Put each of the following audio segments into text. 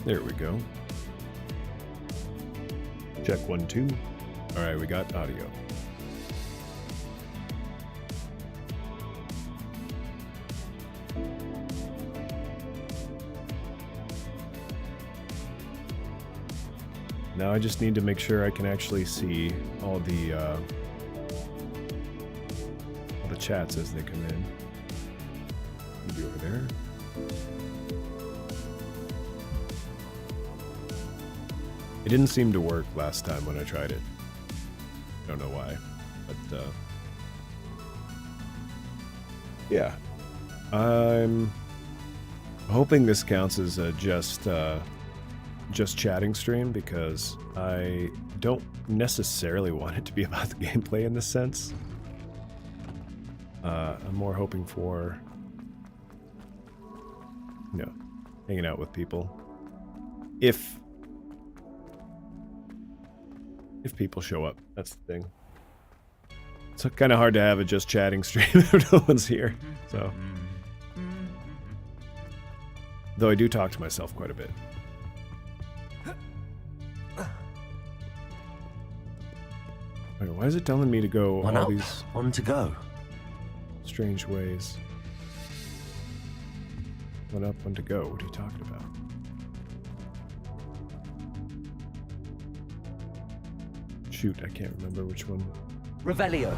There we go. Check 1, 2. All right, we got audio. Now I just need to make sure I can actually see all the chats as they come in. Maybe over there. It didn't seem to work last time when I tried it. Don't know why, but yeah. I'm hoping this counts as a just chatting stream, because I don't necessarily want it to be about the gameplay in this sense. I'm more hoping for, you know, hanging out with people. If people show up, that's the thing. It's kind of hard to have a just chatting stream if no one's here, so. Though I do talk to myself quite a bit. Wait, why is it telling me to go One all up, these one to go. strange ways? One up, one to go. What are you talking about? Shoot, I can't remember which one. Revelio.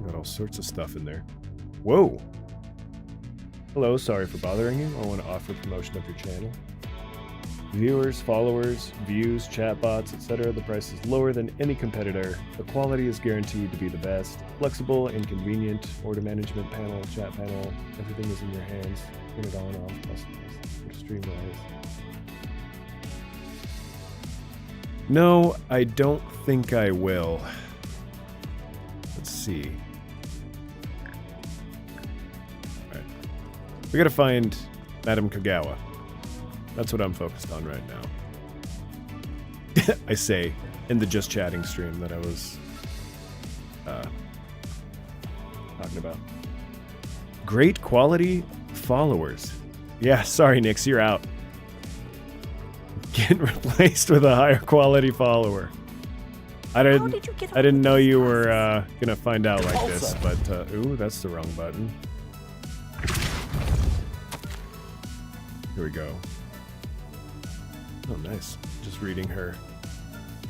Got all sorts of stuff in there. Whoa! Hello, sorry for bothering you. I want to offer promotion of your channel. Viewers, followers, views, chatbots, etc. The price is lower than any competitor. The quality is guaranteed to be the best. Flexible and convenient. Order management panel, chat panel. Everything is in your hands. Turn it on and off. Customers. Streamwise. No, I don't think I will. Let's see. Alright. We gotta find Madame Kagawa. That's what I'm focused on right now. I say in the just chatting stream that I was talking about. Great quality followers. Yeah, sorry, Nix, you're out. Get replaced with a higher quality follower. I didn't know you were gonna find out like this, but ooh, that's the wrong button. Here we go. Oh, nice. Just reading her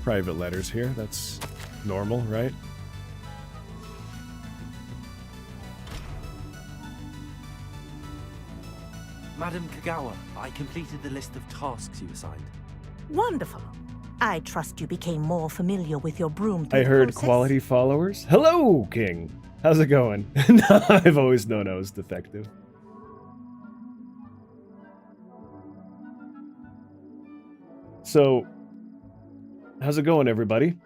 private letters here. That's normal, right? Madam Kagawa, I completed the list of tasks you assigned. Wonderful. I trust you became more familiar with your broom. I heard quality followers. Hello, King. How's it going? No, I've always known I was defective. So, how's it going, everybody?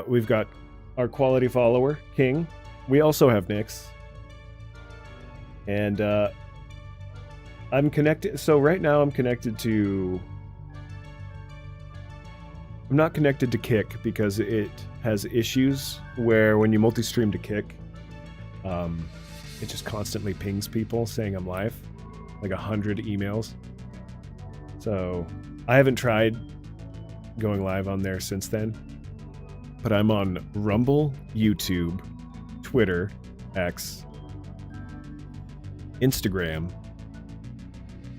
We've got our quality follower, King. We also have Nix. And, I'm connected. So right now I'm connected to... I'm not connected to Kick because it has issues where when you multi-stream to Kick, it just constantly pings people saying I'm live. Like 100 emails. So... I haven't tried going live on there since then, but I'm on Rumble, YouTube, Twitter, X, Instagram,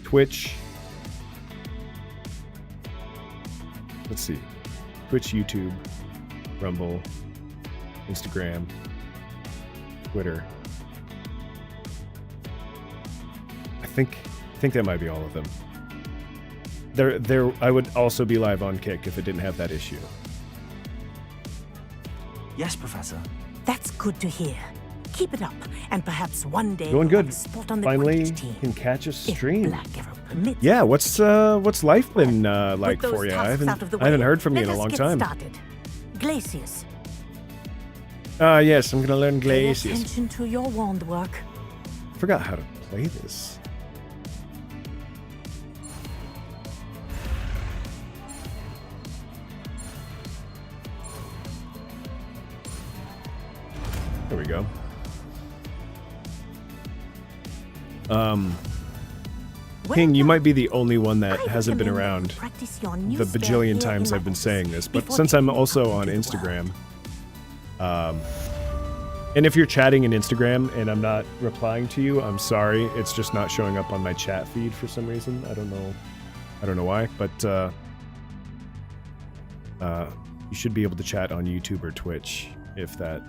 Twitch. Let's see. Twitch, YouTube, Rumble, Instagram, Twitter. I think that might be all of them. I would also be live on Kick if it didn't have that issue. Yes, Professor. That's good to hear. Keep it up, and perhaps one day Going good. Have a spot on the Finally Quidditch team. can catch a stream. If Black ever permits. Yeah, what's life been like With those for you? tasks I out of the haven't way, heard from you let in a us long get time. Started. Glacius. Yes, I'm gonna learn Pay Glacius. attention to your wand work. Forgot how to play this. There we go. Ping, you Well, might be the only one that I hasn't been recommend around that you practice your new the spell bajillion here times in I've been my saying office this, but before since I'm taking it also out on into the Instagram, world. and if you're chatting in Instagram and I'm not replying to you, I'm sorry. It's just not showing up on my chat feed for some reason. I don't know why, but you should be able to chat on YouTube or Twitch if that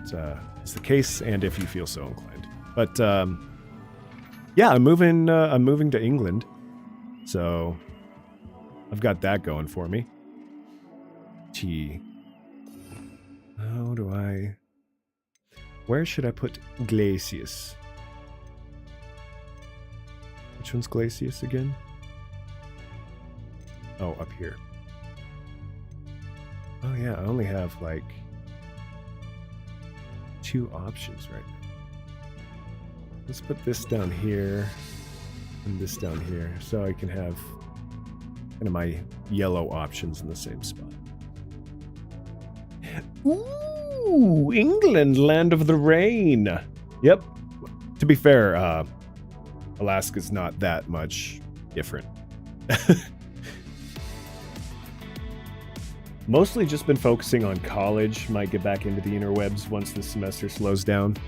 is the case, and if you feel so inclined. But yeah, I'm moving to England, so I've got that going for me. Gee, how do I? Where should I put Glacius? Which one's Glacius again? Oh, up here. Oh yeah, I only have like 2 options right now. Let's put this down here and this down here so I can have kind of my yellow options in the same spot. Ooh, England, land of the rain. Yep. To be fair, Alaska's not that much different. Mostly just been focusing on college. Might get back into the interwebs once the semester slows down.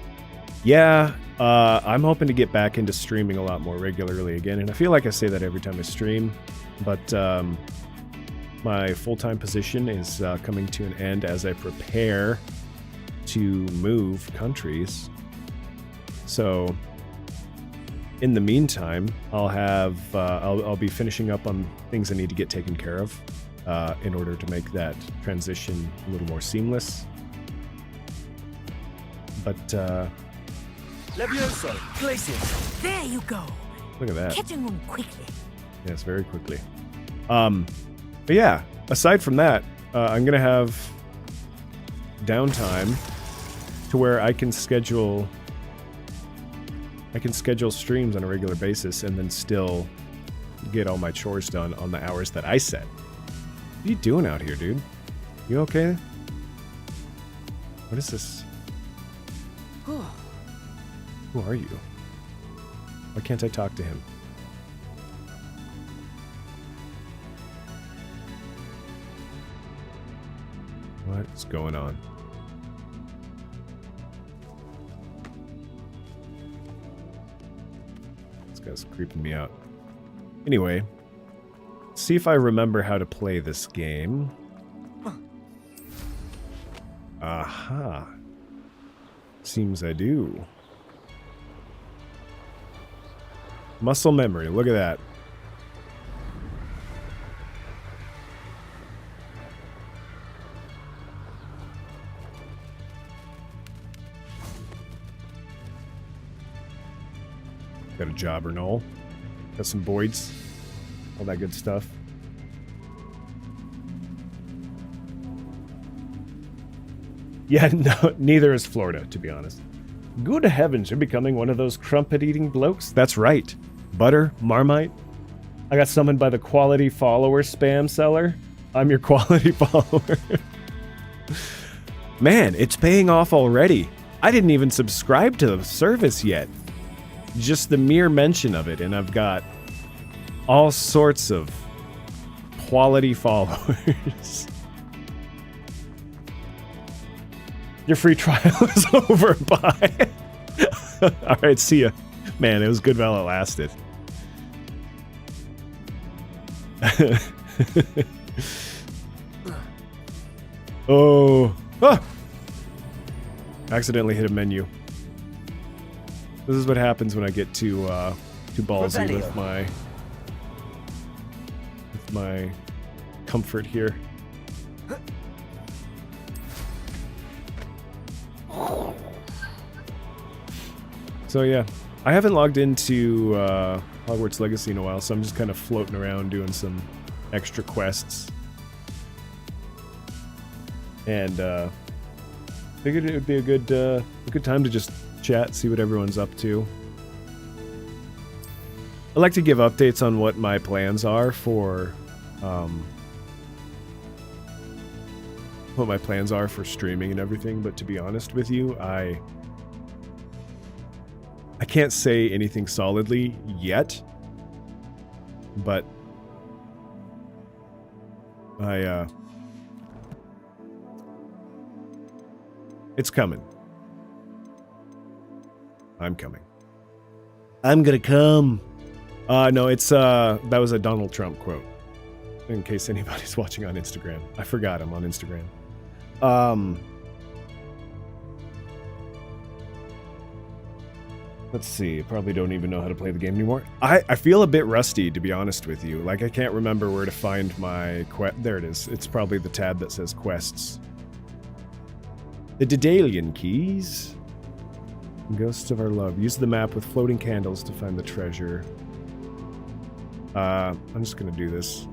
Yeah, I'm hoping to get back into streaming a lot more regularly again. And I feel like I say that every time I stream. But my full-time position is coming to an end as I prepare to move countries. So in the meantime, I'll be finishing up on things I need to get taken care of. In order to make that transition a little more seamless. But, Levioso, Glacius. There you go. look at that. Catching on quickly. Yes, very quickly. But yeah, aside from that, I'm going to have downtime to where I can schedule streams on a regular basis and then still get all my chores done on the hours that I set. What are you doing out here, dude? You okay? What is this? Who are you? Why can't I talk to him? What's going on? This guy's creeping me out. Anyway. See if I remember how to play this game. Aha. Seems I do. Muscle memory, look at that. Got a jobber knoll. Got some Boyds. All that good stuff. Yeah, no, neither is Florida, to be honest. Good heavens, you're becoming one of those crumpet-eating blokes? That's right. Butter, Marmite. I got summoned by the quality follower spam seller. I'm your quality follower. Man, it's paying off already. I didn't even subscribe to the service yet. Just the mere mention of it, and I've got all sorts of quality followers. Your free trial is over. Bye. All right, see ya. Man, it was good while it lasted. Oh. Ah! Accidentally hit a menu. This is what happens when I get too ballsy with my comfort here. So yeah, I haven't logged into Hogwarts Legacy in a while, so I'm just kind of floating around doing some extra quests. And figured it would be a good time to just chat, see what everyone's up to. I like to give updates on what my plans are for streaming and everything, but to be honest with you, I can't say anything solidly yet. but it's coming. I'm coming. I'm gonna come. No, it's that was a Donald Trump quote. In case anybody's watching on Instagram. I forgot I'm on Instagram. Let's see. Probably don't even know how to play the game anymore. I feel a bit rusty, to be honest with you. Like, I can't remember where to find my quest. There it is. It's probably the tab that says quests. The Daedalian keys. Ghosts of our love. Use the map with floating candles to find the treasure. I'm just gonna do this.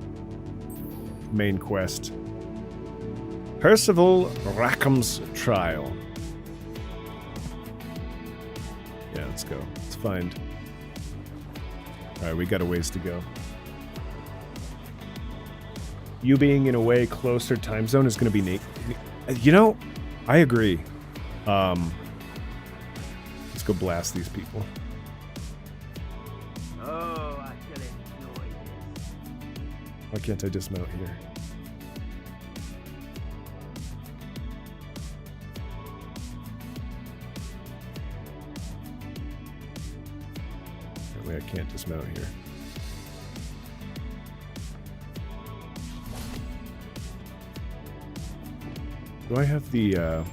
Main quest. Percival Rackham's trial. Yeah, let's go. Let's find. Alright, we got a ways to go. You being in a way closer time zone is gonna be neat. You know, I agree. Let's go blast these people. Oh, I shall enjoy this. Why can't I dismount here? Apparently I can't dismount here. Do I have the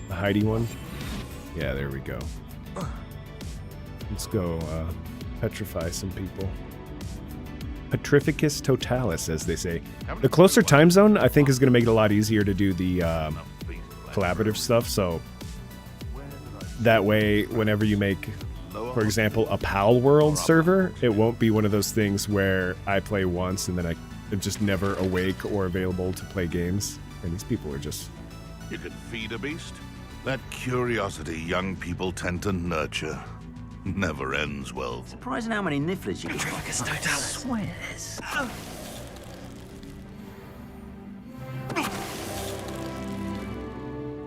Heidi one? Yeah, there we go. Let's go petrify some people. Petrificus totalis, as they say. The closer time zone, I think, is going to make it a lot easier to do the collaborative stuff, so that way, whenever you make, for example, a PAL World server, it won't be one of those things where I play once and then I'm just never awake or available to play games. And these people are just... You could feed a beast. That curiosity young people tend to nurture never ends well. Surprising how many nifflers you can get. I swear this.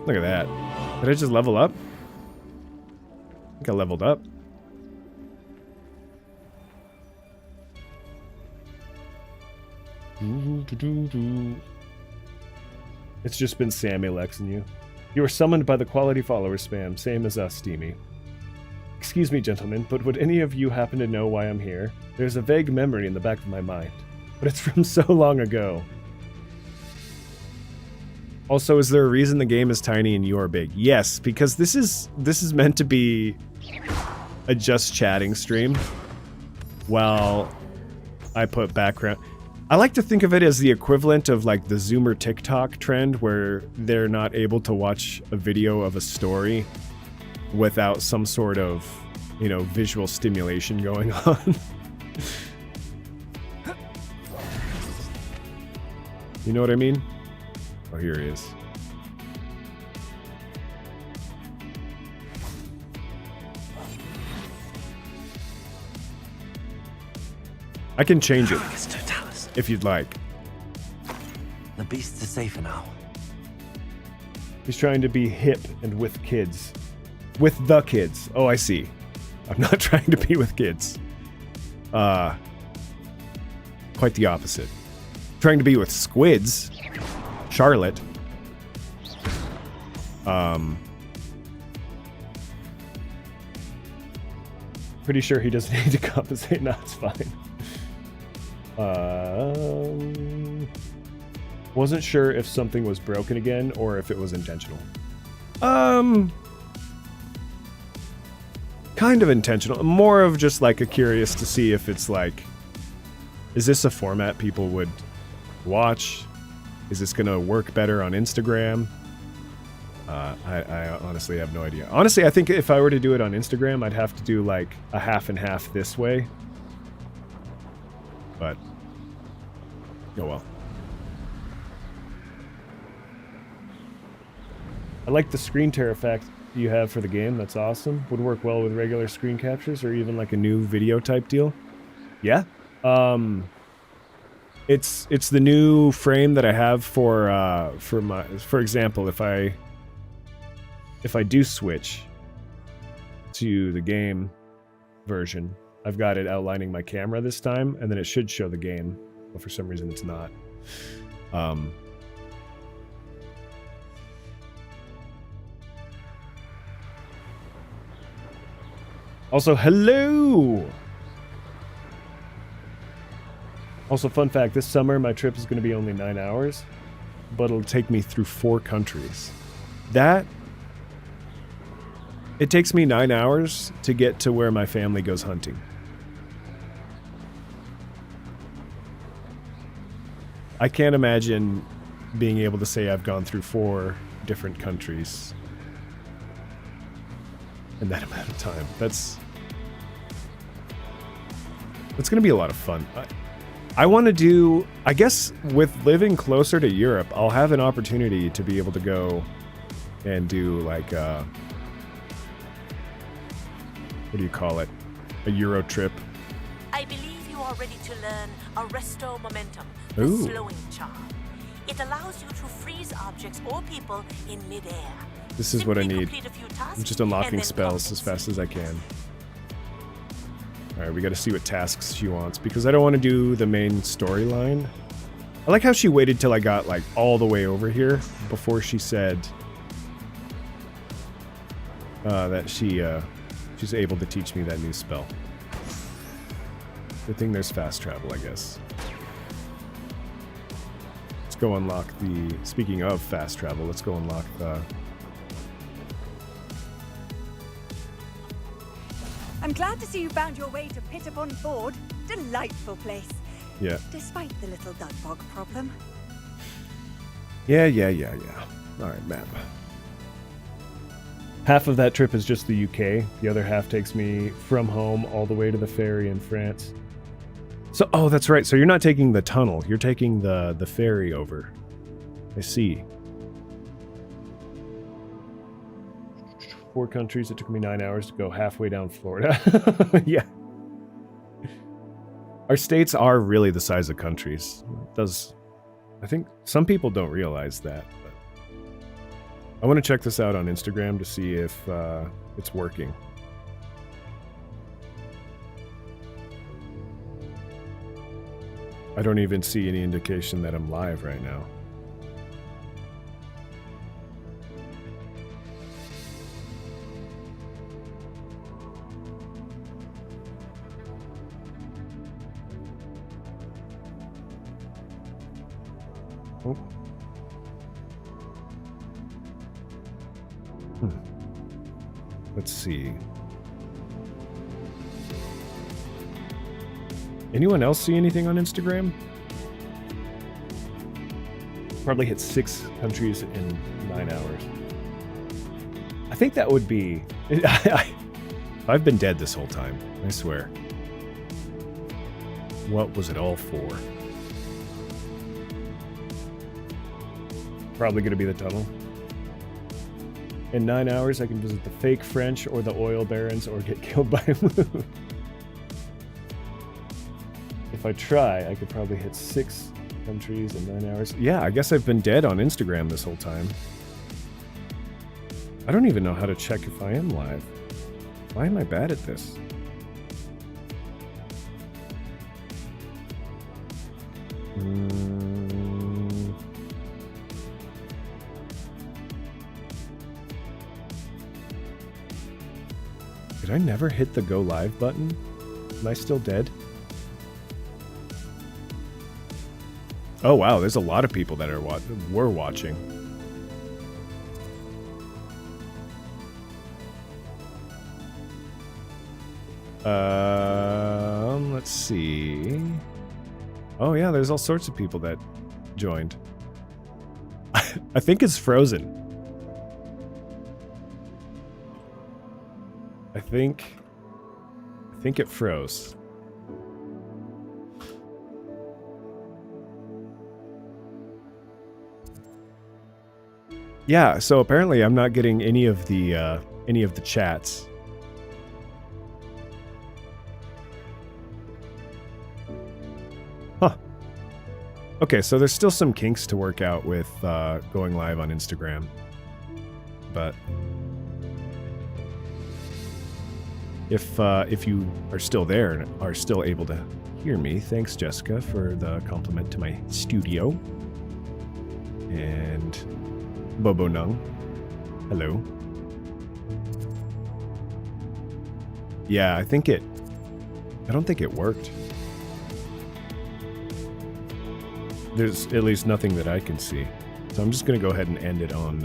Look at that. Did I just level up? I think I leveled up. It's just been Samuel Xing you. You were summoned by the quality follower spam, same as us, Steamy. Excuse me, gentlemen, but would any of you happen to know why I'm here? There's a vague memory in the back of my mind, but it's from so long ago. Also, is there a reason the game is tiny and you're big? Yes, because this is meant to be a just chatting stream while I put background. I like to think of it as the equivalent of like the Zoomer TikTok trend where they're not able to watch a video of a story without some sort of, you know, visual stimulation going on. You know what I mean? Oh, here he is. I can change it if you'd like. The beasts are safer now. He's trying to be hip and with kids. With the kids. Oh, I see. I'm not trying to be with kids. Quite the opposite. Trying to be with squids. Charlotte. Pretty sure he doesn't need to compensate. No, it's fine. Wasn't sure if something was broken again or if it was intentional. Kind of intentional. More of just like a curious to see if it's like, is this a format people would watch? Is this gonna work better on Instagram? I honestly have no idea. Honestly, I think if I were to do it on Instagram, I'd have to do like a half and half this way. But, oh well. I like the screen tear effect you have for the game. That's awesome. Would work well with regular screen captures or even like a new video type deal. Yeah. It's the new frame that I have for example, if I do switch to the game version, I've got it outlining my camera this time, and then it should show the game, but for some reason it's not. Also, hello! Also, fun fact, this summer my trip is going to be only 9 hours, but it'll take me through 4 countries. It takes me 9 hours to get to where my family goes hunting. I can't imagine being able to say I've gone through 4 different countries in that amount of time. That's going to be a lot of fun. I want to do, I guess with living closer to Europe, I'll have an opportunity to be able to go and do like what do you call it? A Euro trip. I believe you are ready to learn Arresto Momentum, Ooh. the slowing charm. It allows you to freeze objects or people in midair. This is what I Simply need. complete a few tasks I'm just and unlocking then spells as compensate. fast as I can. Alright, we gotta see what tasks she wants, because I don't want to do the main storyline. I like how she waited till I got, like, all the way over here before she said that she's able to teach me that new spell. Good thing there's fast travel, I guess. Let's go unlock the... Speaking of fast travel, let's go unlock the... I'm glad to see you found your way to Pit upon Ford. Delightful place. Yeah. Despite the little dug bog problem. Yeah. Alright, map. Half of that trip is just the UK. The other half takes me from home all the way to the ferry in France. So, oh, that's right. So you're not taking the tunnel. You're taking the ferry over. I see. 4 countries. It took me 9 hours to go halfway down Florida. Yeah. Our states are really the size of countries. I think some people don't realize that. But I want to check this out on Instagram to see if it's working. I don't even see any indication that I'm live right now. Oh. Let's see. Anyone else see anything on Instagram? Probably hit 6 countries in 9 hours. I think that would be... I've been dead this whole time, I swear. What was it all for? Probably going to be the tunnel. In 9 hours, I can visit the fake French or the oil barons or get killed by a moon. If I try, I could probably hit 6 countries in 9 hours. Yeah, I guess I've been dead on Instagram this whole time. I don't even know how to check if I am live. Why am I bad at this? Did I never hit the go live button? Am I still dead? Oh wow, there's a lot of people that were watching. Let's see. Oh yeah, there's all sorts of people that joined. I think it's frozen. I think it froze. Yeah, so apparently I'm not getting any of the chats. Huh. Okay, so there's still some kinks to work out with going live on Instagram. But If you are still there and are still able to hear me, thanks Jessica for the compliment to my studio. And Bobo Nung, hello. Yeah, I don't think it worked. There's at least nothing that I can see. So I'm just going to go ahead and end it on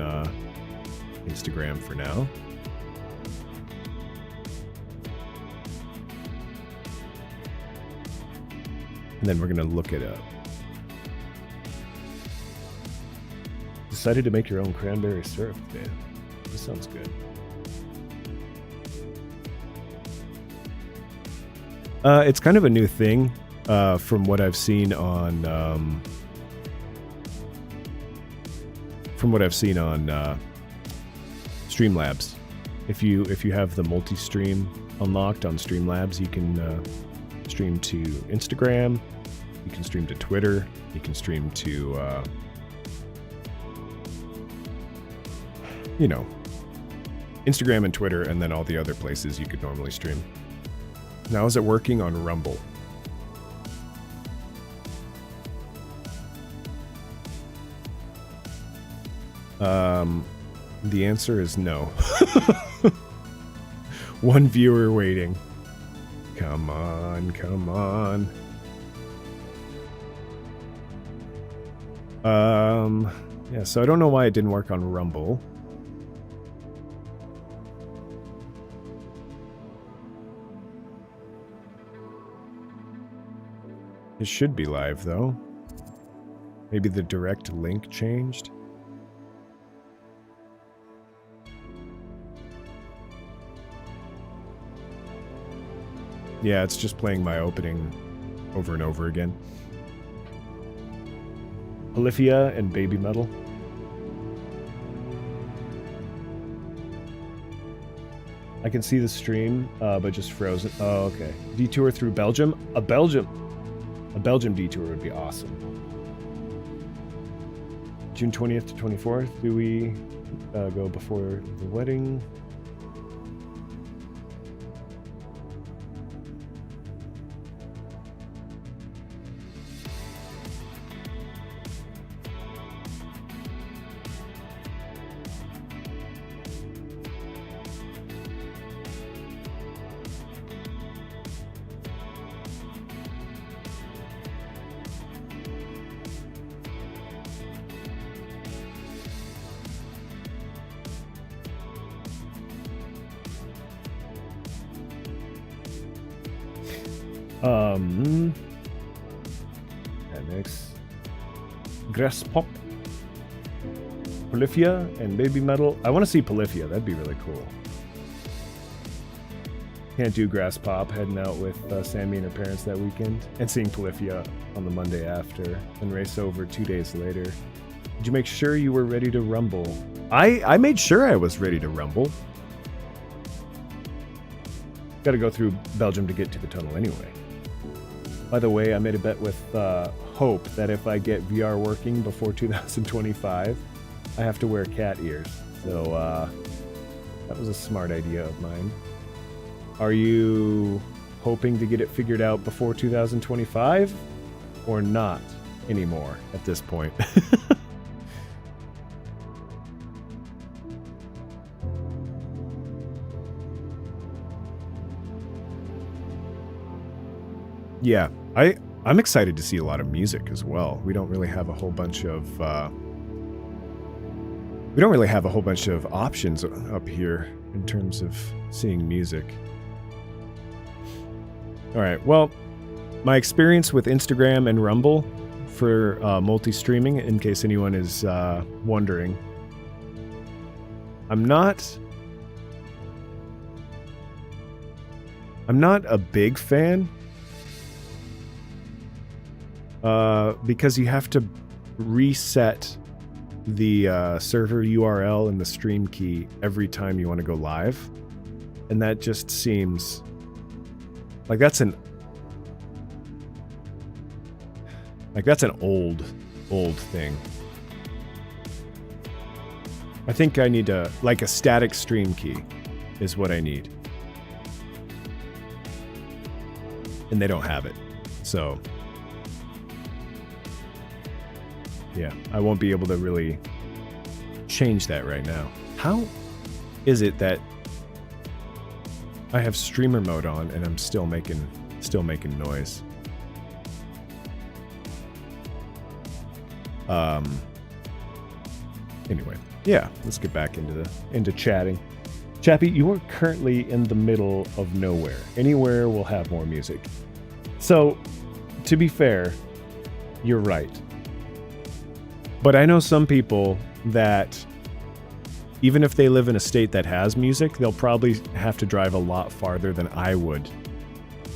Instagram for now. And then we're going to look it up. Decided to make your own cranberry syrup, man. This sounds good. It's kind of a new thing from what I've seen on Streamlabs. If you have the multi-stream unlocked on Streamlabs, you can stream to Instagram, you can stream to Twitter, you can stream to Instagram and Twitter, and then all the other places you could normally stream. Now is it working on Rumble? The answer is no. One viewer waiting. Come on, come on. Yeah, so I don't know why it didn't work on Rumble. It should be live, though. Maybe the direct link changed. Yeah, it's just playing my opening over and over again. Polyphia and Baby Metal. I can see the stream, but just frozen. Oh, okay. Detour through Belgium? A Belgium detour would be awesome. June 20th to 24th. Do we go before the wedding? Next, Grass Pop, Polyphia, and Baby Metal. I want to see Polyphia. That'd be really cool. Can't do Grass Pop. Heading out with Sammy and her parents that weekend, and seeing Polyphia on the Monday after, and race over 2 days later. Did you make sure you were ready to rumble? I made sure I was ready to rumble. Got to go through Belgium to get to the tunnel anyway. By the way, I made a bet with Hope that if I get VR working before 2025, I have to wear cat ears. So that was a smart idea of mine. Are you hoping to get it figured out before 2025 or not anymore at this point? Yeah, I'm excited to see a lot of music as well. We don't really have a whole bunch of options up here in terms of seeing music. All right, well, my experience with Instagram and Rumble for multi-streaming, in case anyone is wondering, I'm not a big fan. Because you have to reset the server URL and the stream key every time you want to go live, and that just seems like that's an old thing. I think I need a static stream key is what I need. and they don't have it. So yeah, I won't be able to really change that right now. How is it that I have streamer mode on and I'm still making noise? Anyway, yeah, let's get back into chatting. Chappie, you are currently in the middle of nowhere. Anywhere will have more music. So, to be fair, you're right. But I know some people that even if they live in a state that has music, they'll probably have to drive a lot farther than I would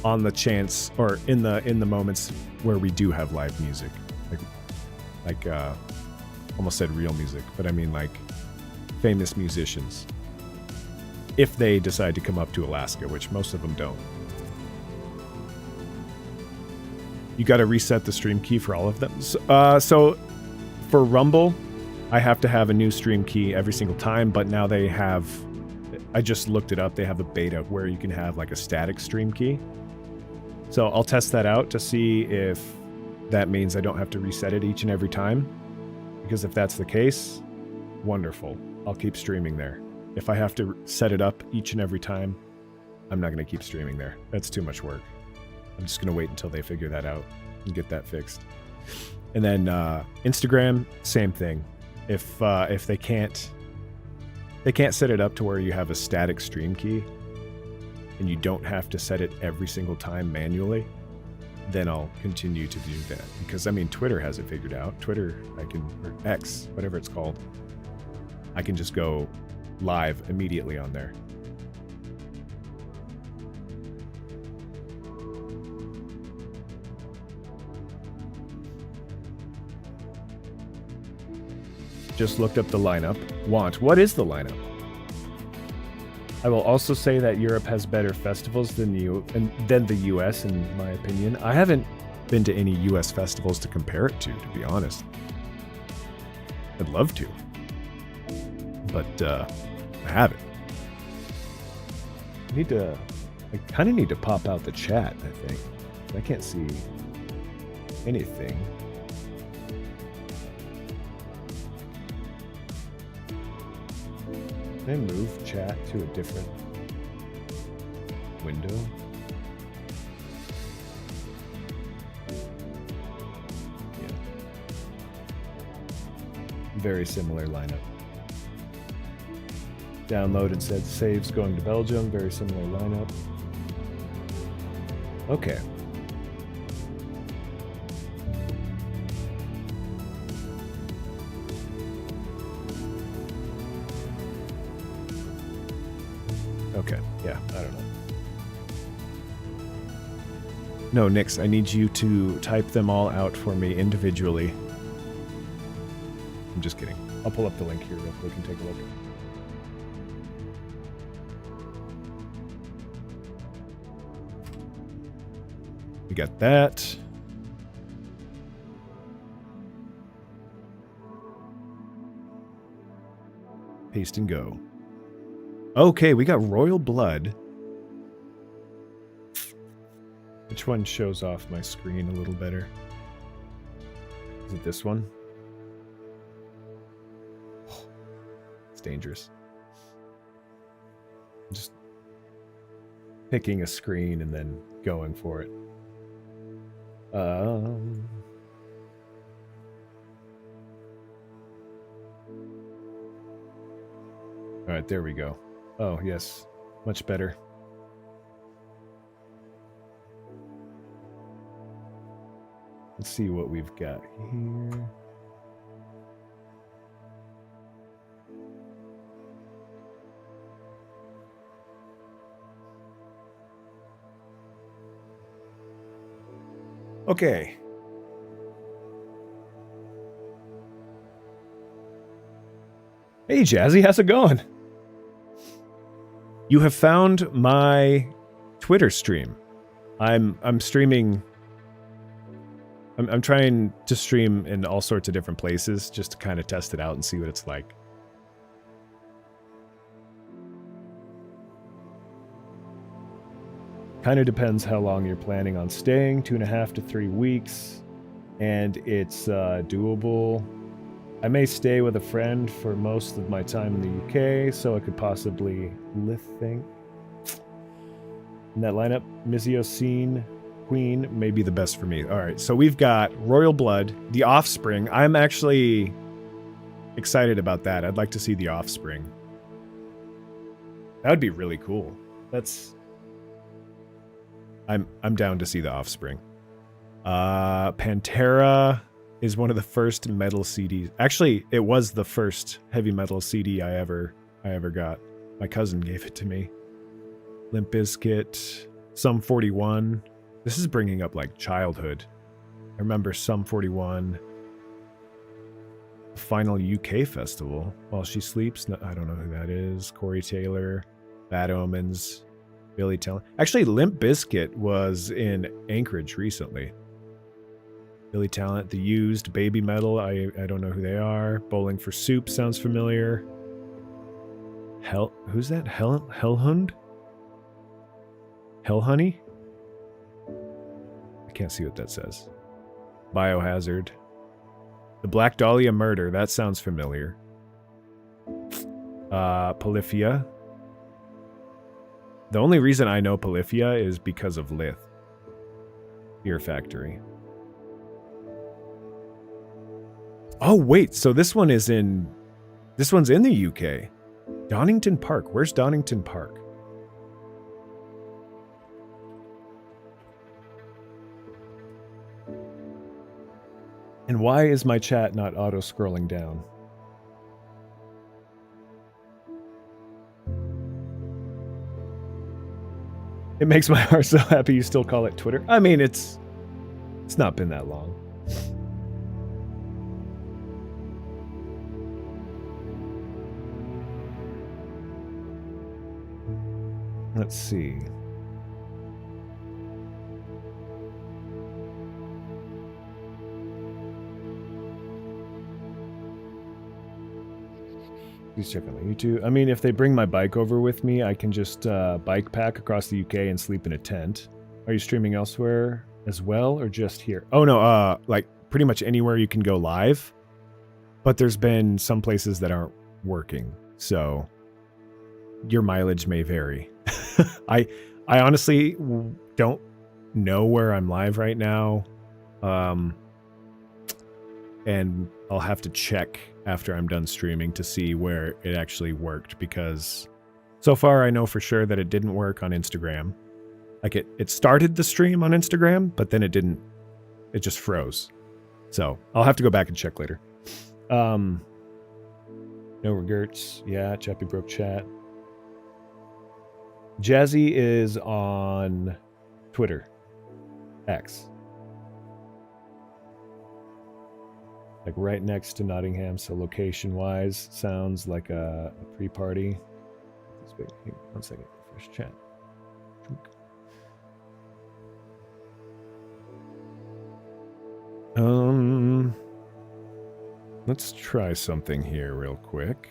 on the chance or in the moments where we do have live music. Like almost said real music, but I mean like famous musicians. If they decide to come up to Alaska, which most of them don't. You got to reset the stream key for all of them. So for Rumble, I have to have a new stream key every single time, but now they have, I just looked it up, they have a beta where you can have like a static stream key. So I'll test that out to see if that means I don't have to reset it each and every time. Because if that's the case, wonderful. I'll keep streaming there. If I have to set it up each and every time, I'm not going to keep streaming there. That's too much work. I'm just going to wait until they figure that out and get that fixed. And then Instagram, same thing. If they can't set it up to where you have a static stream key and you don't have to set it every single time manually, then I'll continue to do that. Because I mean, Twitter has it figured out. Twitter, or X, whatever it's called, I can just go live immediately on there. Just looked up the lineup. What is the lineup? I will also say that Europe has better festivals than the US, in my opinion. I haven't been to any US festivals to compare it to be honest. I'd love to. But I haven't. I kind of need to pop out the chat, I think. I can't see anything. Can I move chat to a different window? Yeah. Very similar lineup. Downloaded said saves going to Belgium. Very similar lineup. Okay. Okay, yeah, I don't know. No, Nix, I need you to type them all out for me individually. I'm just kidding. I'll pull up the link here real quick and take a look. We got that. Paste and go. Okay, we got Royal Blood. Which one shows off my screen a little better? Is it this one? Oh, it's dangerous. I'm just picking a screen and then going for it. All right, there we go. Oh, yes. Much better. Let's see what we've got here. Okay. Hey, Jazzy, how's it going? You have found my Twitter stream. I'm streaming. I'm trying to stream in all sorts of different places just to kind of test it out and see what it's like. Kind of depends how long you're planning on staying, 2.5 to 3 weeks, and it's doable. I may stay with a friend for most of my time in the UK, so I could possibly think. In that lineup, Miziosine Queen may be the best for me. All right, so we've got Royal Blood, The Offspring. I'm actually excited about that. I'd like to see The Offspring. That would be really cool. I'm down to see The Offspring. Pantera is one of the first metal CDs. Actually, it was the first heavy metal CD I ever got. My cousin gave it to me. Limp Bizkit, Sum 41. This is bringing up like childhood. I remember Sum 41. Final UK Festival. While She Sleeps. No, I don't know who that is. Corey Taylor. Bad Omens. Billy Talent. Actually, Limp Bizkit was in Anchorage recently. Billy Talent, The Used, Baby Metal. I don't know who they are. Bowling for Soup sounds familiar. Who's that? Hellhund? Hellhoney? I can't see what that says. Biohazard. The Black Dahlia Murder. That sounds familiar. Polyphia. The only reason I know Polyphia is because of Lith. Fear Factory. Oh, wait. So this one's in the UK. Donington Park. Where's Donington Park? And why is my chat not auto-scrolling down? It makes my heart so happy you still call it Twitter. I mean, it's not been that long. Let's see. Please check on my YouTube. I mean, if they bring my bike over with me, I can just bike pack across the UK and sleep in a tent. Are you streaming elsewhere as well, or just here? Oh no, like pretty much anywhere you can go live. But there's been some places that aren't working, so your mileage may vary. I honestly don't know where I'm live right now, and I'll have to check after I'm done streaming to see where it actually worked, because so far I know for sure that it didn't work on Instagram. Like it started the stream on Instagram, but then it didn't. It just froze. So I'll have to go back and check later. No regrets. Yeah, Chappie broke chat. Jazzy is on Twitter. X. Like right next to Nottingham, so location-wise, sounds like a pre-party. Hey, 1 second, fresh chat. Let's try something here real quick.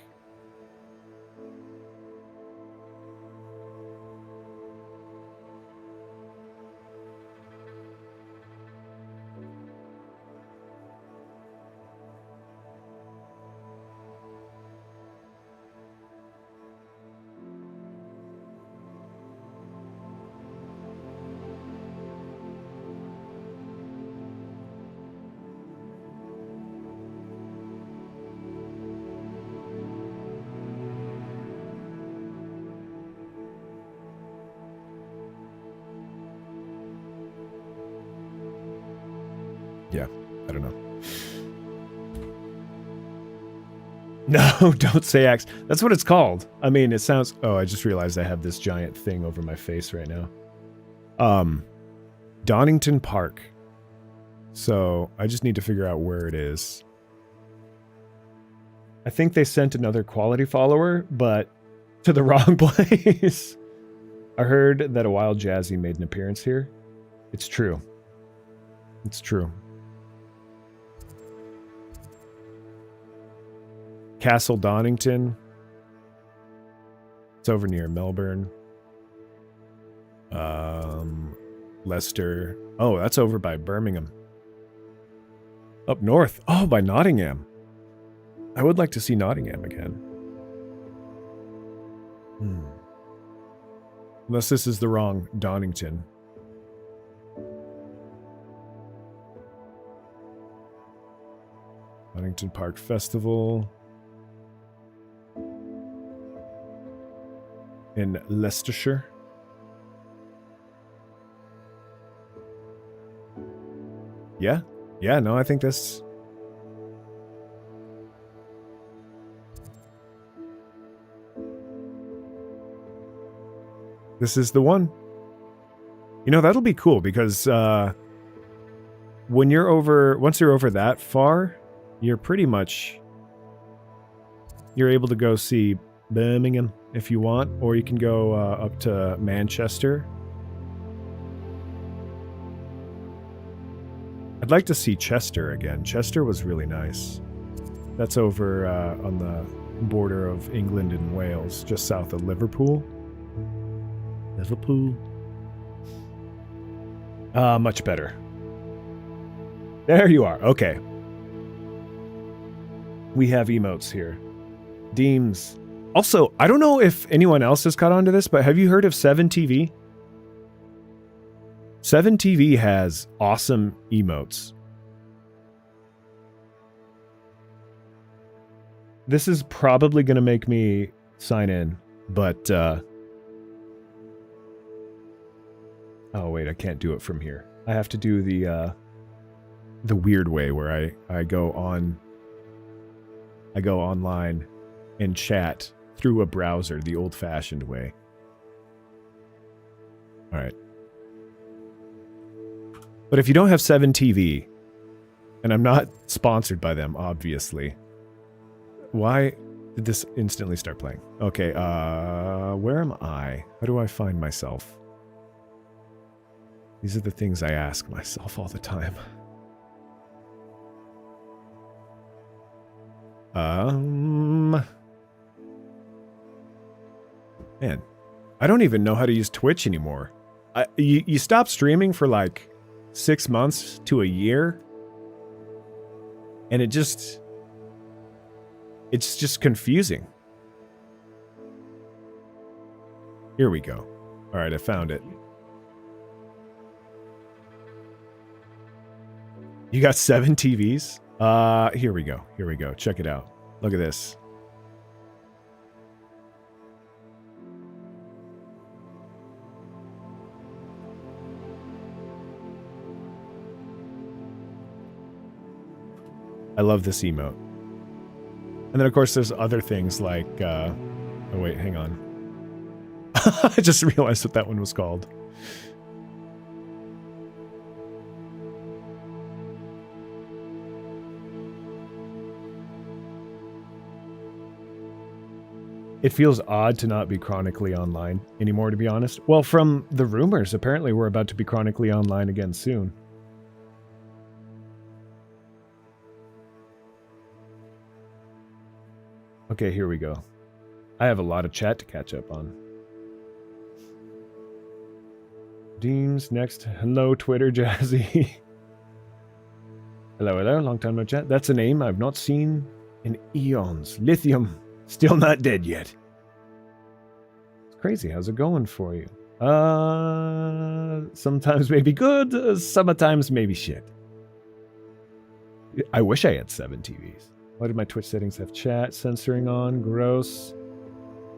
Yeah, I don't know. No, don't say X. That's what it's called. I mean, it sounds... Oh, I just realized I have this giant thing over my face right now. Donington Park. So, I just need to figure out where it is. I think they sent another quality follower, but to the wrong place. I heard that a Wild Jazzy made an appearance here. It's true. It's true. Castle Donington. It's over near Melbourne. Leicester. Oh, that's over by Birmingham. Up north. Oh, by Nottingham. I would like to see Nottingham again. Unless this is the wrong Donington. Donington Park Festival. In Leicestershire. Yeah. Yeah, no, I think this... This is the one. You know, that'll be cool because when you're over... Once you're over that far, you're pretty much... You're able to go see Birmingham if you want, or you can go up to Manchester. I'd like to see Chester again. Chester was really nice. That's over on the border of England and Wales, just south of Liverpool. Liverpool. Much better. There you are. Okay. We have emotes here. Deems. Also, I don't know if anyone else has caught on to this, but have you heard of 7TV? 7TV has awesome emotes. This is probably going to make me sign in, but... Oh, wait, I can't do it from here. I have to do the weird way where I go online and chat through a browser, the old-fashioned way. All right. But if you don't have 7TV, and I'm not sponsored by them, obviously, why did this instantly start playing? Okay, where am I? How do I find myself? These are the things I ask myself all the time. Man, I don't even know how to use Twitch anymore. You stop streaming for like 6 months to a year, and it's just confusing. Here we go. All right, I found it. You got 7 TVs? Here we go. Here we go. Check it out. Look at this. I love this emote. And then, of course, there's other things like... oh, wait, hang on. I just realized what that one was called. It feels odd to not be chronically online anymore, to be honest. Well, from the rumors, apparently we're about to be chronically online again soon. Okay, here we go. I have a lot of chat to catch up on. Deems, next. Hello, Twitter, Jazzy. Hello, hello. Long time no chat. That's a name I've not seen in eons. Lithium. Still not dead yet. It's crazy. How's it going for you? Sometimes maybe good. Sometimes maybe shit. I wish I had 7 TVs. Why did my Twitch settings have chat censoring on? Gross.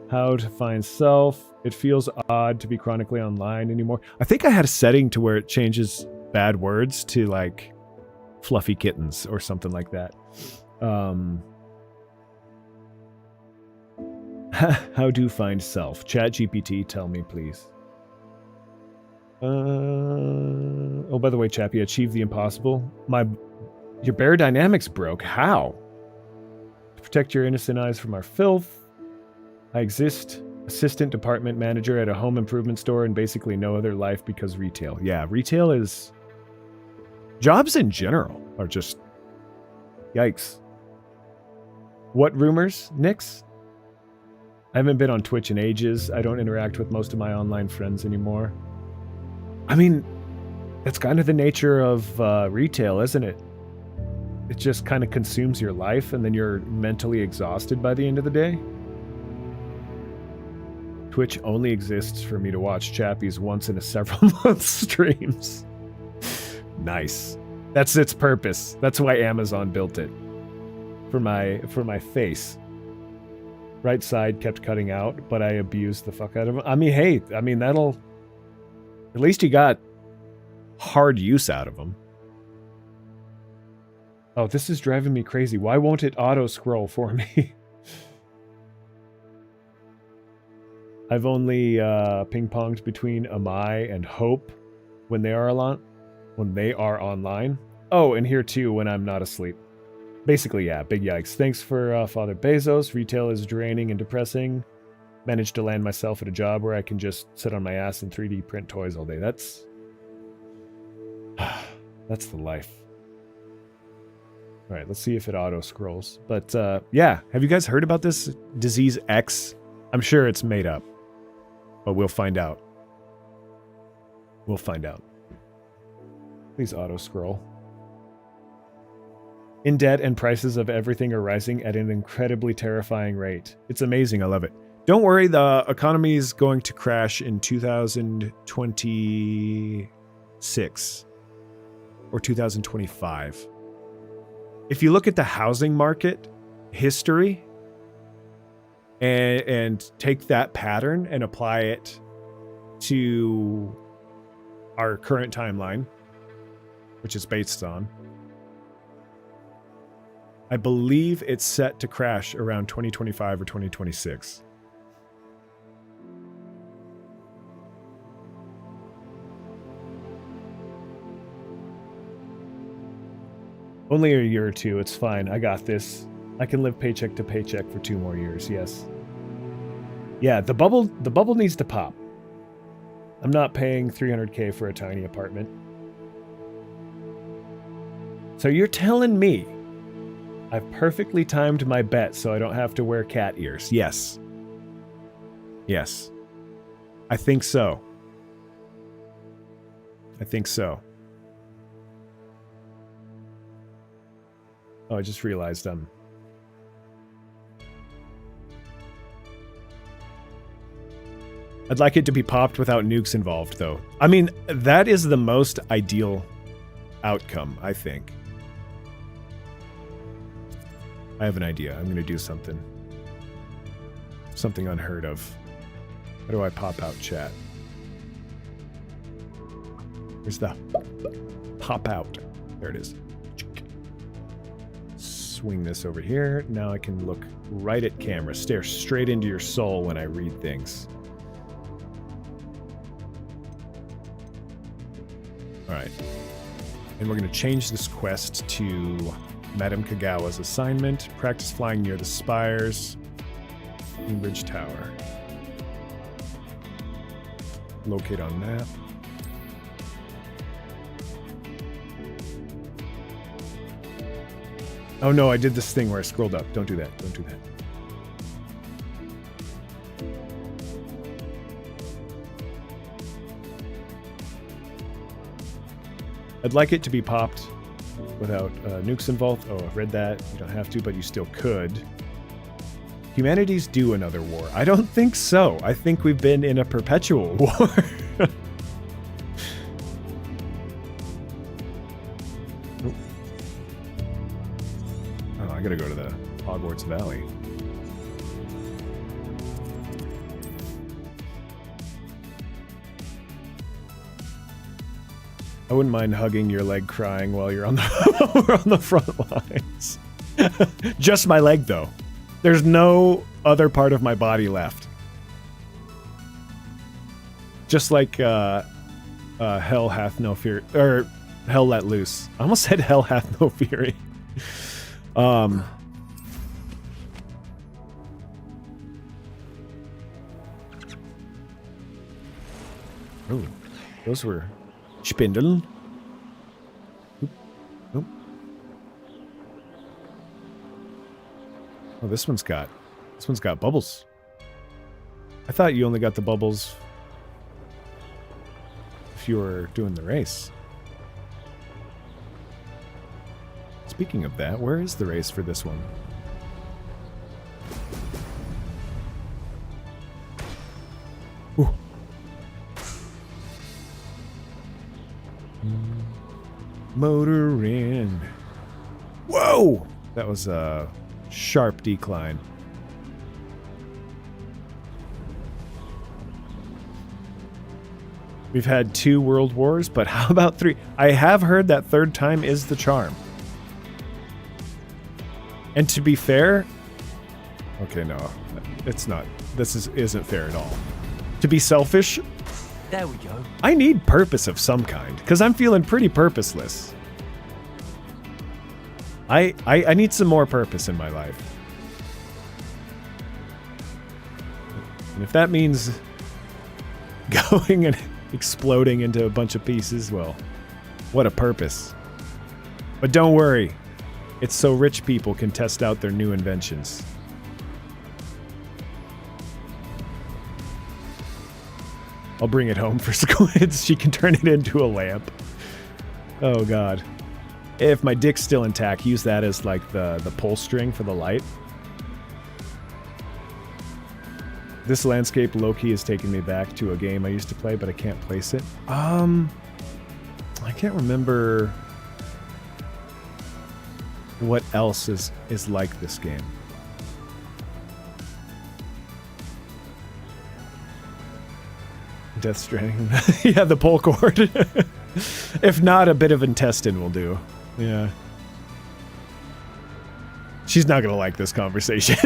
How to find self. It feels odd to be chronically online anymore. I think I had a setting to where it changes bad words to like fluffy kittens or something like that. How do find self? ChatGPT, tell me, please. Oh, by the way, Chappie, achieved the impossible. Your bear dynamics broke. How? To protect your innocent eyes from our filth. I exist, assistant department manager at a home improvement store, and basically no other life because retail. Yeah, retail is... Jobs in general are just... Yikes. What rumors, Nix? I haven't been on Twitch in ages. I don't interact with most of my online friends anymore. I mean, that's kind of the nature of retail, isn't it? It just kind of consumes your life, and then you're mentally exhausted by the end of the day. Twitch only exists for me to watch Chappie's once in a several month streams. Nice. That's its purpose. That's why Amazon built it. For my face. Right side kept cutting out, but I abused the fuck out of it. I mean, hey, that'll... At least you got hard use out of them. Oh, this is driving me crazy. Why won't it auto-scroll for me? I've only ping-ponged between Amai and Hope when they are online. Oh, and here too when I'm not asleep. Basically, yeah, big yikes. Thanks for Father Bezos. Retail is draining and depressing. Managed to land myself at a job where I can just sit on my ass and 3D print toys all day. That's the life. All right, let's see if it auto-scrolls. But yeah, have you guys heard about this Disease X? I'm sure it's made up, but we'll find out. We'll find out. Please auto-scroll. In debt and prices of everything are rising at an incredibly terrifying rate. It's amazing. I love it. Don't worry, the economy is going to crash in 2026 or 2025. If you look at the housing market history and take that pattern and apply it to our current timeline, which is based on, I believe it's set to crash around 2025 or 2026. Only a year or two, it's fine. I got this. I can live paycheck to paycheck for 2 more years, yes. Yeah, the bubble needs to pop. I'm not paying $300K for a tiny apartment. So you're telling me I've perfectly timed my bet so I don't have to wear cat ears? Yes. Yes. I think so. I think so. Oh, I just realized I'd like it to be popped without nukes involved, though. I mean, that is the most ideal outcome, I think. I have an idea. I'm going to do something. Something unheard of. How do I pop out chat? Where's the pop out? There it is. Swing this over here. Now I can look right at camera. Stare straight into your soul when I read things. Alright. And we're going to change this quest to Madame Kagawa's assignment. Practice flying near the spires. Cambridge Tower. Locate on map. Oh no, I did this thing where I scrolled up. Don't do that. Don't do that. I'd like it to be popped without nukes involved. Oh, I read that. You don't have to, but you still could. Humanity's due another war. I don't think so. I think we've been in a perpetual war. Oh, I gotta go to the Hogwarts Valley. I wouldn't mind hugging your leg crying while you're on the, we're on the front lines. Just my leg, though. There's no other part of my body left. Just like Hell Hath No Fury, or Hell Let Loose. I almost said Hell Hath No Fury. Oh, those were Spindle. Oop. Oop. Oh, this one's got bubbles. I thought you only got the bubbles if if you were doing the race. Speaking of that, where is the race for this one? Ooh. Motor in. Whoa! That was a sharp decline. We've had 2 world wars, but how about 3? I have heard that third time is the charm. And to be fair... Okay, no. It's not. This isn't fair at all. To be selfish... There we go. I need purpose of some kind, because I'm feeling pretty purposeless. I need some more purpose in my life. And if that means going and exploding into a bunch of pieces, well, what a purpose. But don't worry. It's so rich people can test out their new inventions. I'll bring it home for Squids. She can turn it into a lamp. Oh, God. If my dick's still intact, use that as, like, the pull string for the light. This landscape low-key is taking me back to a game I used to play, but I can't place it. I can't remember what else is like this game. Death Stranding. Yeah, the pull cord. If not, a bit of intestine will do. Yeah. She's not gonna like this conversation.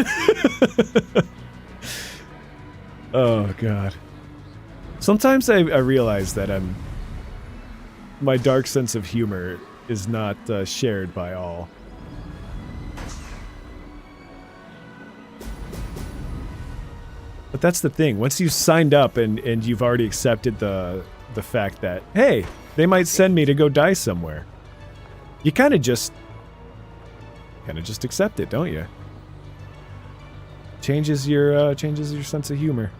Oh, God. Sometimes I realize that my dark sense of humor is not shared by all. But that's the thing. Once you've signed up and you've already accepted the fact that, hey, they might send me to go die somewhere, you kind of just accept it, don't you? Changes your sense of humor.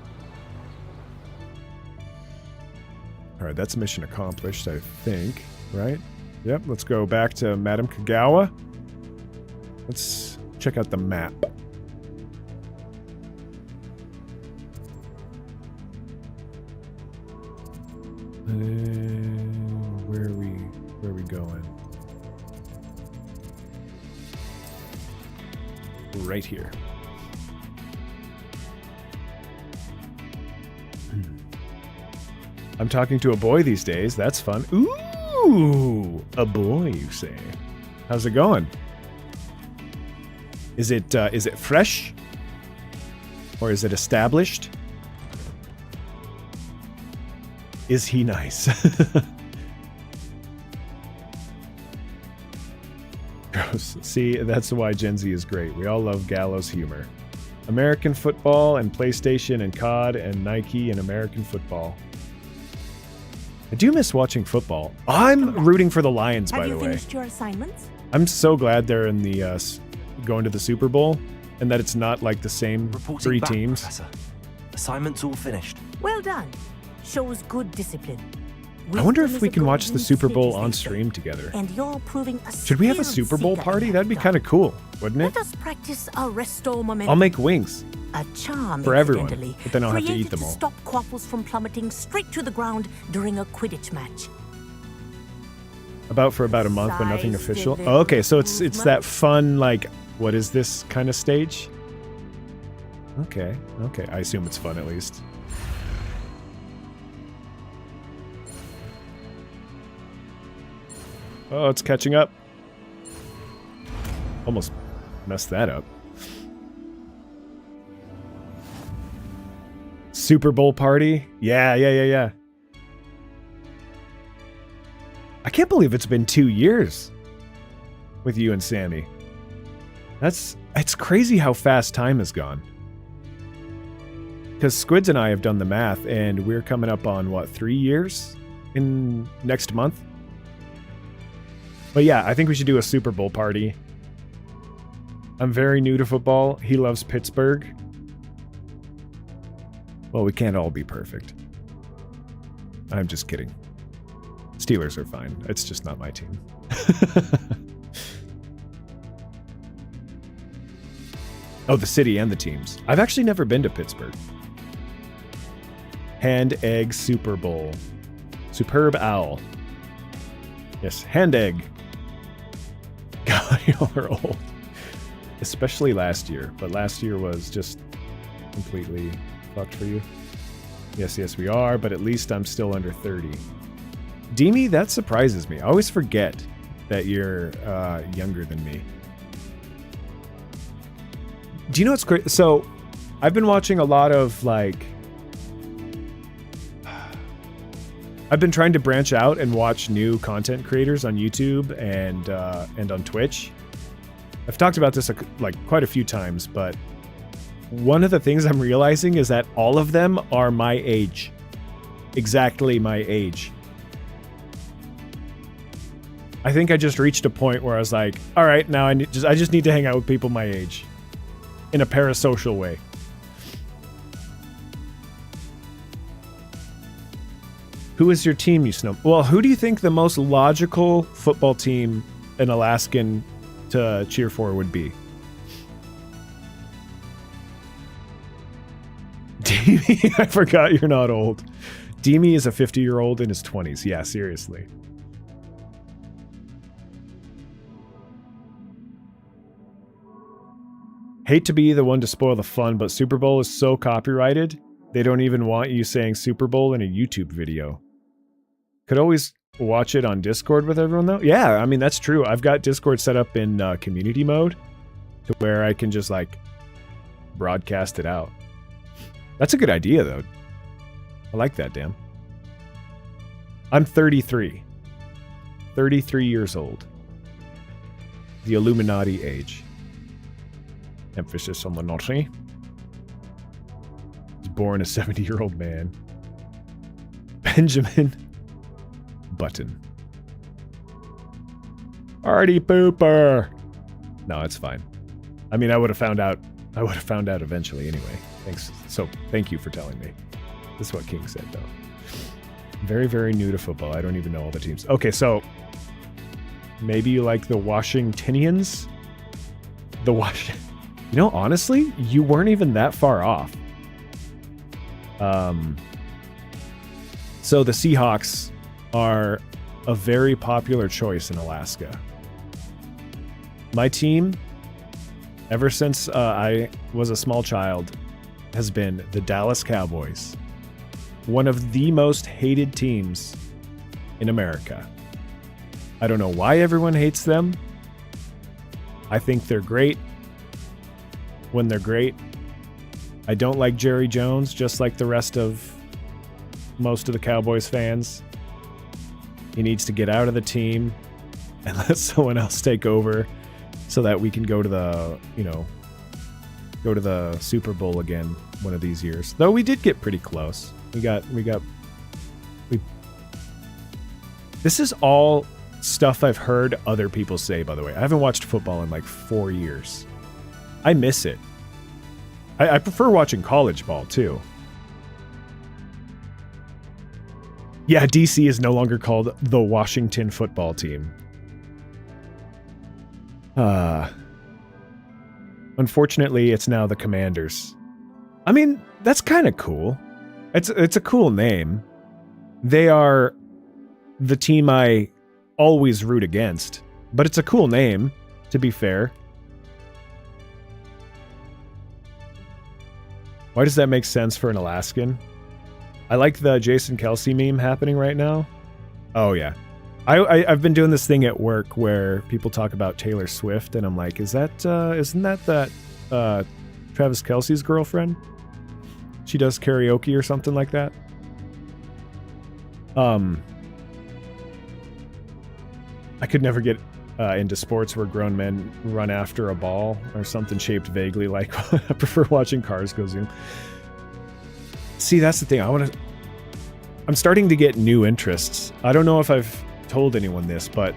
All right, that's mission accomplished, I think. Right? Yep. Let's go back to Madame Kagawa. Let's check out the map. Where are we going? Right here. I'm talking to a boy these days. That's fun. Ooh, a boy, you say? How's it going? Is it fresh? Or is it established? Is he nice? Gross. See, that's why Gen Z is great. We all love Gallo's humor. American football and PlayStation and COD and Nike and American football. I do miss watching football. I'm rooting for the Lions, by the way. Have you finished your assignments? I'm so glad they're in the going to the Super Bowl, and that it's not like the same Reporting 3 back, teams. Professor. Assignment's all finished. Well done. Shows good discipline. I wonder Wisdom if is we a can watch the golden Super Bowl snake, on they say. stream together. And you're proving a Should we have a skilled Super Bowl seeker party? in That'd be that kind of dark. cool, wouldn't it? Let us practice our resto momentum. I'll make wings. A charm, For everyone, incidentally, but then I'll have to eat created them all. stop quaffles from plummeting straight to the ground during a Quidditch match. For about a month, but nothing Size official. delivery Oh, okay, so it's that movement. fun, like, what is this kind of stage? Okay, I assume it's fun at least. Oh, it's catching up. Almost messed that up. Super Bowl party? Yeah. I can't believe it's been 2 years with you and Sammy. It's crazy how fast time has gone. Because Squids and I have done the math, and we're coming up on, what, 3 years in next month? But yeah, I think we should do a Super Bowl party. I'm very new to football. He loves Pittsburgh. Well, we can't all be perfect. I'm just kidding. Steelers are fine. It's just not my team. Oh, the city and the teams. I've actually never been to Pittsburgh. Hand Egg Super Bowl. Superb Owl. Yes, Hand Egg. God, y'all are old. Especially last year. But last year was just completely fucked for you. Yes, we are, but at least I'm still under 30. Demi, that surprises me. I always forget that you're younger than me. Do you know what's great? So, I've been watching a lot of, like... I've been trying to branch out and watch new content creators on YouTube and on Twitch. I've talked about this like quite a few times, but one of the things I'm realizing is that all of them are my age. Exactly my age. I think I just reached a point where I was like, all right, now I just need to hang out with people my age in a parasocial way. Who is your team, you snow? Well, who do you think the most logical football team an Alaskan to cheer for would be? Demi, I forgot you're not old. Demi is a 50-year-old in his 20s. Yeah, seriously. Hate to be the one to spoil the fun, but Super Bowl is so copyrighted, they don't even want you saying Super Bowl in a YouTube video. Could always watch it on Discord with everyone, though. Yeah, I mean, that's true. I've got Discord set up in community mode to where I can just, like, broadcast it out. That's a good idea, though. I like that, damn. I'm 33. 33 years old. The Illuminati age. Emphasis on the naughty. Was born a 70-year-old man. Benjamin Button. Artie Pooper. No, it's fine. I mean, I would have found out eventually anyway. Thanks. So, thank you for telling me. This is what King said, though. Very, very new to football. I don't even know all the teams. Okay, so maybe you like the Washingtonians? You know, honestly, you weren't even that far off. So the Seahawks are a very popular choice in Alaska. My team, ever since I was a small child, has been the Dallas Cowboys. One of the most hated teams in America. I don't know why everyone hates them. I think they're great when they're great. I don't like Jerry Jones, just like the rest of most of the Cowboys fans. He needs to get out of the team and let someone else take over so that we can go to the, go to the Super Bowl again one of these years. Though we did get pretty close. This is all stuff I've heard other people say, by the way. I haven't watched football in like 4 years. I miss it. I prefer watching college ball, too. Yeah, DC is no longer called the Washington football team. Unfortunately, it's now the Commanders. I mean, that's kind of cool. It's a cool name. They are the team I always root against, but it's a cool name, to be fair. Why does that make sense for an Alaskan? I like the Jason Kelsey meme happening right now. Oh, yeah. I've been doing this thing at work where people talk about Taylor Swift, and I'm like, isn't that Travis Kelce's girlfriend? She does karaoke or something like that. I could never get into sports where grown men run after a ball or something shaped vaguely like I prefer watching cars go zoom. See, that's the thing. I'm starting to get new interests. I don't know if I've told anyone this, but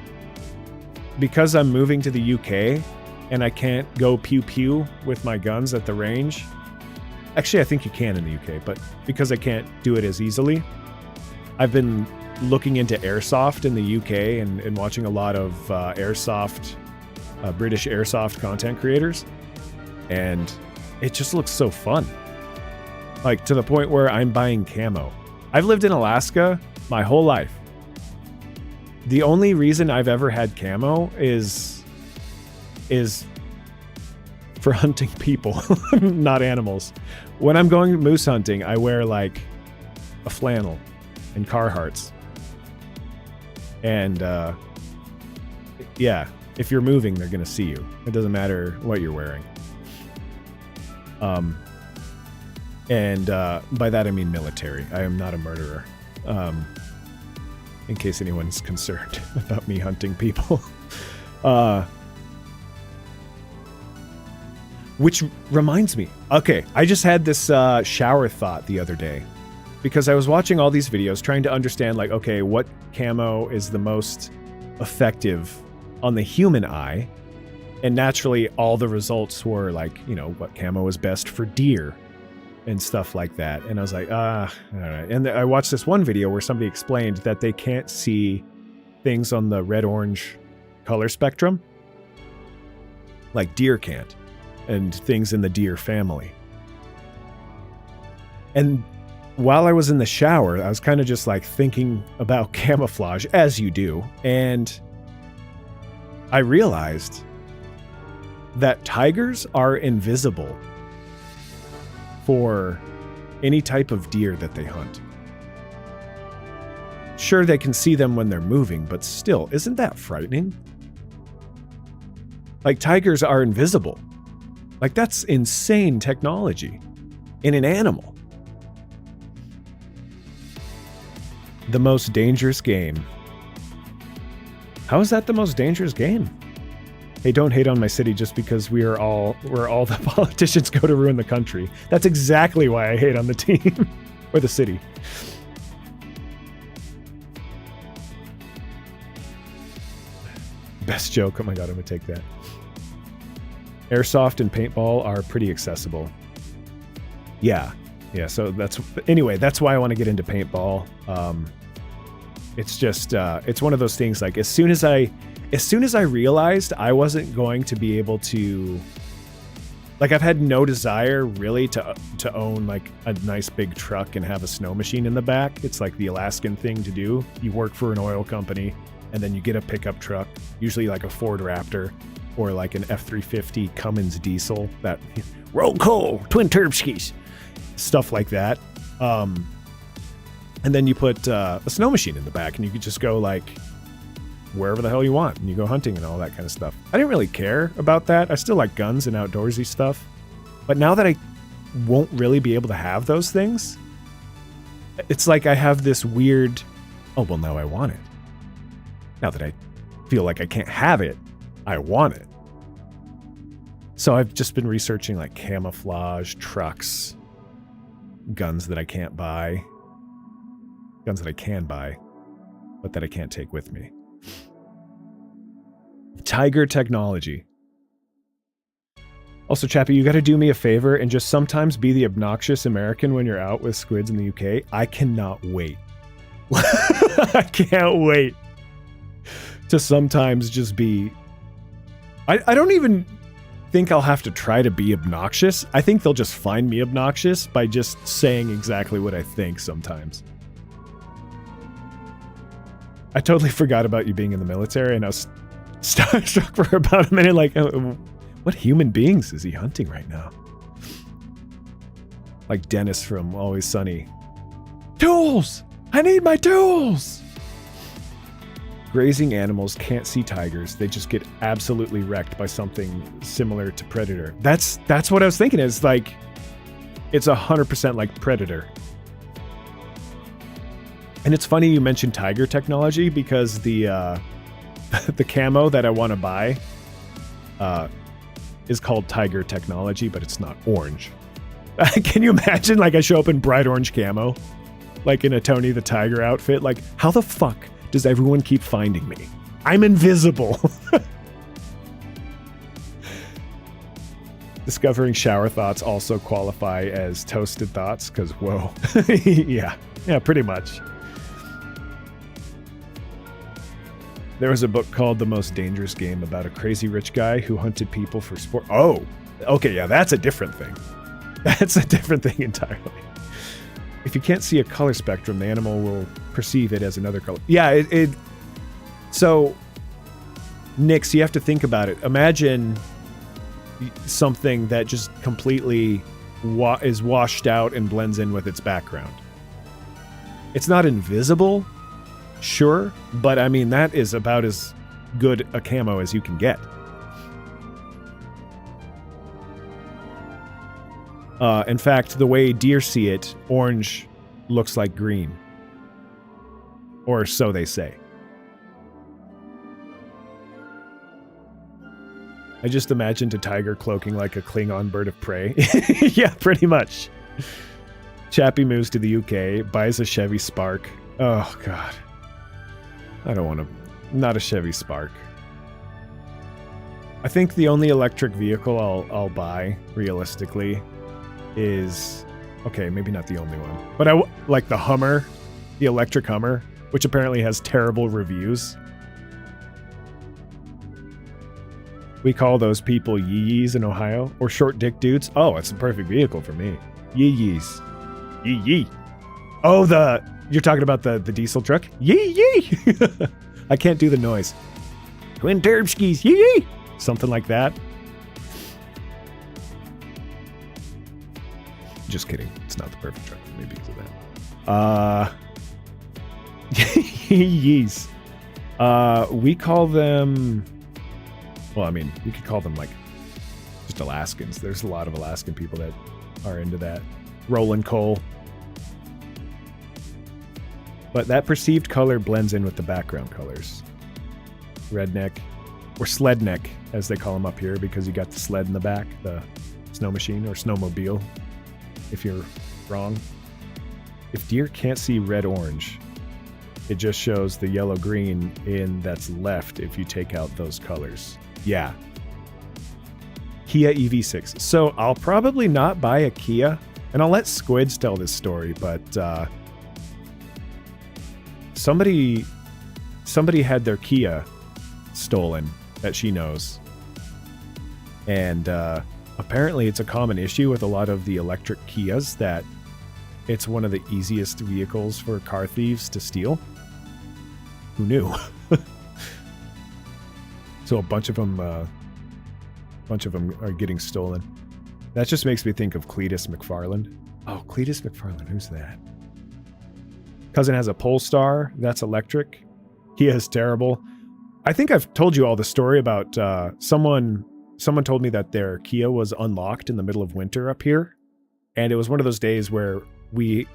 because I'm moving to the UK and I can't go pew-pew with my guns at the range. Actually, I think you can in the UK, but because I can't do it as easily, I've been looking into airsoft in the UK and watching a lot of British airsoft content creators. And it just looks so fun. Like, to the point where I'm buying camo. I've lived in Alaska my whole life. The only reason I've ever had camo is for hunting people, not animals. When I'm going moose hunting, I wear like a flannel and Carhartts. And yeah, if you're moving, they're gonna see you. It doesn't matter what you're wearing. And by that I mean military. I am not a murderer. In case anyone's concerned about me hunting people. Which reminds me. Okay, I just had this shower thought the other day. Because I was watching all these videos trying to understand, like, okay, what camo is the most effective on the human eye? And naturally, all the results were like, you know, what camo is best for deer and stuff like that. And I was like, all right. And I watched this one video where somebody explained that they can't see things on the red-orange color spectrum. Like deer can't. And things in the deer family. And while I was in the shower, I was kind of just like thinking about camouflage, as you do. And I realized that tigers are invisible for any type of deer that they hunt. Sure, they can see them when they're moving, but still, isn't that frightening? Like, tigers are invisible. Like, that's insane technology in an animal. The most dangerous game. How is that the most dangerous game? Hey, don't hate on my city just because we're all the politicians go to ruin the country. That's exactly why I hate on the team or the city. Best joke. Oh my god, I'm gonna take that. Airsoft and paintball are pretty accessible. Yeah. So that's why I want to get into paintball. It's just it's one of those things. Like, as soon as I realized I wasn't going to be able to, like, I've had no desire really to own like a nice big truck and have a snow machine in the back. It's like the Alaskan thing to do. You work for an oil company and then you get a pickup truck, usually like a Ford Raptor or like an F-350 Cummins diesel, that roll call, twin turbskis, stuff like that. And then you put a snow machine in the back and you could just go like wherever the hell you want and you go hunting and all that kind of stuff. I didn't really care about that. I still like guns and outdoorsy stuff. But now that I won't really be able to have those things, it's like I have this weird, oh, well, now I want it. Now that I feel like I can't have it, I want it. So I've just been researching like camouflage, trucks, guns that I can't buy, guns that I can buy, but that I can't take with me. Tiger technology. Also, Chappie, you got to do me a favor and just sometimes be the obnoxious American when you're out with squids in the UK. I cannot wait. I can't wait to sometimes just be... I don't even think I'll have to try to be obnoxious. I think they'll just find me obnoxious by just saying exactly what I think sometimes. I totally forgot about you being in the military, and I was starstruck for about a minute, like, what human beings is he hunting right now? Like Dennis from Always Sunny. Tools! I need my tools! Grazing animals can't see tigers. They just get absolutely wrecked by something similar to Predator. That's what I was thinking, is like, it's 100% like Predator. And it's funny you mentioned tiger technology, because the the camo that I want to buy is called tiger technology, but it's not orange. Can you imagine, like, I show up in bright orange camo, like in a Tony the Tiger outfit? Like, how the fuck does everyone keep finding me? I'm invisible. Discovering shower thoughts also qualify as toasted thoughts, because whoa. Yeah, pretty much. There was a book called The Most Dangerous Game about a crazy rich guy who hunted people for sport. Oh, okay, yeah, that's a different thing. That's a different thing entirely. If you can't see a color spectrum, the animal will perceive it as another color. Yeah, so, Nix, you have to think about it. Imagine something that just completely is washed out and blends in with its background. It's not invisible, sure, but I mean, that is about as good a camo as you can get. In fact, the way deer see it, orange looks like green. Or so they say. I just imagined a tiger cloaking like a Klingon bird of prey. Yeah, pretty much. Chappie moves to the UK, buys a Chevy Spark. Oh, God. I don't want to... Not a Chevy Spark. I think the only electric vehicle I'll buy, realistically, is... Okay, maybe not the only one. But like the Hummer, the electric Hummer, which apparently has terrible reviews. We call those people yee-yees in Ohio, or short dick dudes. Oh, it's the perfect vehicle for me. Yee-yees. Yee-yee. Oh, you're talking about the diesel truck? Yee-yee! I can't do the noise. Twin turbskis, yee-yee! Something like that. Just kidding. It's not the perfect truck for me because of that. Yees. We call them... Well, I mean, you could call them, like, just Alaskans. There's a lot of Alaskan people that are into that. Rolling coal. But that perceived color blends in with the background colors. Redneck. Or sledneck, as they call them up here, because you got the sled in the back, the snow machine, or snowmobile, if you're wrong. If deer can't see red-orange, it just shows the yellow-green in that's left if you take out those colors. Yeah. Kia EV6. So I'll probably not buy a Kia, and I'll let Squids tell this story, but somebody had their Kia stolen that she knows. And apparently it's a common issue with a lot of the electric Kias that it's one of the easiest vehicles for car thieves to steal. Who knew? So a bunch of them are getting stolen. That just makes me think of Cletus McFarland. Oh, Cletus McFarland, who's that? Cousin has a Polestar, that's electric. Kia is terrible. I think I've told you all the story about someone told me that their Kia was unlocked in the middle of winter up here. And it was one of those days where we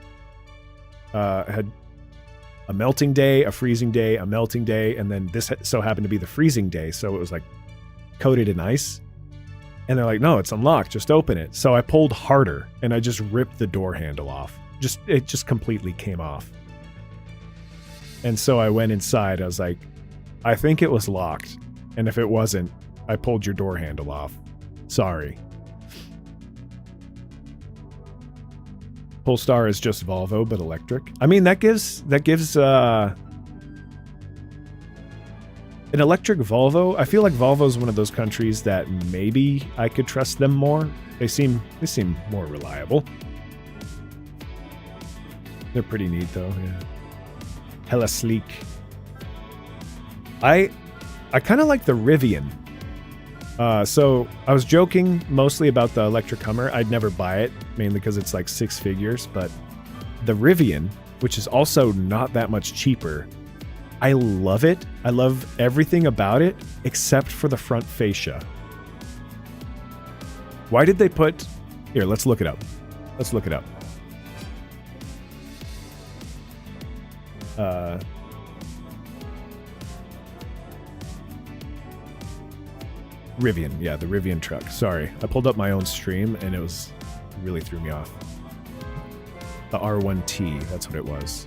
had a melting day, a freezing day, a melting day, and then this so happened to be the freezing day, so it was like coated in ice. And they're like, no, it's unlocked, just open it. So I pulled harder, and I just ripped the door handle off. It just completely came off. And so I went inside, I was like, I think it was locked, and if it wasn't, I pulled your door handle off. Sorry. Polestar is just Volvo, but electric. I mean, that gives an electric Volvo. I feel like Volvo is one of those countries that maybe I could trust them more. They seem more reliable. They're pretty neat though, yeah. Hella sleek. I kind of like the Rivian. So I was joking mostly about the electric Hummer. I'd never buy it, mainly because it's like 6 figures, but the Rivian, which is also not that much cheaper, I love it. I love everything about it except for the front fascia. Why did they put... Here, let's look it up. Let's look it up. Rivian, yeah, the Rivian truck. Sorry, I pulled up my own stream and it really threw me off. The R1T, that's what it was.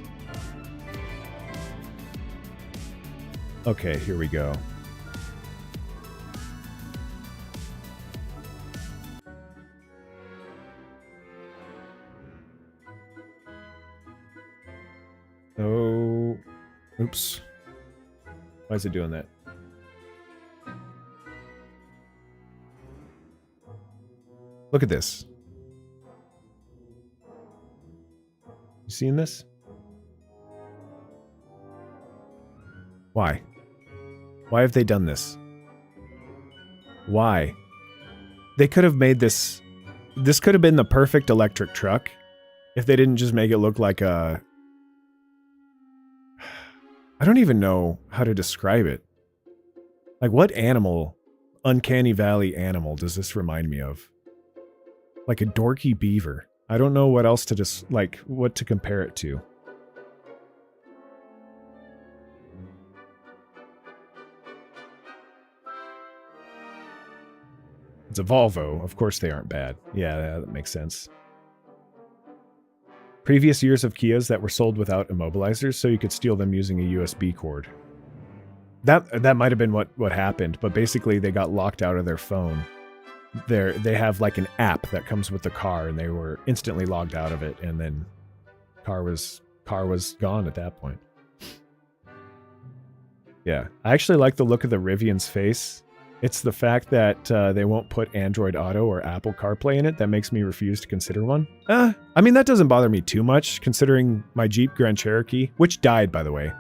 Okay, here we go. Oh, oops. Why is it doing that? Look at this. You seeing this? Why? Why have they done this? Why? They could have made this... This could have been the perfect electric truck if they didn't just make it look like a... I don't even know how to describe it. Like, what animal, Uncanny Valley animal, does this remind me of? Like a dorky beaver. I don't know what else to just, like, what to compare it to. It's a Volvo. Of course they aren't bad. Yeah, that makes sense. Previous years of Kias that were sold without immobilizers, so you could steal them using a USB cord. That might have been what happened, but basically they got locked out of their phone. They have like an app that comes with the car, and they were instantly logged out of it, and then car was gone at that point. Yeah, I actually like the look of the Rivian's face. It's the fact that they won't put Android Auto or Apple CarPlay in it that makes me refuse to consider one. I mean, that doesn't bother me too much, considering my Jeep Grand Cherokee, which died, by the way.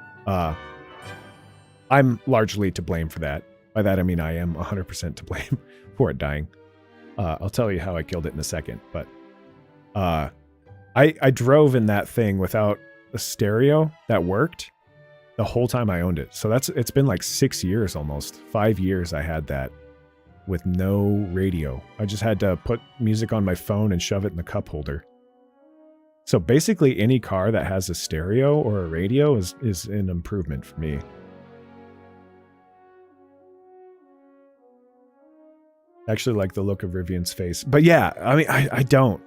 I'm largely to blame for that. By that, I mean I am 100% to blame for it dying. I'll tell you how I killed it in a second, but I drove in that thing without a stereo that worked the whole time I owned it. So it's been like 6 years almost. 5 years I had that with no radio. I just had to put music on my phone and shove it in the cup holder. So basically any car that has a stereo or a radio is an improvement for me. I actually like the look of Rivian's face. But yeah, I mean, I don't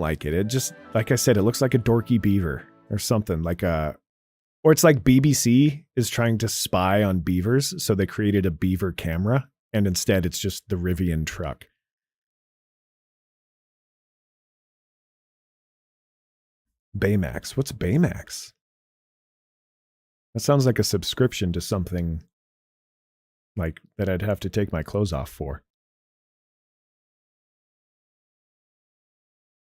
like it. It just, like I said, it looks like a dorky beaver or something like or it's like BBC is trying to spy on beavers, so they created a beaver camera, and instead it's just the Rivian truck. Baymax. What's Baymax? That sounds like a subscription to something like that I'd have to take my clothes off for.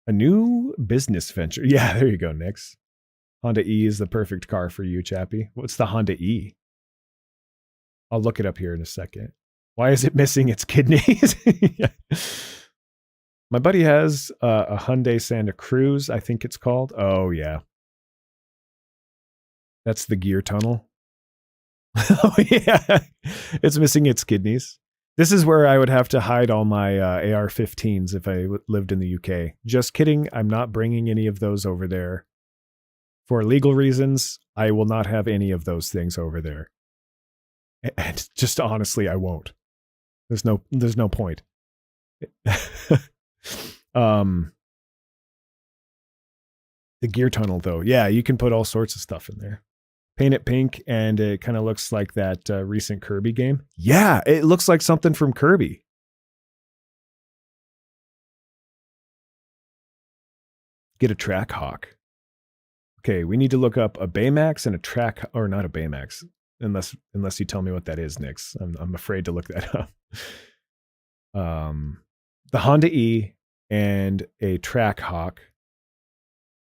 A new business venture. Yeah, there you go, Nix. Honda E is the perfect car for you, Chappie. What's the Honda E? I'll look it up here in a second. Why is it missing its kidneys? Yeah. My buddy has a Hyundai Santa Cruz, I think it's called. Oh, yeah. That's the gear tunnel. Oh, yeah. It's missing its kidneys. This is where I would have to hide all my AR-15s if I lived in the UK. Just kidding. I'm not bringing any of those over there. For legal reasons, I will not have any of those things over there. And just honestly, I won't. There's no point. The gear tunnel, though. Yeah, you can put all sorts of stuff in there. Paint it pink, and it kind of looks like that recent Kirby game. Yeah, it looks like something from Kirby. Get a track hawk. Okay, we need to look up a Baymax and a track, or not a Baymax, unless you tell me what that is, Nix. I'm afraid to look that up. The Honda E and a track hawk.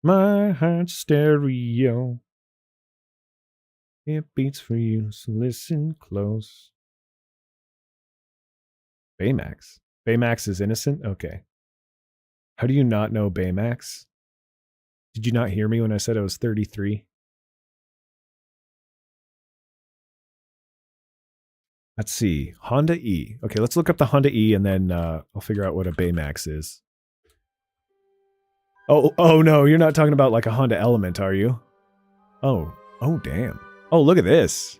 My heart stereo. It beats for you, so listen close. Baymax. Baymax is innocent? Okay. How do you not know Baymax? Did you not hear me when I said I was 33? Let's see. Honda E. Okay, let's look up the Honda E, and then I'll figure out what a Baymax is. Oh no, you're not talking about like a Honda Element, are you? Oh damn. Oh, look at this.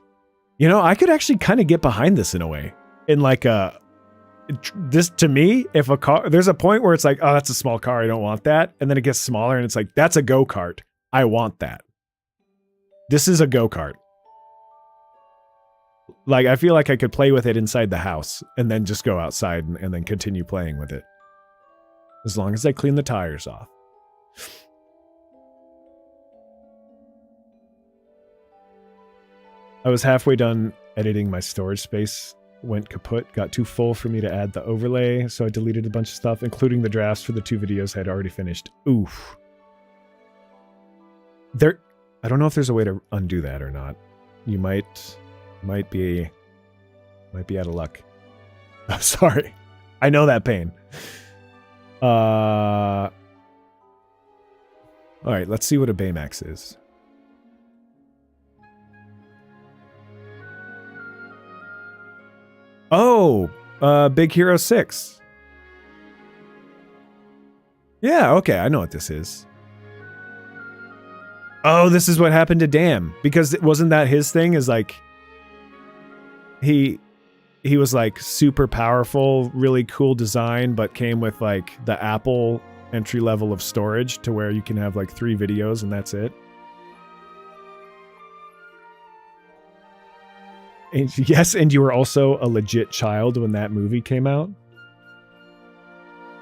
You know, I could actually kind of get behind this in a way. In like this, to me, if a car, there's a point where it's like, oh, that's a small car, I don't want that. And then it gets smaller and it's like, that's a go-kart. I want that. This is a go-kart. Like, I feel like I could play with it inside the house and then just go outside and then continue playing with it. As long as I clean the tires off. I was halfway done editing. My storage space went kaput, got too full for me to add the overlay, so I deleted a bunch of stuff, including the drafts for the 2 videos I had already finished. Oof. I don't know if there's a way to undo that or not. You might be out of luck. I'm sorry. I know that pain. All right, let's see what a Baymax is. Oh, Big Hero 6. Yeah, okay, I know what this is. Oh, this is what happened to Dam. Because wasn't that his thing? Is like he was like super powerful, really cool design, but came with like the Apple entry level of storage to where you can have like 3 videos and that's it. And yes, and you were also a legit child when that movie came out.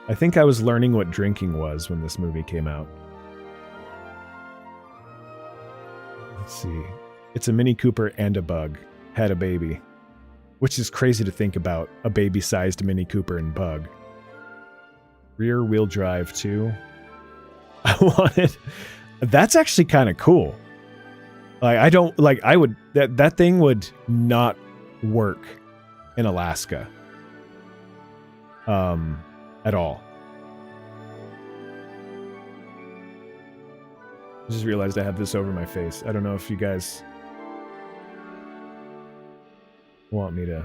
I think I was learning what drinking was when this movie came out. Let's see. It's a Mini Cooper and a bug. Had a baby. Which is crazy to think about. A baby-sized Mini Cooper and bug. Rear wheel drive too. I wanted... That's actually kind of cool. Like, I don't... Like, I would... That thing would not work in Alaska. At all. I just realized I have this over my face. I don't know if you guys want me to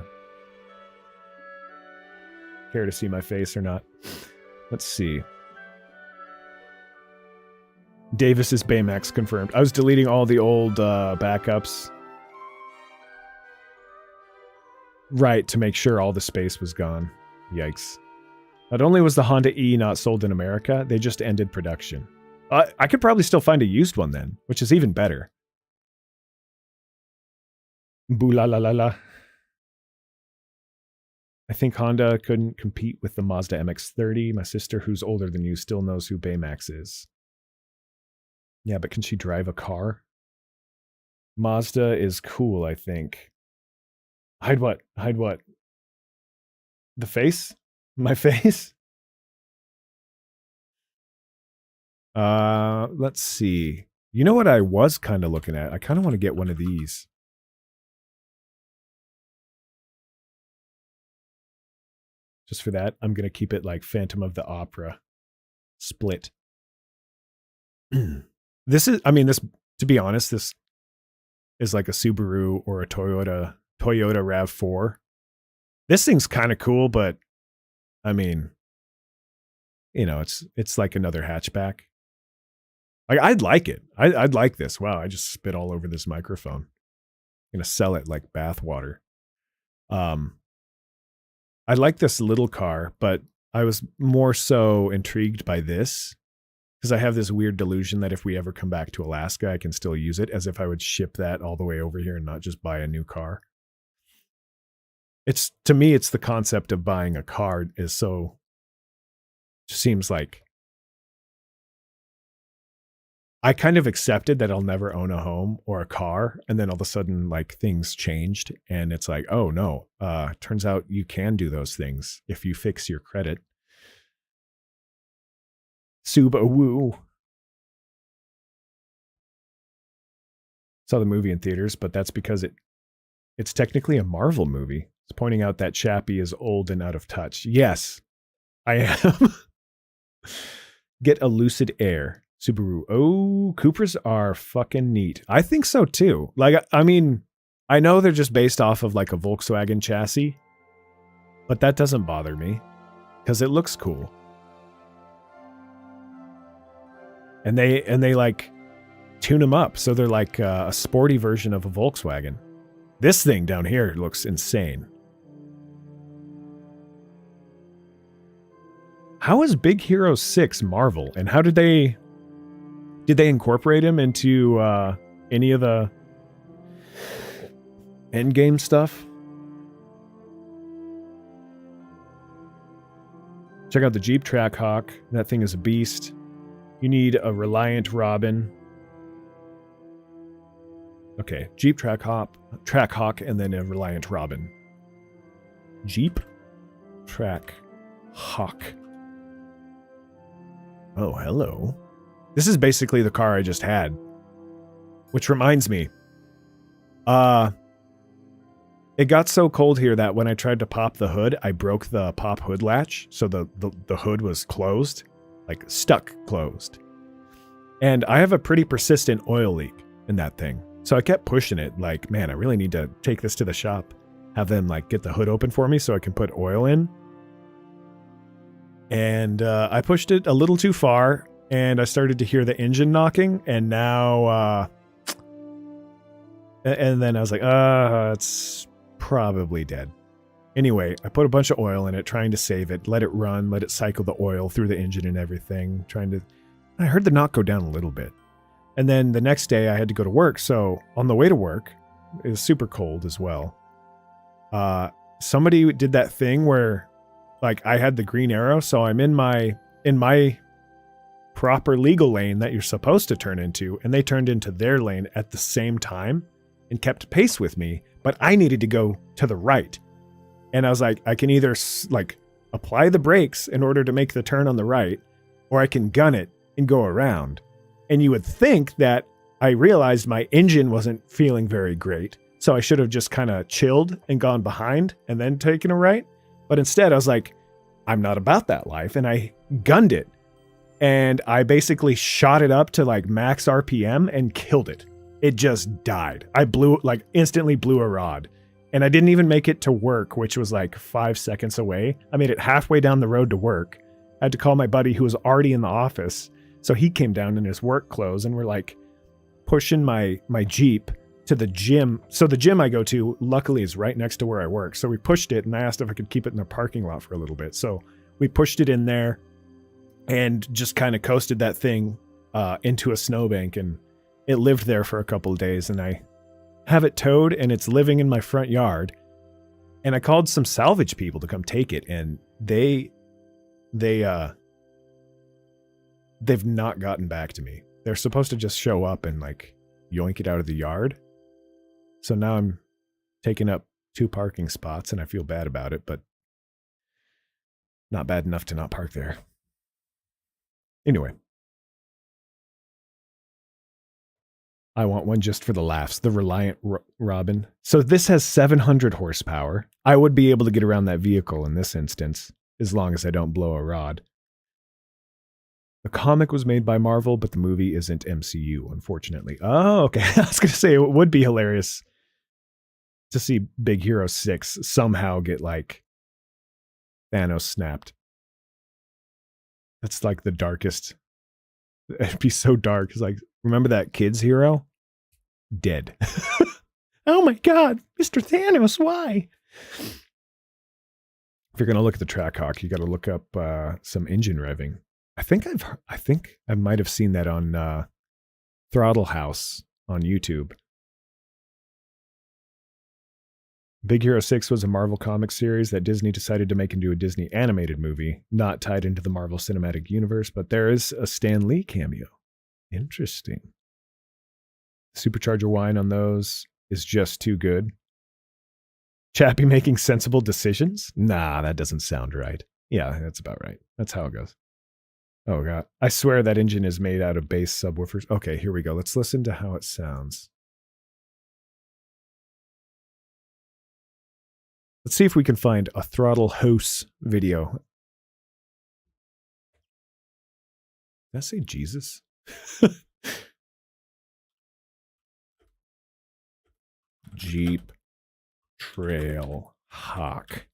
care to see my face or not. Let's see. Davis's Baymax confirmed. I was deleting all the old backups. Right, to make sure all the space was gone. Yikes. Not only was the Honda E not sold in America, they just ended production. I could probably still find a used one then, which is even better. Boo la la la la. I think Honda couldn't compete with the Mazda MX-30. My sister, who's older than you, still knows who Baymax is. Yeah, but can she drive a car? Mazda is cool, I think. Hide what? Hide what? The face? My face? Let's see. You know what I was kind of looking at? I kind of want to get one of these. Just for that, I'm going to keep it like Phantom of the Opera split. This is, I mean, this, to be honest, this is like a Subaru or a Toyota RAV4. This thing's kind of cool, but I mean, you know, it's like another hatchback. Like, I'd like it. I'd like this. Wow, I just spit all over this microphone. I'm gonna sell it like bathwater. I like this little car, but I was more so intrigued by this because I have this weird delusion that if we ever come back to Alaska, I can still use it, as if I would ship that all the way over here and not just buy a new car. It's, to me, it's the concept of buying a car is so, just seems like I kind of accepted that I'll never own a home or a car, and then all of a sudden, like, things changed, and it's like, oh no, turns out you can do those things if you fix your credit. Subaru. Saw the movie in theaters, but that's because it's technically a Marvel movie. It's pointing out that Chappie is old and out of touch. Yes, I am. Get a Lucid Air. Subaru. Oh, Cupras are fucking neat. I think so too. Like, I mean, I know they're just based off of like a Volkswagen chassis, but that doesn't bother me because it looks cool. And they like tune them up so they're like a sporty version of a Volkswagen. This thing down here looks insane. How is Big Hero 6 Marvel, and how did they incorporate him into any of the endgame stuff? Check out the Jeep Trackhawk. That thing is a beast. You need a Reliant Robin. Okay, Jeep, Trackhawk, and then a Reliant Robin. Jeep, Trackhawk. Oh, hello. This is basically the car I just had. Which reminds me. It got so cold here that when I tried to pop the hood, I broke the pop hood latch. So the hood was closed. Like, stuck closed. And I have a pretty persistent oil leak in that thing. So I kept pushing it. Like, man, I really need to take this to the shop. Have them, like, get the hood open for me so I can put oil in. And I pushed it a little too far. And I started to hear the engine knocking. And now... and then I was like, it's probably dead. Anyway, I put a bunch of oil in it, trying to save it, let it run, let it cycle the oil through the engine and everything, I heard the knock go down a little bit. And then the next day I had to go to work, so on the way to work, it was super cold as well. Somebody did that thing where, like, I had the green arrow, so I'm in my proper legal lane that you're supposed to turn into, and they turned into their lane at the same time and kept pace with me, but I needed to go to the right. And I was like, I can either like apply the brakes in order to make the turn on the right, or I can gun it and go around. And you would think that I realized my engine wasn't feeling very great, so I should have just kind of chilled and gone behind and then taken a right. But instead I was like, I'm not about that life. And I gunned it. And I basically shot it up to like max RPM and killed it. It just died. I instantly blew a rod. And I didn't even make it to work, which was like 5 seconds away. I made it halfway down the road to work. I had to call my buddy who was already in the office. So he came down in his work clothes and we're like pushing my Jeep to the gym. So the gym I go to, luckily, is right next to where I work. So we pushed it and I asked if I could keep it in the parking lot for a little bit. So we pushed it in there and just kind of coasted that thing into a snowbank, and it lived there for a couple of days, and I have it towed and it's living in my front yard. And I called some salvage people to come take it, and they've not gotten back to me. They're supposed to just show up and like yoink it out of the yard. So now I'm taking up 2 parking spots and I feel bad about it, but not bad enough to not park there. Anyway. I want one just for the laughs. The Reliant Robin. So this has 700 horsepower. I would be able to get around that vehicle in this instance, as long as I don't blow a rod. The comic was made by Marvel, but the movie isn't MCU, unfortunately. Oh, okay. I was going to say it would be hilarious to see Big Hero 6 somehow get like Thanos snapped. That's like the darkest. It'd be so dark. It's like, remember that kid's hero? Dead. Oh my God, Mr. Thanos, why? If you're going to look at the Trackhawk, you got to look up some engine revving. I think I might have seen that on Throttle House on YouTube. Big Hero 6 was a Marvel comic series that Disney decided to make into a Disney animated movie, not tied into the Marvel Cinematic Universe, but there is a Stan Lee cameo. Interesting. Supercharger wine on those is just too good. Chappie making sensible decisions? Nah, that doesn't sound right. Yeah, that's about right. That's how it goes. Oh God. I swear that engine is made out of bass subwoofers. Okay, here we go. Let's listen to how it sounds. Let's see if we can find a Throttle House video. Did I say Jesus? Jeep Trail Hawk.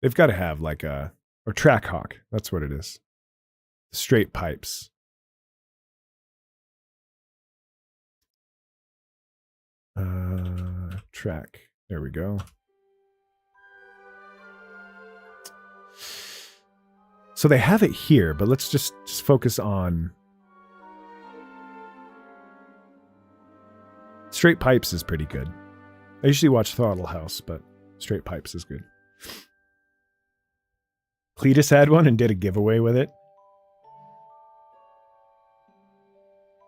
They've got to have like or Track Hawk. That's what it is. Straight pipes. Track. There we go. So they have it here, but let's just focus on Straight Pipes is pretty good. I usually watch Throttle House, but Straight Pipes is good. Cletus had one and did a giveaway with it.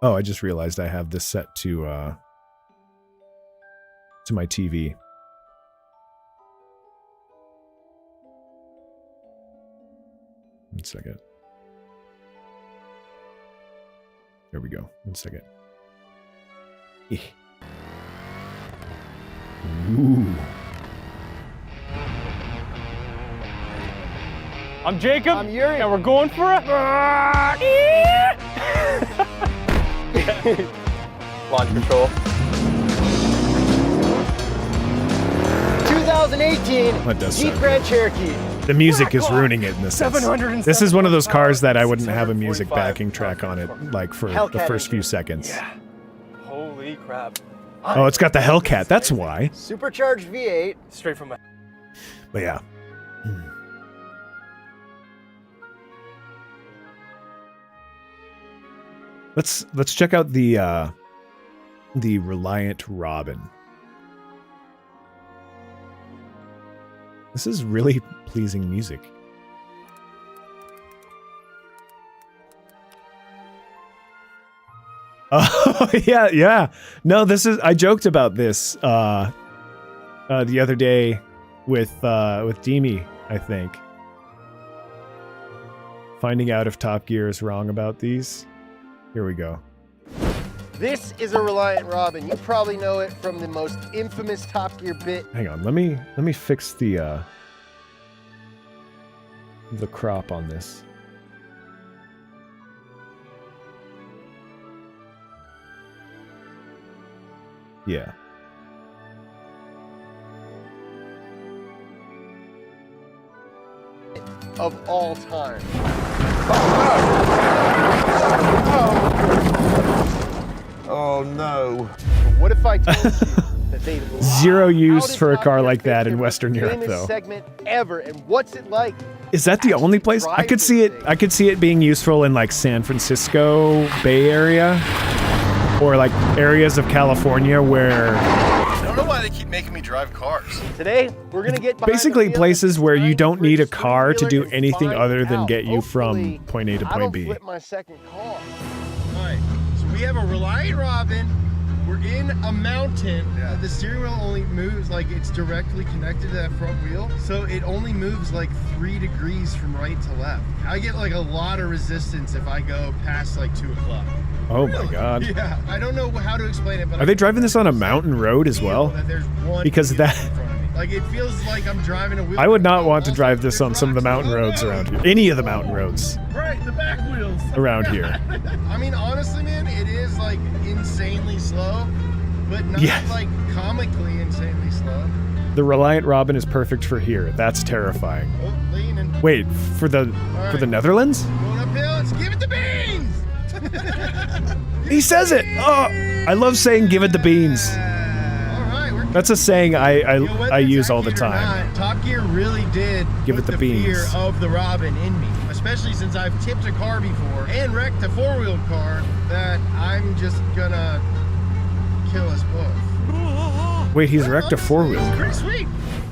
Oh, I just realized I have this set to my TV. One second. There we go. One second. Eh. Ooh. I'm Jacob. I'm Yuri. And we're going for it. Launch control. 2018 That does Jeep sound Grand Cherokee. The music is ruining it in this sense. 770 This is one of those cars that I wouldn't have a music backing track on it, like for the Hellcat first few engine. seconds. Yeah. Holy crap. Oh, it's got the Hellcat. That's why. Supercharged V8. Straight from my... But yeah. Let's check out the Reliant Robin. This is really pleasing music. Oh yeah, yeah. No, this is. I joked about this the other day with Demi, I think. Finding out if Top Gear is wrong about these. Here we go. This is a Reliant Robin. You probably know it from the most infamous Top Gear bit. Hang on, let me fix the crop on this. Yeah. Of all time. Oh no. But what if I told you that they Zero use How for a did car Top Gear like that pick in their Western most Europe, famous though. segment ever, and what's it like? Is that the only place? I could see it. I could see it being useful in like San Francisco Bay Area, or like areas of California where I don't know why they keep making me drive cars. Today, we're gonna get behind basically the wheel places and where you find don't the need a bridge car to do three-wheeler and anything find other than out. get you from Hopefully, point A to I point don't B. flip my second car. Alright, so we have a Reliant Robin. We're in a mountain. The steering wheel only moves, like it's directly connected to that front wheel. So it only moves like 3 degrees from right to left. I get like a lot of resistance if I go past like 2 o'clock. Oh my god. Yeah, I don't know how to explain it, but Are they driving this on a mountain road as well? That there's one Because wheel that- in front of me. Like it feels like I'm driving a wheel. I would not want to drive this on some of the mountain roads around here. Any of the mountain roads Right, the back wheels. around here. I mean, honestly, man, it is like insanely slow, but not Yeah. like comically insanely slow. The Reliant Robin is perfect for here. That's terrifying. Oh, leaning. Wait, for the Netherlands? Going uphill, let's give it the beans! He says it. Oh, I love saying "give it the beans." Alright, we're That's a saying You know, whether I it's use all the accurate or time. not, Top Gear really did Give put it the fear beans. of the Robin in me, especially since I've tipped a car before and wrecked a four-wheeled car that I'm just gonna kill us both. Wait, he's wrecked a four-wheeler. Pretty sweet.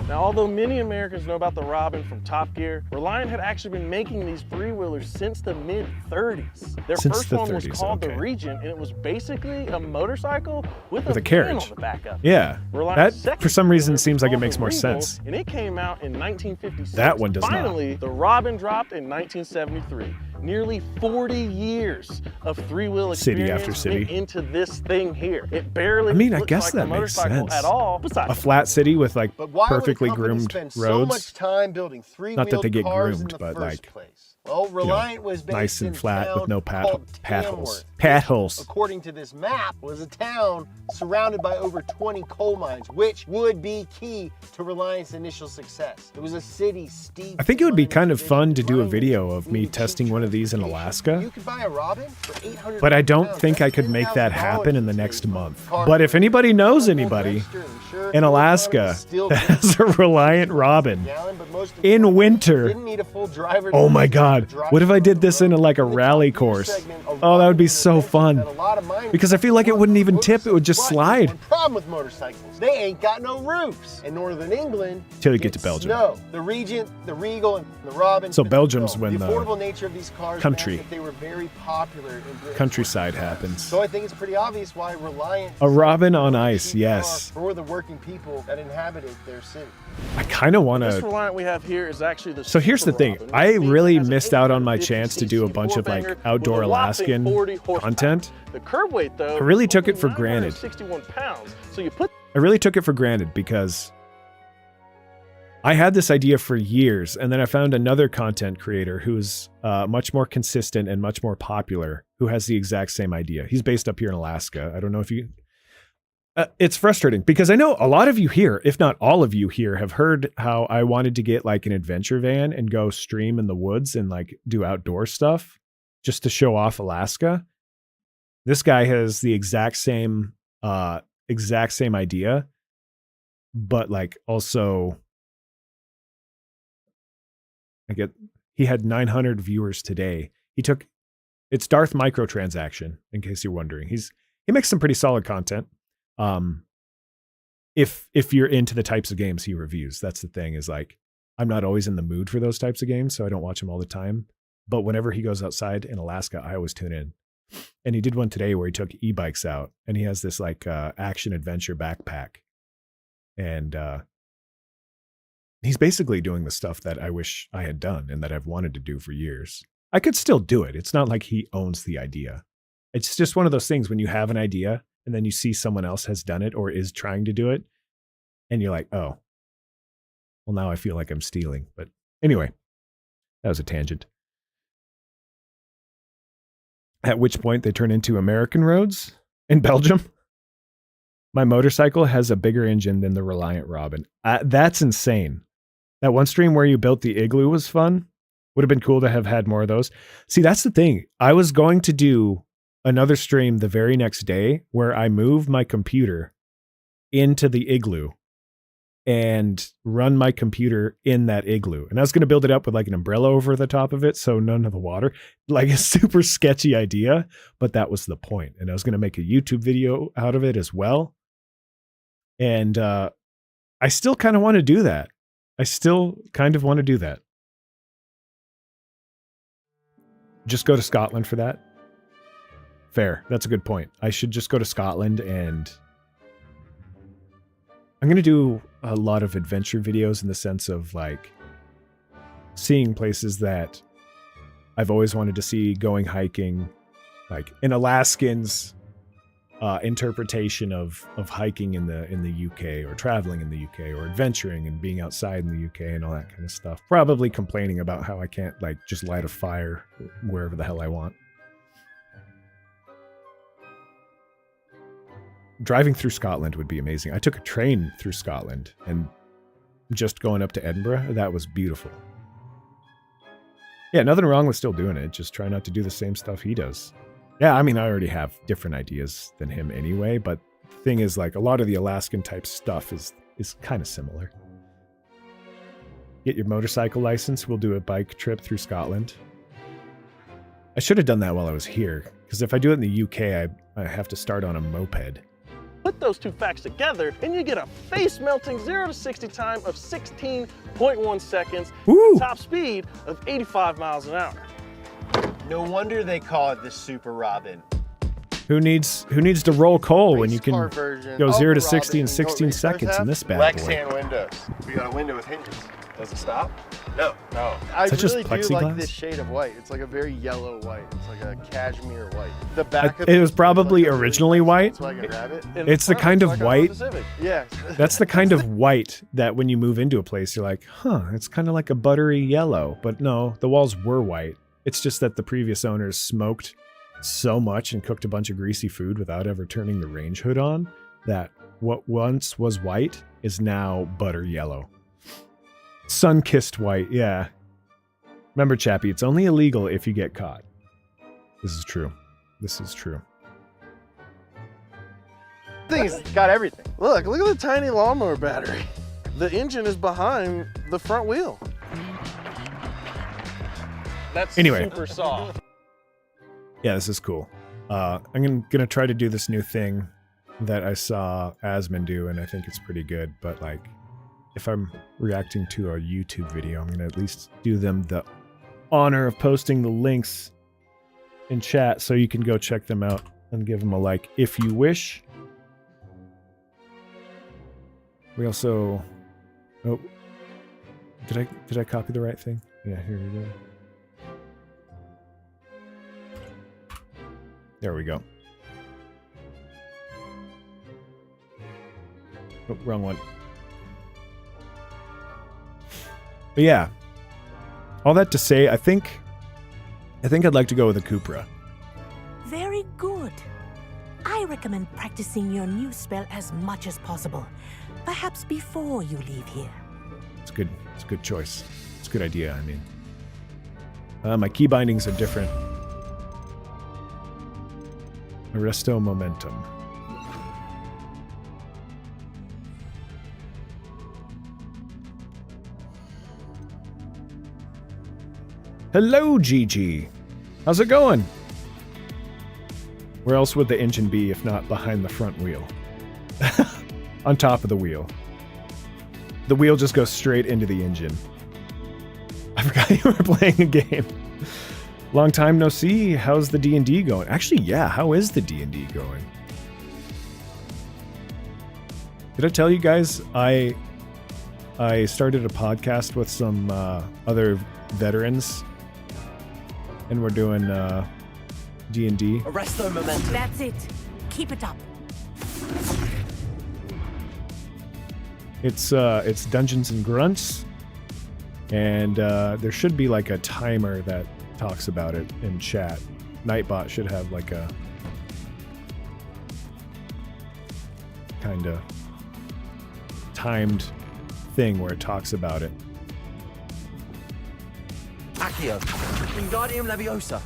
Now, although many Americans know about the Robin from Top Gear, Reliant had actually been making these three-wheelers since the mid-30s. Their Since first the one was 30s, called okay. the Regent, and it was basically a motorcycle with With a van carriage. on the back of it. Yeah, Reliant's that second for some reason three-wheeler seems like it was makes more called the Regal, sense. And it came out in 1956. That one does not. Finally, the Robin dropped in 1973. Nearly 40 years of three-wheel City experience after city. went into this thing here. It barely I mean, I looks guess like that a makes motorcycle sense. at all. Besides, A flat city with like But why perfectly would a company groomed spend so roads. much time building three-wheeled Not that they get cars groomed, in the but, first like, place? Well, Reliant was based nice and in flat town with no called pat Tamworth, holes. Pat holes. according to this map, was a town surrounded by over 20 coal mines, which would be key to Reliant's initial success. It was a city steeped. I think it would be in kind of mining fun to do a grinding, video of me needed cheap testing one of these in transportation. Alaska. You could buy a Robin for $800. But I don't pounds. think I That's could make that $10,000 happen in the these next days. month. Car- But if anybody knows Won't anybody register, insure, in fuel Alaska economy, still that has a Reliant Robin gallon, but most in importantly, winter, didn't need a full driver's oh my license. god, god. What if I did this in like a rally course? Oh, that would be so fun. Because I feel like it wouldn't even tip, it would just slide. One problem with motorcycles, they ain't got no roofs. In northern England, Till you get to Belgium. Snow. The Regent, the Regal, and the Robin. So Belgium's when the affordable nature of these cars country. meant that they were very popular in Britain. Countryside happens. So I think it's pretty obvious why Reliant. A Robin on ice, yes. For the working people that inhabited their city. I kind of want This to. Reliant we have here is actually the So here's the Super thing. Robin. I This really has an missed out on my 850 chance to do a bunch of like four-banger outdoor with a whopping Alaskan 40 horsepower. content. The curb weight, though, I really is took only it for granted. 961 pounds. So you put I really took it for granted because I had this idea for years, and then I found another content creator who's much more consistent and much more popular, who has the exact same idea. He's based up here in Alaska. I don't know if you... it's frustrating because I know a lot of you here, if not all of you here, have heard how I wanted to get like an adventure van and go stream in the woods and like do outdoor stuff just to show off Alaska. This guy has the exact same idea, but like also he had 900 viewers today. It's Darth Microtransaction, in case you're wondering. He makes some pretty solid content. If you're into the types of games he reviews, that's the thing, is like, I'm not always in the mood for those types of games, so I don't watch him all the time. But whenever he goes outside in Alaska, I always tune in. And he did one today where he took e-bikes out, and he has this like action adventure backpack. And he's basically doing the stuff that I wish I had done and that I've wanted to do for years. I could still do it. It's not like he owns the idea. It's just one of those things when you have an idea and then you see someone else has done it or is trying to do it, and you're like, oh, well, now I feel like I'm stealing. But anyway, that was a tangent. At which point they turn into American roads in Belgium. My motorcycle has a bigger engine than the Reliant Robin. That's insane. That one stream where you built the igloo was fun. Would have been cool to have had more of those. See, that's the thing. I was going to do another stream the very next day where I move my computer into the igloo and run my computer in that igloo. And I was going to build it up with like an umbrella over the top of it, so none of the water. Like a super sketchy idea, but that was the point. And I was going to make a YouTube video out of it as well. And I still kind of want to do that. Just go to Scotland for that. Fair. That's a good point. I should just go to Scotland, and I'm going to do a lot of adventure videos in the sense of like seeing places that I've always wanted to see, going hiking, like an Alaskan's interpretation of hiking in the UK, or traveling in the UK, or adventuring and being outside in the UK and all that kind of stuff. Probably complaining about how I can't like just light a fire wherever the hell I want. Driving through Scotland would be amazing. I took a train through Scotland, and just going up to Edinburgh, that was beautiful. Yeah, nothing wrong with still doing it. Just try not to do the same stuff he does. Yeah, I mean, I already have different ideas than him anyway, but the thing is, like, a lot of the Alaskan type stuff is kind of similar. Get your motorcycle license. We'll do a bike trip through Scotland. I should have done that while I was here, because if I do it in the UK, I have to start on a moped. Put those two facts together, and you get a face-melting 0 to 60 time of 16.1 seconds, Woo! top speed of 85 miles an hour. No wonder they call it the Super Robin. Who needs to roll coal when you can Race car version go of 0 to the 60 in Robin. You know what 16 race cars seconds in have? this bad Lex boy? hand windows. We got a window with hinges. Does it stop? No. I Is that just really do like plexiglass? this shade of white. It's like a very yellow white. It's like a cashmere white. The back of It was is probably like a really originally nice white. So I can grab it. And It's the front kind looks of like a Honda white- Civic. Yeah. That's the kind of white that when you move into a place, you're like, huh, it's kind of like a buttery yellow. But no, the walls were white. It's just that the previous owners smoked so much and cooked a bunch of greasy food without ever turning the range hood on that what once was white is now butter yellow. Sun-kissed white, yeah. Remember, Chappie, it's only illegal if you get caught. This is true. This is true. Thing's got everything. Look at the tiny lawnmower battery. The engine is behind the front wheel. That's Anyway. super soft. Yeah, this is cool. I'm gonna try to do this new thing that I saw Asmon do, and I think it's pretty good. But like, if I'm reacting to a YouTube video, I'm gonna at least do them the honor of posting the links in chat so you can go check them out and give them a like if you wish. We also, oh, did I copy the right thing? Yeah, here we go. There we go. Oh, wrong one. But yeah, all that to say, I think I'd like to go with a Cupra. Very good. I recommend practicing your new spell as much as possible. Perhaps before you leave here. It's good. It's a good choice. It's a good idea, I mean. My key bindings are different. Arresto Momentum. Hello, Gigi. How's it going? Where else would the engine be if not behind the front wheel? On top of the wheel. The wheel just goes straight into the engine. I forgot you were playing a game. Long time no see. How's the D&D going? Actually, yeah. How is the D&D going? Did I tell you guys I started a podcast with some other veterans, and we're doing D&D. Arresto momentum. That's it. Keep it up. It's Dungeons and Grunts, and there should be like a timer that talks about it in chat. Nightbot should have like a kind of timed thing where it talks about it. Accio. Wingardium Leviosa.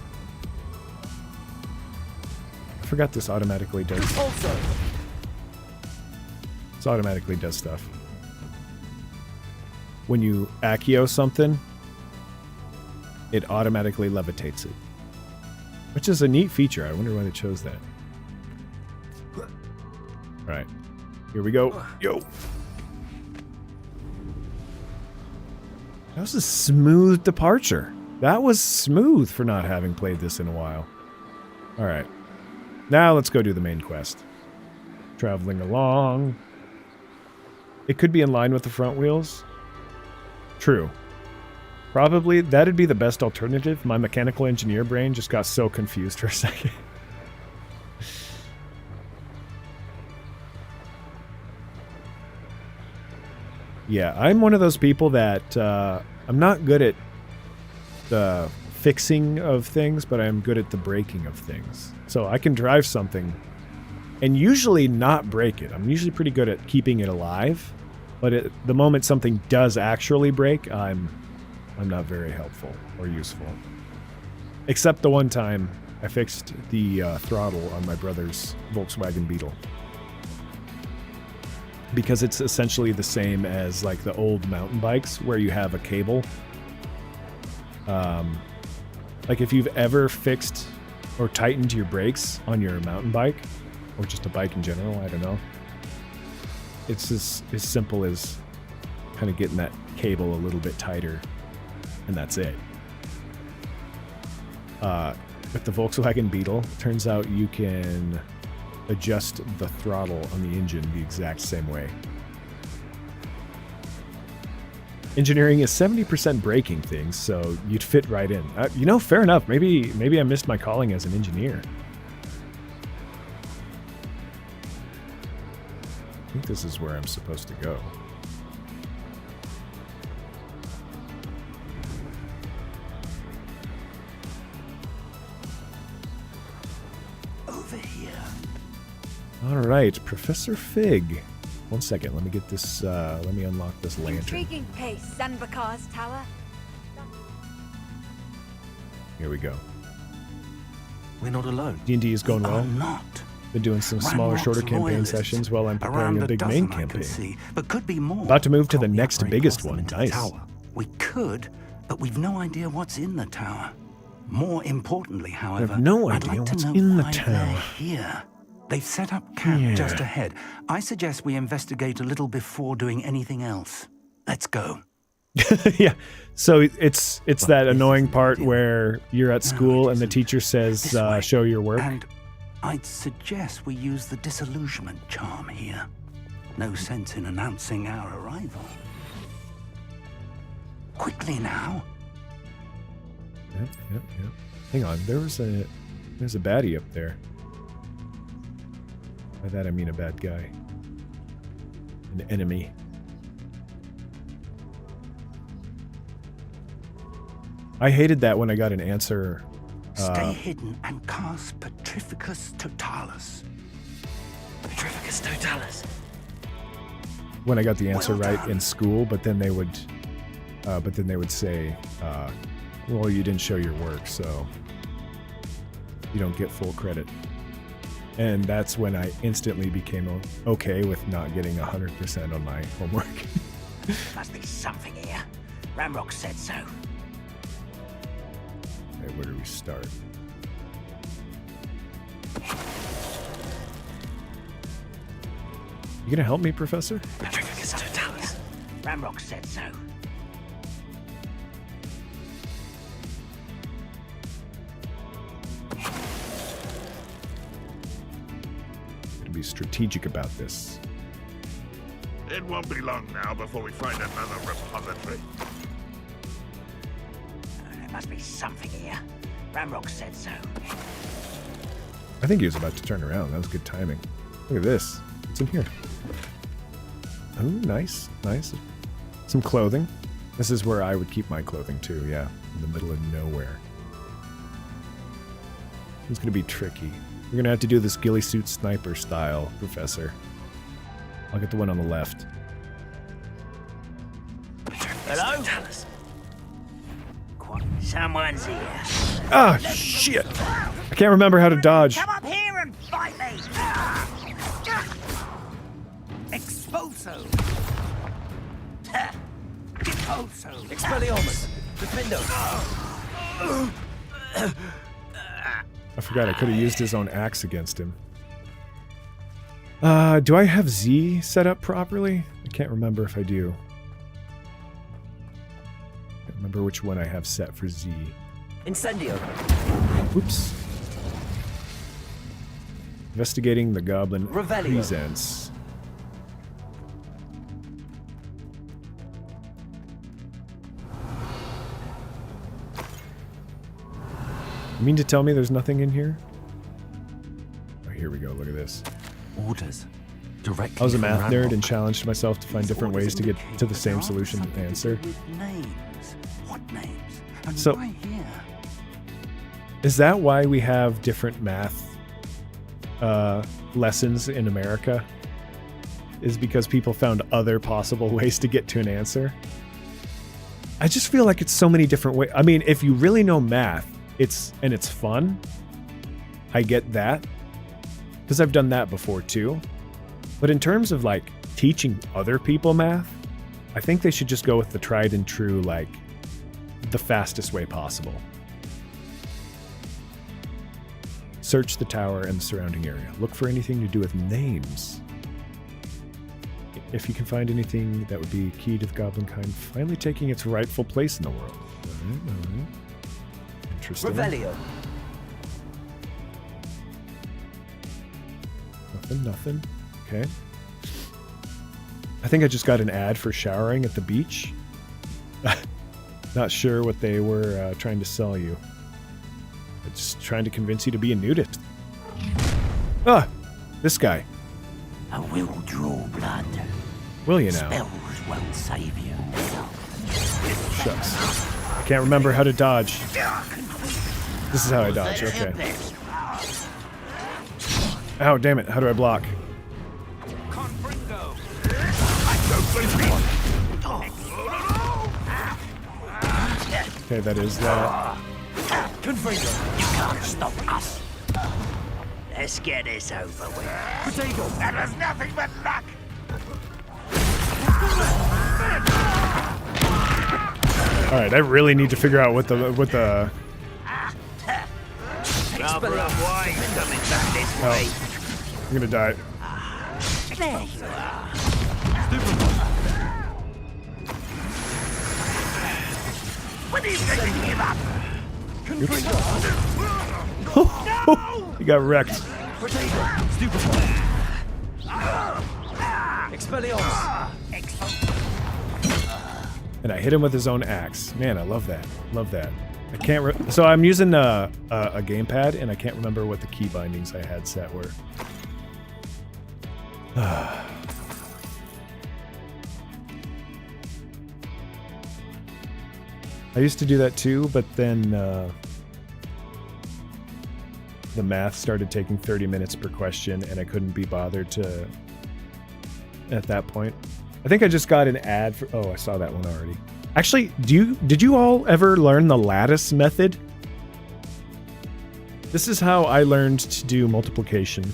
I forgot this automatically does. Also. This automatically does stuff. When you Accio something, it automatically levitates it. Which is a neat feature. I wonder why they chose that. Alright. Here we go. Yo! That was a smooth departure. That was smooth for not having played this in a while. Alright. Now let's go do the main quest. Traveling along. It could be in line with the front wheels. True. Probably that'd be the best alternative. My mechanical engineer brain just got so confused for a second. Yeah, I'm one of those people that I'm not good at the fixing of things, but I'm good at the breaking of things. So I can drive something and usually not break it. I'm usually pretty good at keeping it alive, but the moment something does actually break, I'm not very helpful or useful. Except the one time I fixed the throttle on my brother's Volkswagen Beetle. Because it's essentially the same as like the old mountain bikes where you have a cable. Like if you've ever fixed or tightened your brakes on your mountain bike, or just a bike in general, I don't know. It's as simple as kind of getting that cable a little bit tighter, and that's it. With the Volkswagen Beetle, turns out you can adjust the throttle on the engine the exact same way. Engineering is 70% braking things, so you'd fit right in. You know, fair enough. Maybe I missed my calling as an engineer. I think this is where I'm supposed to go. Over here. All right, Professor Fig. 1 second, let me get this, let me unlock this lantern. Intriguing case, Sanbakar's tower. Here we go. We're not alone. D&D is going well. I'm not. Been doing some smaller, Ranrock's shorter campaign loyalists. sessions while I'm preparing Around a big dozen main I can campaign. see, but could be more. About to move to the Can't be next very biggest close them one. into the Nice. tower. We could but we've no idea what's in the tower. More importantly, however, have no I'd idea like what's to know in the why tower. they're here. They've set up camp Yeah. just ahead. I suggest we investigate a little before doing anything else. Let's go. Yeah. So it's that this annoying is part ideal. where you're at No, school it and the isn't. teacher says, This way. show your work. And I'd suggest we use the disillusionment charm here. No sense in announcing our arrival. Quickly now. Yep. Hang on, there's a baddie up there. By that I mean a bad guy. An enemy. I hated that when I got an answer. Stay hidden and cast Petrificus Totalis. Petrificus Totalis. When I got the answer Well right done. in school, but then they would say, well, you didn't show your work, so you don't get full credit. And that's when I instantly became okay with not getting 100% on my homework. Must be something here. Ramrock said so. Okay, where do we start? You gonna help me, Professor? Petrificus Totalis. Ramrock said so. Gotta be strategic about this. It won't be long now before we find another repository. There must be something here. Ramrock said so. I think he was about to turn around. That was good timing. Look at this. What's in here? Oh, nice. Some clothing. This is where I would keep my clothing too, yeah. In the middle of nowhere. It's gonna be tricky. We're gonna have to do this ghillie suit sniper style, Professor. I'll get the one on the left. Hello? Someone's here. Ah, shit! I can't remember how to dodge. Come up here and fight me. Expulso! Expulso. Expelliarmus! Defendo! I forgot I could have used his own axe against him. Do I have Z set up properly? I can't remember if I do. I can't remember which one I have set for Z. Incendio. Oops. Investigating the Goblin Revelio. Presence. You mean to tell me there's nothing in here? Oh, here we go. Look at this. Orders. Directly I was a from math nerd Ramrock. and challenged myself to find These different orders ways to get indicate to the that same there are solution something and to do answer. with names. What names? And So- why here? Is that why we have different math lessons in America? Is because people found other possible ways to get to an answer? I just feel like it's so many different ways. I mean, if you really know math, it's fun. I get that. Because I've done that before too. But in terms of like teaching other people math, I think they should just go with the tried and true, like the fastest way possible. Search the tower and the surrounding area. Look for anything to do with names. If you can find anything that would be key to the goblin kind finally taking its rightful place in the world. All right. Interesting. Revelio. Nothing. Okay. I think I just got an ad for showering at the beach. Not sure what they were trying to sell you. Just trying to convince you to be a nudist. Ah! This guy. I will draw blood. Will you now? Spells won't save you. Shucks. I can't remember how to dodge. This is how I dodge, okay. Ow, damn it. How do I block? Okay, that is that. You can't stop us. Let's get this over with. Potato! That was nothing but luck! All right, I really need to figure out what the Rather wise coming back this way. I'm gonna die. There you are. When are you going to give up? He got wrecked. And I hit him with his own axe. Man, I love that. Love that. I can't. So I'm using a gamepad, and I can't remember what the key bindings I had set were. I used to do that too, but then the math started taking 30 minutes per question, and I couldn't be bothered to. At that point, I think I just got an ad for. Oh, I saw that one already. Actually, did you all ever learn the lattice method? This is how I learned to do multiplication.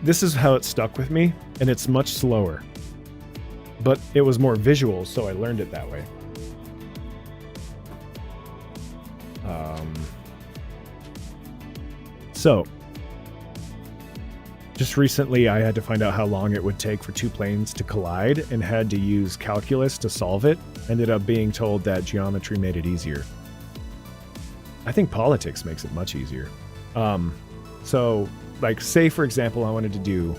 This is how it stuck with me, and it's much slower. But it was more visual, so I learned it that way. So, just recently I had to find out how long it would take for two planes to collide and had to use calculus to solve it. Ended up being told that geometry made it easier. I think politics makes it much easier. So, like, say for example, I wanted to do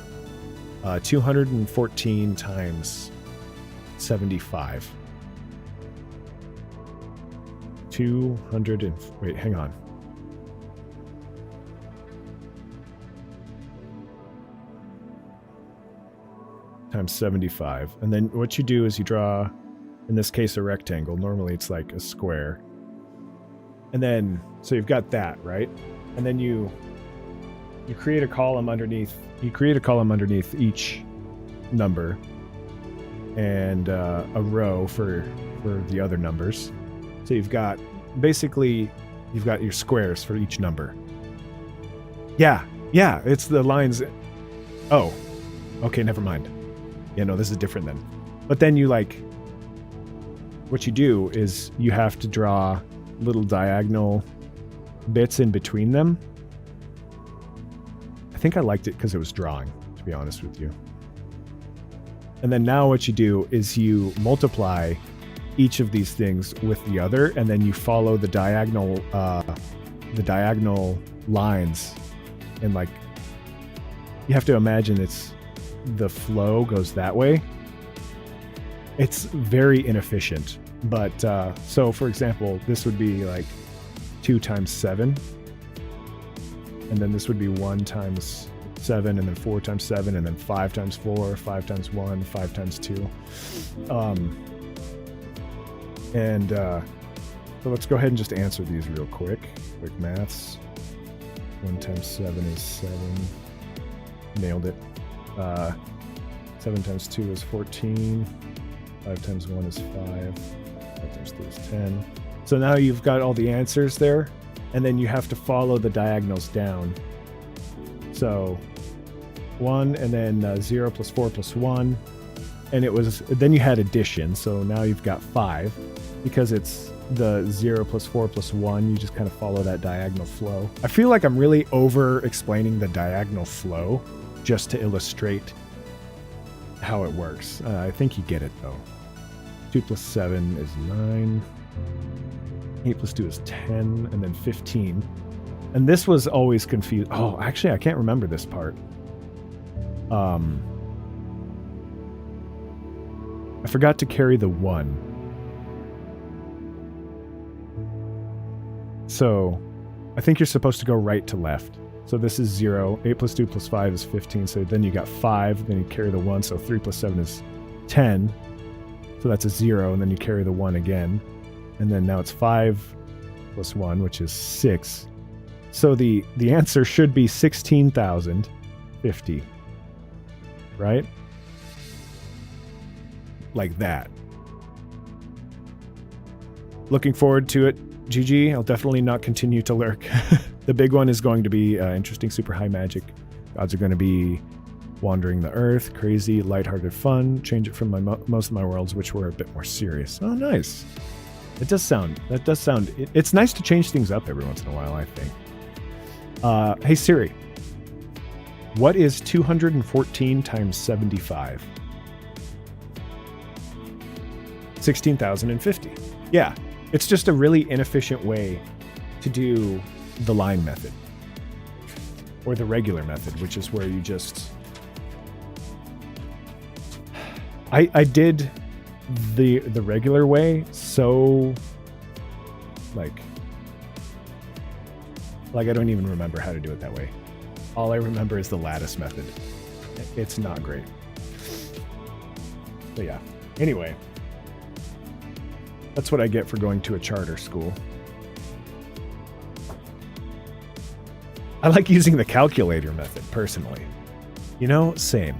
214 times 75. 200 and... Wait, hang on. Times 75. And then what you do is you draw, in this case, a rectangle. Normally it's like a square. And then, so you've got that, right? And then you create a column underneath. You create a column underneath each number, and a row for the other numbers. So you've got, basically, you've got your squares for each number. Yeah, it's the lines. Oh, okay, never mind. Yeah, no, this is different then. But then you what you do is you have to draw little diagonal bits in between them. I think I liked it because it was drawing, to be honest with you. And then now what you do is you multiply each of these things with the other, and then you follow the diagonal lines, and you have to imagine the flow goes that way. It's very inefficient, but so for example, this would be 2 times 7, and then this would be 1 times 7, and then 4 times 7, and then 5 times 4, 5 times 1, 5 times 2. So let's go ahead and just answer these real quick maths. 1 times 7 is 7. Nailed it. 7 times 2 is 14. 5 times 1 is 5. 5 times 3 is 10. So now you've got all the answers there, and then you have to follow the diagonals down. So 1, and then 0 plus 4 plus 1. And then you had addition, so now you've got 5. Because it's the 0 plus 4 plus 1, you just kind of follow that diagonal flow. I feel like I'm really over-explaining the diagonal flow just to illustrate how it works. I think you get it, though. 2 plus 7 is 9. 8 plus 2 is 10, and then 15. And this was always confused. Oh, actually, I can't remember this part. I forgot to carry the 1. So I think you're supposed to go right to left. So this is 0. 8 plus 2 plus 5 is 15. So then you got 5. Then you carry the 1. So 3 plus 7 is 10. So that's a 0. And then you carry the 1 again. And then now it's 5 plus 1, which is 6. So the answer should be 16,050. Right? Like that. Looking forward to it. GG, I'll definitely not continue to lurk. The big one is going to be interesting super high magic. Odds are going to be Wandering the Earth, crazy, lighthearted fun. Change it from most of my worlds, which were a bit more serious. Oh, nice. That does sound. It's nice to change things up every once in a while, I think. Hey Siri, what is 214 times 75? 16,050. Yeah, it's just a really inefficient way to do the line method. Or the regular method, which is where you just... I did the regular way, so... Like, I don't even remember how to do it that way. All I remember is the lattice method. It's not great. But yeah. Anyway. That's what I get for going to a charter school. I like using the calculator method, personally. You know, same.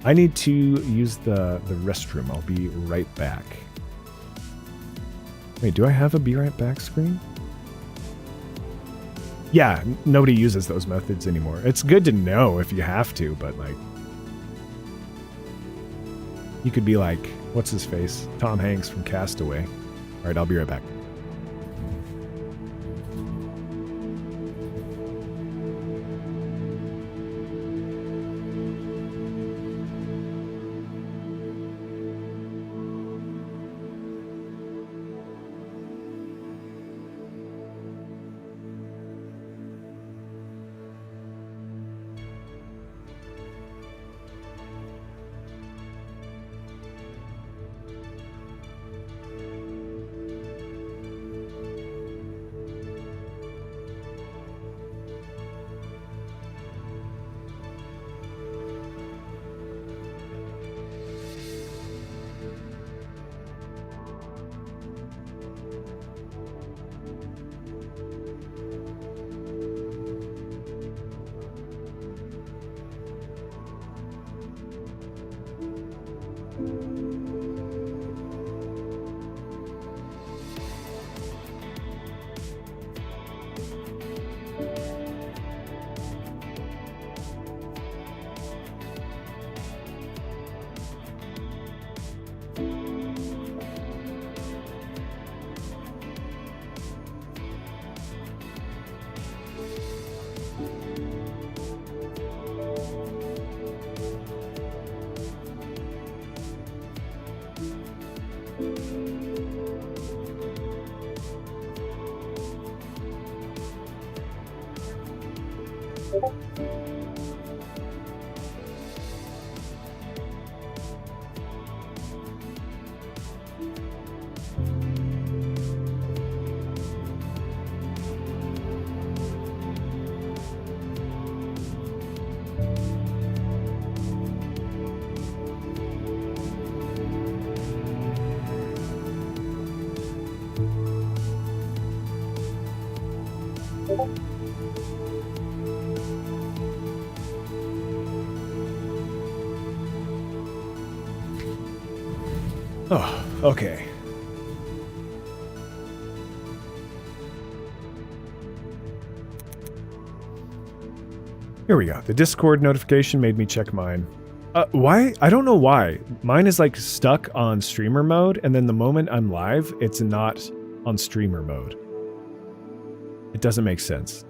I need to use the restroom. I'll be right back. Wait, do I have a be right back screen? Yeah, nobody uses those methods anymore. It's good to know if you have to, but like... You could be like, what's his face? Tom Hanks from Castaway. All right, I'll be right back. Oh, okay. Here we go. The Discord notification made me check mine. Why? I don't know why. Mine is like stuck on streamer mode, and then the moment I'm live, it's not on streamer mode. It doesn't make sense.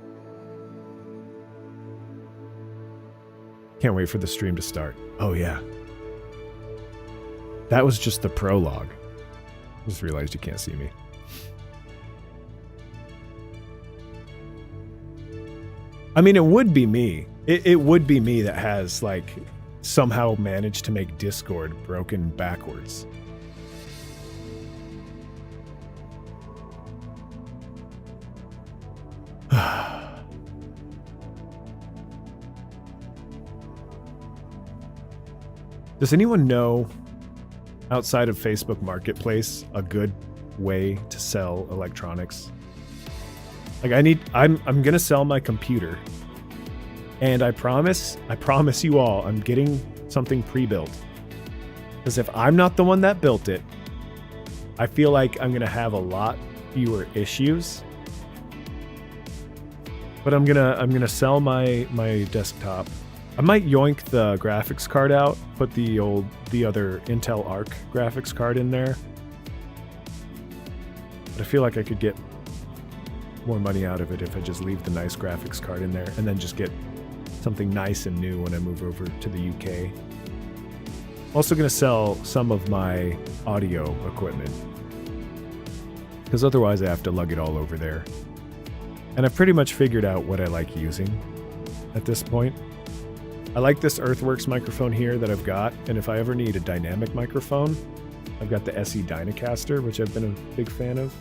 Can't wait for the stream to start. Oh yeah. That was just the prologue. Just realized you can't see me. I mean, it would be me. It would be me that has, like, somehow managed to make Discord broken backwards. Does anyone know, outside of Facebook Marketplace, a good way to sell electronics? Like I'm gonna sell my computer, and I promise you all, I'm getting something pre-built. Because if I'm not the one that built it, I feel like I'm gonna have a lot fewer issues. But I'm gonna sell my desktop I might yoink the graphics card out, put the other Intel Arc graphics card in there. But I feel like I could get more money out of it if I just leave the nice graphics card in there and then just get something nice and new when I move over to the UK. Also going to sell some of my audio equipment, because otherwise I have to lug it all over there. And I've pretty much figured out what I like using at this point. I like this Earthworks microphone here that I've got, and if I ever need a dynamic microphone, I've got the SE Dynacaster, which I've been a big fan of.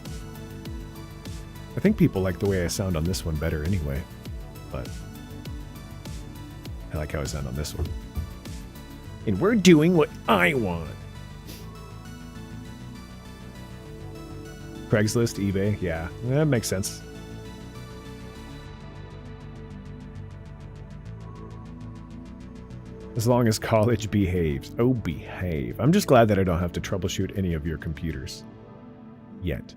I think people like the way I sound on this one better anyway, but I like how I sound on this one. And we're doing what I want. Craigslist, eBay, yeah, that makes sense. As long as college behaves. Oh, behave. I'm just glad that I don't have to troubleshoot any of your computers. Yet.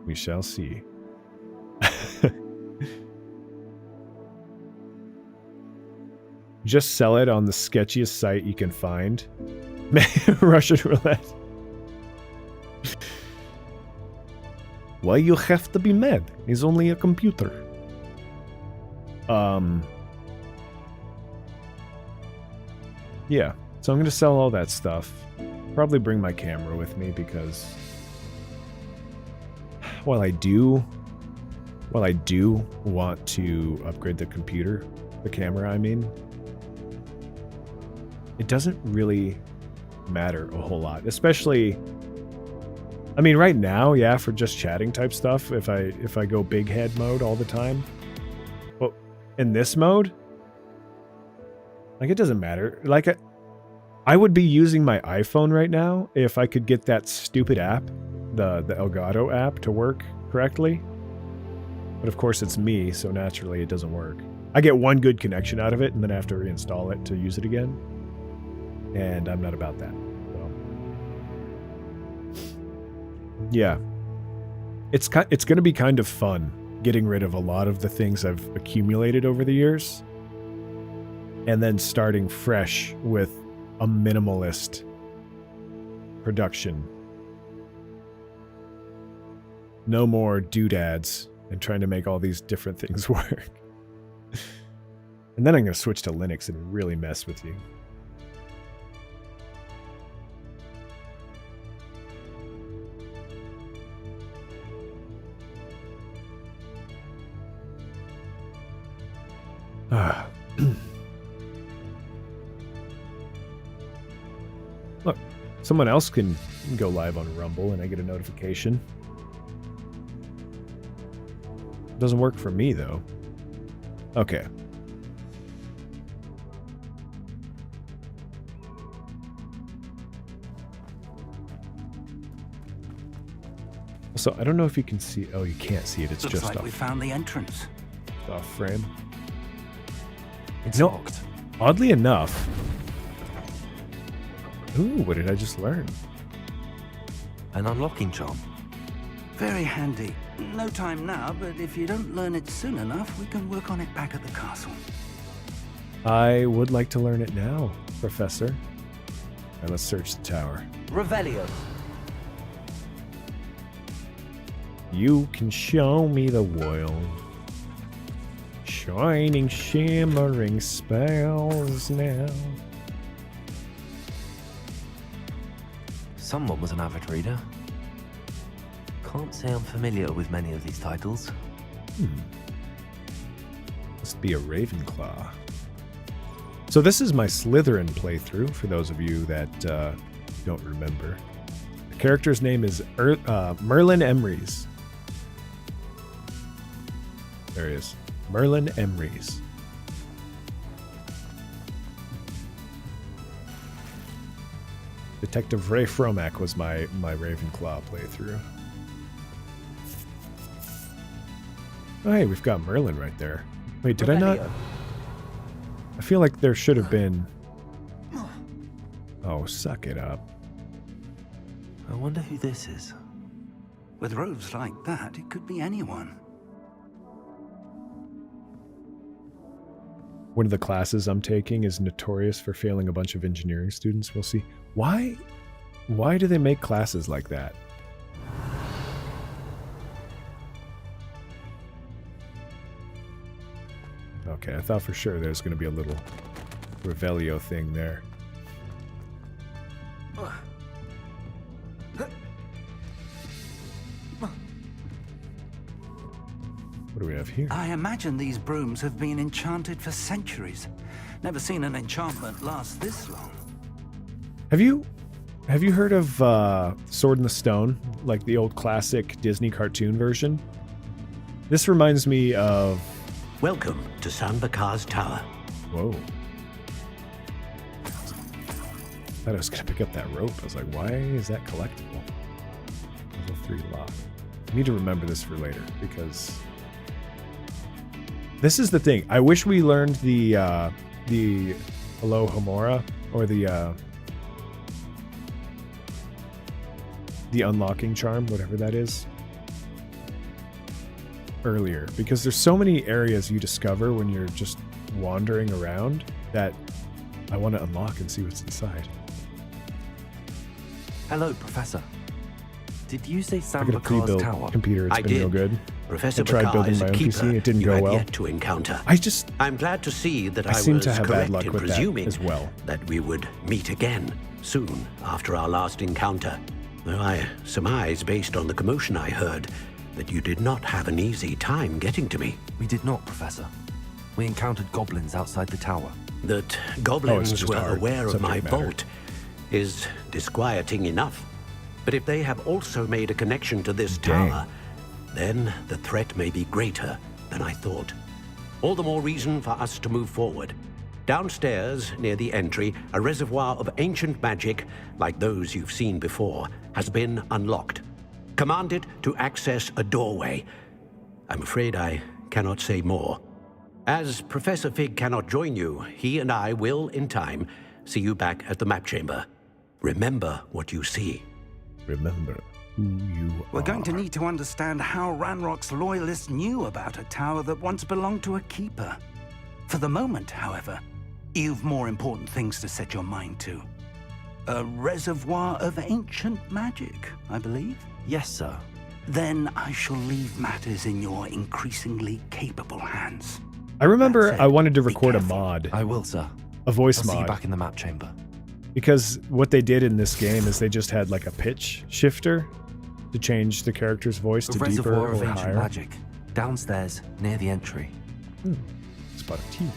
We shall see. Just sell it on the sketchiest site you can find. Russian roulette. Why you have to be mad? It's only a computer. Yeah, so I'm going to sell all that stuff. Probably bring my camera with me because while I do want to upgrade the computer, the camera I mean, it doesn't really matter a whole lot. Especially, I mean right now, yeah, for just chatting type stuff, if I go big head mode all the time. But in this mode, like, it doesn't matter. Like, I would be using my iPhone right now if I could get that stupid app, the Elgato app, to work correctly. But of course it's me, so naturally it doesn't work. I get one good connection out of it, and then I have to reinstall it to use it again. And I'm not about that. So. Yeah. It's going to be kind of fun getting rid of a lot of the things I've accumulated over the years. And then starting fresh with a minimalist production. No more doodads and trying to make all these different things work. And then I'm going to switch to Linux and really mess with you. Look, someone else can go live on Rumble and I get a notification. Doesn't work for me though. Okay. So I don't know if you can see. Oh, you can't see it. It's Looks just like off, we found the entrance. off frame. It's No. locked. Oddly enough. Ooh, what did I just learn? An unlocking charm. Very handy. No time now, but if you don't learn it soon enough, we can work on it back at the castle. I would like to learn it now, Professor. Now let's search the tower. Revelio. You can show me the world. Shining, shimmering spells now. Someone was an avid reader. Can't say I'm familiar with many of these titles. Must be a Ravenclaw. So this is my Slytherin playthrough, for those of you that don't remember. The character's name is Merlin Emrys. There he is. Merlin Emrys. Detective Ray Fromak was my Ravenclaw playthrough. Oh, hey, we've got Merlin right there. Wait, did I not? I feel like there should have been... Oh, suck it up. I wonder who this is. With robes like that, it could be anyone. one of the classes I'm taking is notorious for failing a bunch of engineering students. We'll see. Why do they make classes like that? Okay, I thought for sure there's going to be a little Revelio thing there. What do we have here? I imagine these brooms have been enchanted for centuries. Never seen an enchantment last this long. Have you heard of Sword in the Stone, like the old classic Disney cartoon version? This reminds me of... Welcome to Sanbakar's Tower. Whoa. Thought I was going to pick up that rope. I was like, why is that collectible? Level 3 lock. I need to remember this for later, because... This is the thing. I wish we learned the Alohomora, or the unlocking charm, whatever that is, earlier, because there's so many areas you discover when you're just wandering around that I want to unlock and see what's inside. Hello, Professor. Did you say I got a Sanbakar's pre-built tower? computer. It's I been real did. good. Professor I tried Bakar building is my a own keeper PC. It didn't you go have well. yet to encounter. I'm glad to see that I seem was to have bad correct luck in with that presuming as well. that we would meet again soon after our last encounter. Though I surmise, based on the commotion I heard, that you did not have an easy time getting to me. We did not, Professor. We encountered goblins outside the tower. That it's goblins just were hard aware of my subject matter. vault is disquieting enough. But if they have also made a connection to this Dang. tower, then the threat may be greater than I thought. All the more reason for us to move forward. Downstairs, near the entry, a reservoir of ancient magic, like those you've seen before, has been unlocked. Commanded to access a doorway. I'm afraid I cannot say more. As Professor Fig cannot join you, he and I will, in time, see you back at the map chamber. Remember what you see. Remember who you We're are. going to need to understand how Ranrock's loyalists knew about a tower that once belonged to a keeper. For the moment, however, you've more important things to set your mind to. A reservoir of ancient magic, I believe. Yes, sir. Then I shall leave matters in your increasingly capable hands. I remember That's it. I wanted to Be record a careful. mod, I will, sir. a voice I'll see you mod, back in the map chamber. because what they did in this game is they just had like a pitch shifter to change the character's voice A to deeper reservoir of or ancient higher. magic. Downstairs, near the entry. Spot of tea.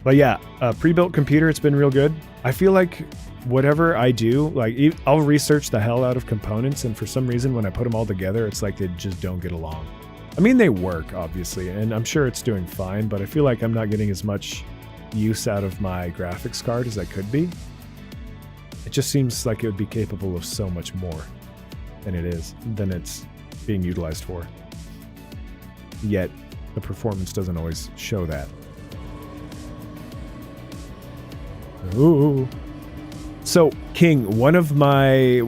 But yeah, pre-built computer, it's been real good. I feel like whatever I do, like I'll research the hell out of components, and for some reason when I put them all together, it's like they just don't get along. I mean, they work, obviously, and I'm sure it's doing fine, but I feel like I'm not getting as much use out of my graphics card as I could be. It just seems like it would be capable of so much more than it's being utilized for. Yet, the performance doesn't always show that. Ooh. So, King, one of my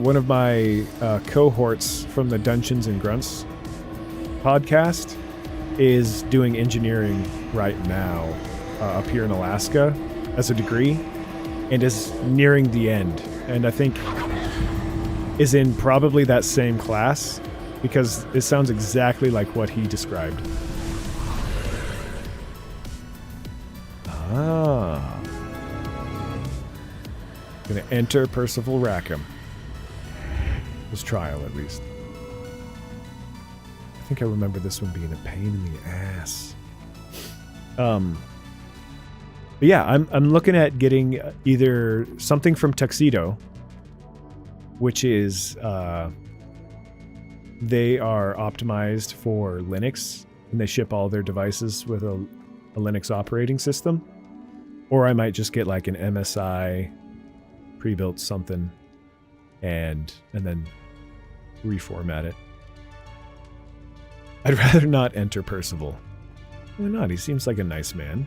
cohorts from the Dungeons and Grunts podcast is doing engineering right now up here in Alaska as a degree, and is nearing the end, and I think is in probably that same class, because it sounds exactly like what he described. Ah. Gonna enter Percival Rackham. His trial, at least. I think I remember this one being a pain in the ass. But yeah, I'm looking at getting either something from Tuxedo, which is they are optimized for Linux, and they ship all their devices with a Linux operating system, or I might just get like an MSI pre-built something and then reformat it. I'd rather not enter Percival. Why not? He seems like a nice man.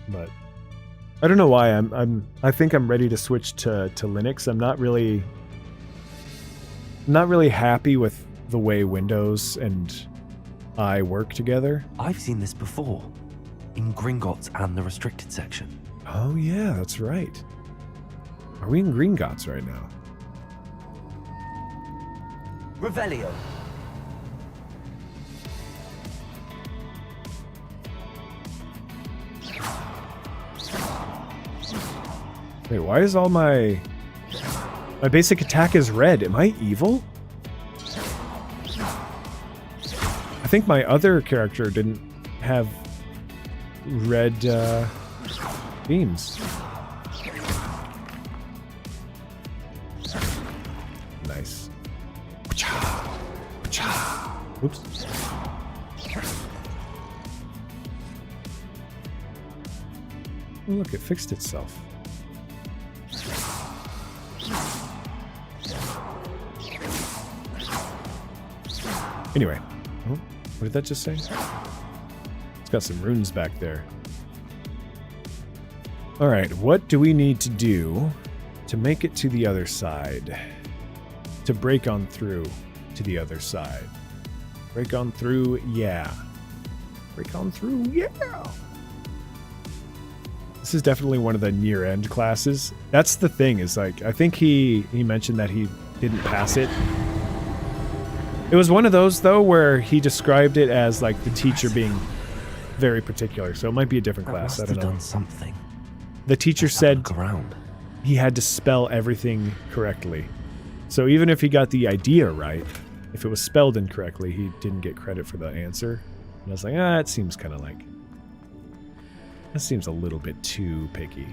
But I don't know why I think I'm ready to switch to Linux. I'm not really happy with the way Windows and I work together. I've seen this before, in Gringotts and the restricted section. Oh yeah, that's right. Are we in Gringotts right now? Revelio. Wait, why is all my basic attack is red? Am I evil? I think my other character didn't have red beams. Nice. Oops. Oh, look, it fixed itself. Anyway, oh, what did that just say? It's got some runes back there. Alright, what do we need to do to make it to the other side? To break on through to the other side. Break on through, yeah. Break on through, yeah! This is definitely one of the near-end classes. That's the thing, is like, I think he mentioned that he didn't pass it. It was one of those, though, where he described it as, like, the teacher being very particular, so it might be a different class, I don't know. Done something. The teacher said around. He had to spell everything correctly. So even if he got the idea right, if it was spelled incorrectly, he didn't get credit for the answer. And I was like, it seems kind of like... That seems a little bit too picky.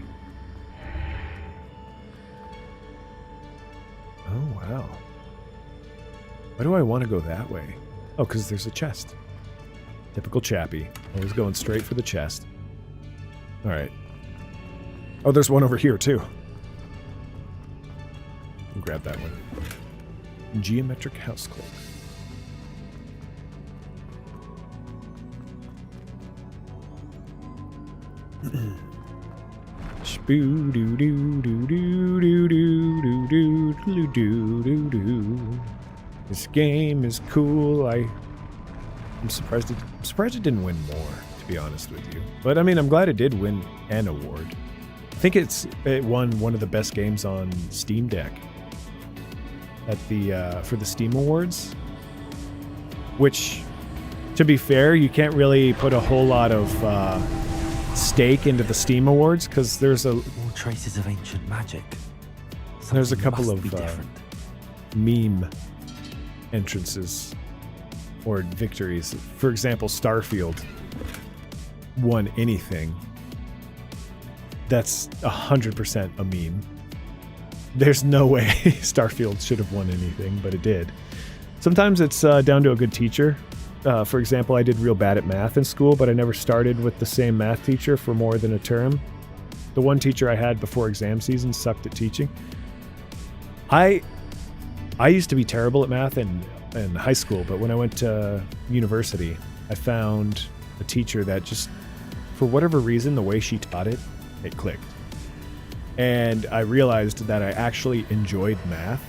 Oh, wow. Why do I want to go that way? Oh, because there's a chest. Typical Chappie. Always going straight for the chest. Alright. Oh, there's one over here, too. I'll grab that one. Geometric house cloak. Spoo doo doo doo doo doo doo doo doo doo doo doo. This game is cool. I'm surprised it didn't win more, to be honest with you. But I mean, I'm glad it did win an award. I think it won one of the best games on Steam Deck at the for the Steam Awards. Which, to be fair, you can't really put a whole lot of stake into the Steam Awards because there's more traces of ancient magic. There's a couple Something of different. meme entrances or victories. For example, Starfield won anything. That's 100% a meme. There's no way Starfield should have won anything, but it did. Sometimes it's down to a good teacher. For example, I did real bad at math in school, but I never started with the same math teacher for more than a term. The one teacher I had before exam season sucked at teaching. I used to be terrible at math in high school, but when I went to university, I found a teacher that just, for whatever reason, the way she taught it, it clicked. And I realized that I actually enjoyed math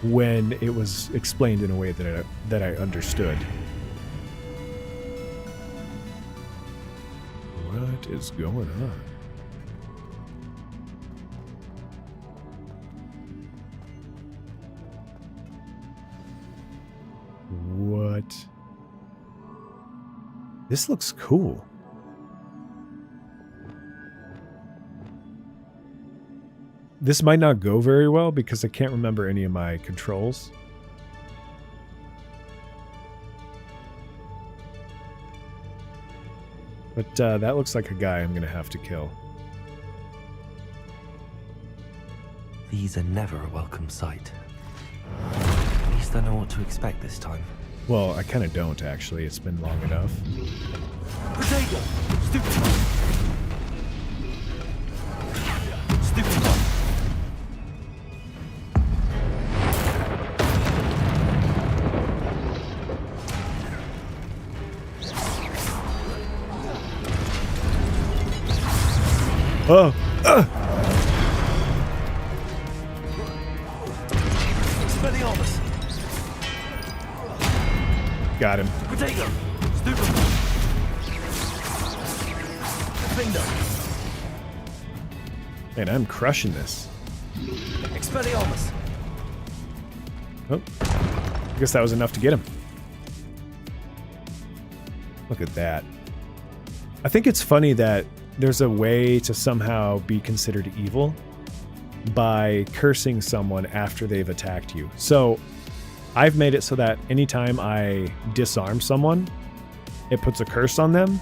when it was explained in a way that I understood. What is going on? What? This looks cool. This might not go very well because I can't remember any of my controls. But that looks like a guy I'm going to have to kill. These are never a welcome sight. At least I know what to expect this time. Well, I kind of don't, actually. It's been long enough. Potato! Stupid! Stupid! Oh! Got him. Potato. Stupid. Finger. Man, I'm crushing this. Expelliarmus. Oh, I guess that was enough to get him. Look at that. I think it's funny that there's a way to somehow be considered evil by cursing someone after they've attacked you. So I've made it so that anytime I disarm someone, it puts a curse on them.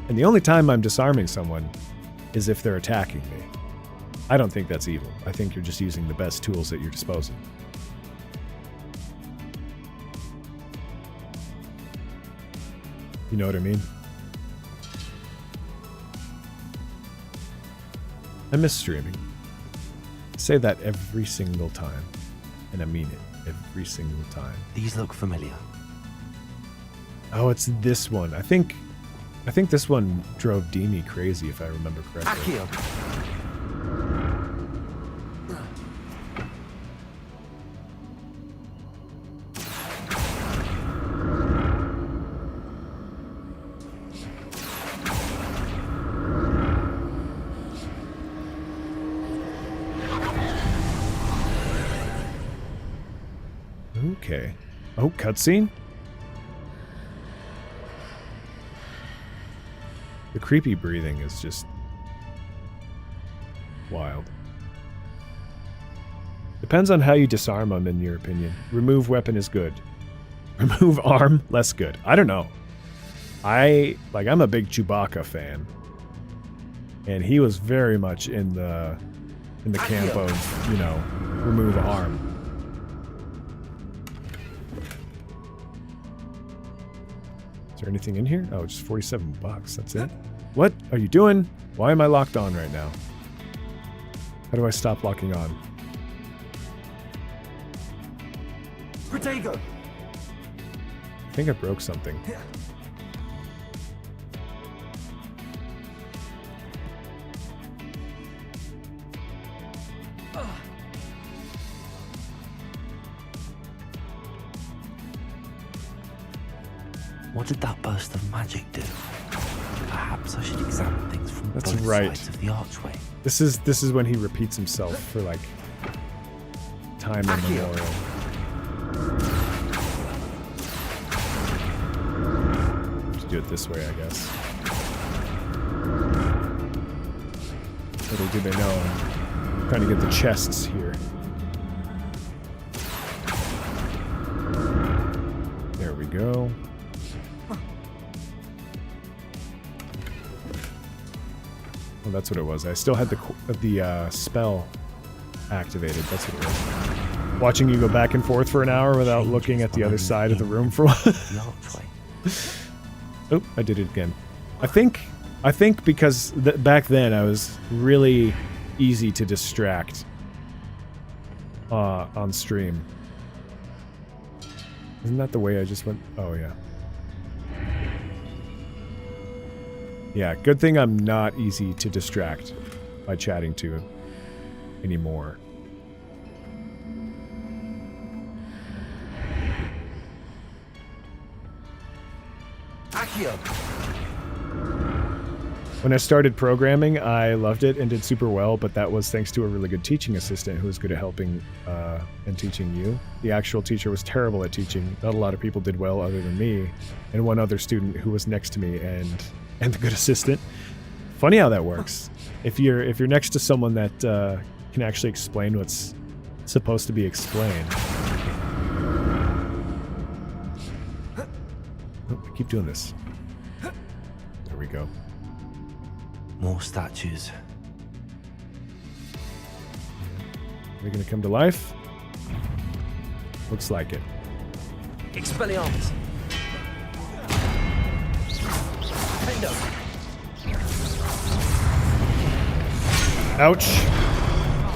And the only time I'm disarming someone is if they're attacking me. I don't think that's evil. I think you're just using the best tools at your disposal. You know what I mean? I miss streaming. I say that every single time. And I mean it every single time. These look familiar. Oh, it's this one. I think this one drove Demi crazy, if I remember correctly. Accio. Okay. Oh, cutscene? The creepy breathing is just wild. Depends on how you disarm them, in your opinion. Remove weapon is good. Remove arm, less good. I don't know. I'm a big Chewbacca fan. And he was very much in the camp of, you know, remove arm. Is there anything in here? Oh, just $47. That's it? What are you doing? Why am I locked on right now? How do I stop locking on? Potato. I think I broke something. What did that burst of magic do? Perhaps I should examine things from That's both right. sides of the archway. This is when he repeats himself for like time immemorial. Just do it this way, I guess. Little do they know I'm trying to get the chests here. There we go. Well, that's what it was. I still had the spell activated. That's what it was. Watching you go back and forth for an hour without looking at the other side of the room for a while. Oh, I did it again. I think because back then I was really easy to distract on stream. Isn't that the way I just went? Oh, yeah. Yeah, good thing I'm not easy to distract by chatting to anymore. Accio. When I started programming, I loved it and did super well, but that was thanks to a really good teaching assistant who was good at helping and teaching you. The actual teacher was terrible at teaching. Not a lot of people did well other than me, and one other student who was next to me and the good assistant. Funny how that works. If you're next to someone that can actually explain what's supposed to be explained. Oh, I keep doing this. There we go. More statues. Are they gonna come to life? Looks like it. Expelliarmus. Ouch.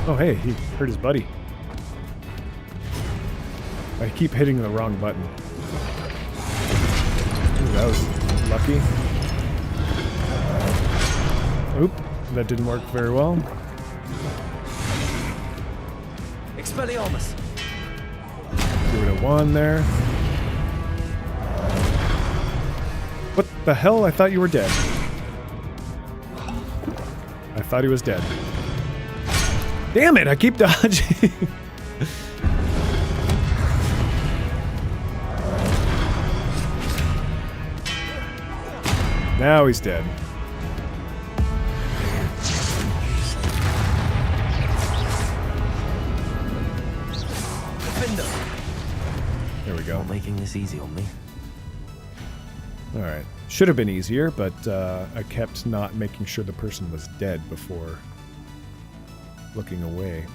Oh, hey, he hurt his buddy. I keep hitting the wrong button. Ooh, that was lucky. Oop, that didn't work very well. Expelliarmus. Give it a 1 there. What the hell? I thought you were dead. I thought he was dead. Damn it, I keep dodging. Now he's dead. There we go. Not making this easy on me. Alright. Should have been easier, but I kept not making sure the person was dead before looking away.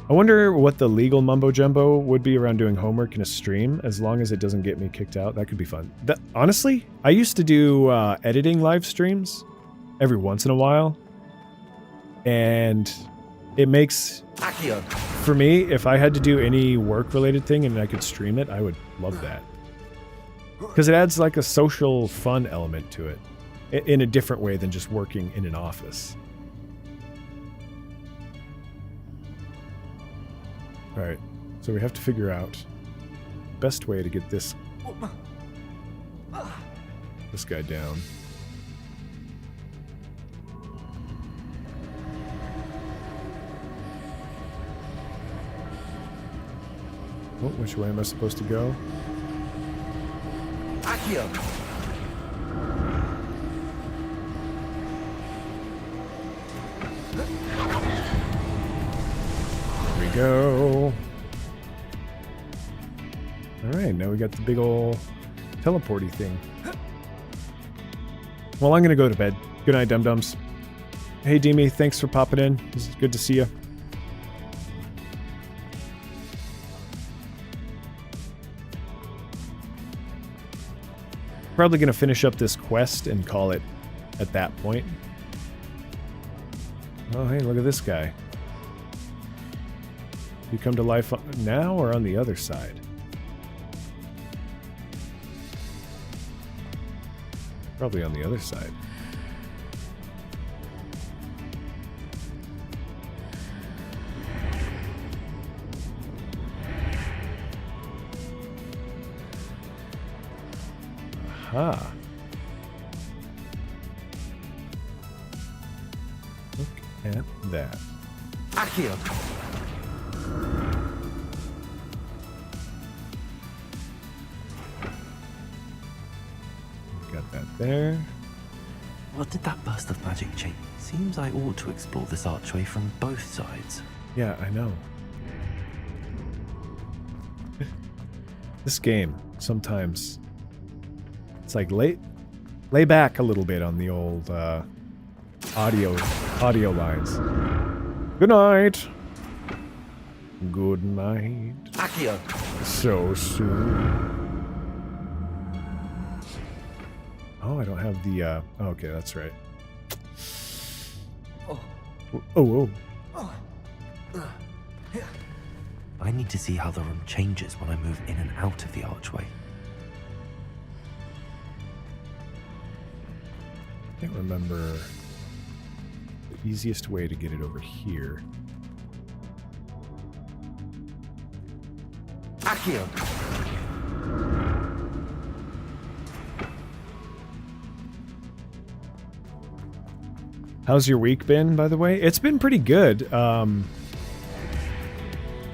I wonder what the legal mumbo-jumbo would be around doing homework in a stream, as long as it doesn't get me kicked out. That could be fun. Honestly, I used to do editing live streams every once in a while, and it makes... For me, if I had to do any work-related thing and I could stream it, I would love that. Because it adds like a social fun element to it, in a different way than just working in an office. Alright, so we have to figure out best way to get this guy down. Oh, which way am I supposed to go? Here we go. Alright, now we got the big ol' teleporty thing. Well, I'm gonna go to bed. Good night, dum-dums. Hey, Demi, thanks for popping in. It's good to see you. Probably gonna finish up this quest and call it at that point. Oh, hey, look at this guy. You come to life now or on the other side? Probably on the other side. Aha. Look at that. Akio. Got that there. What did that burst of magic change? Seems I ought to explore this archway from both sides. Yeah, I know. This game, sometimes, it's like lay back a little bit on the old audio lines. Good night. Good night. Akio. So soon. Oh, I don't have the oh, okay, that's right. Oh. I need to see how the room changes when I move in and out of the archway. I can't remember the easiest way to get it over here. Akio. How's your week been, by the way? It's been pretty good.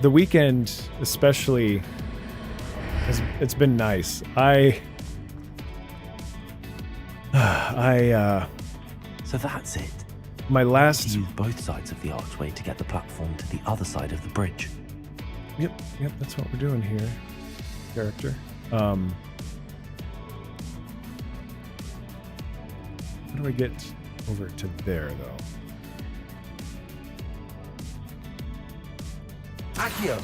The weekend, especially, it's been nice. So that's it. My last... Use both sides of the archway to get the platform to the other side of the bridge. Yep, that's what we're doing here, character. How do I get over to there, though? Akio.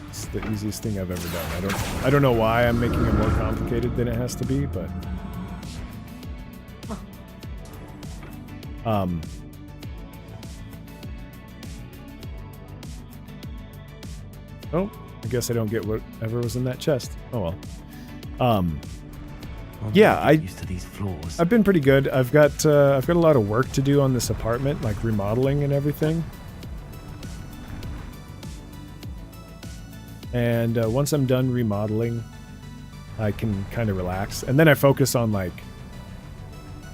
It's the easiest thing I've ever done. I don't know why I'm making it more complicated than it has to be, but oh, I guess I don't get whatever was in that chest. Oh well. Yeah, used to these floors. I've been pretty good. I've got a lot of work to do on this apartment, like remodeling and everything. And once I'm done remodeling, I can kind of relax. And then I focus on like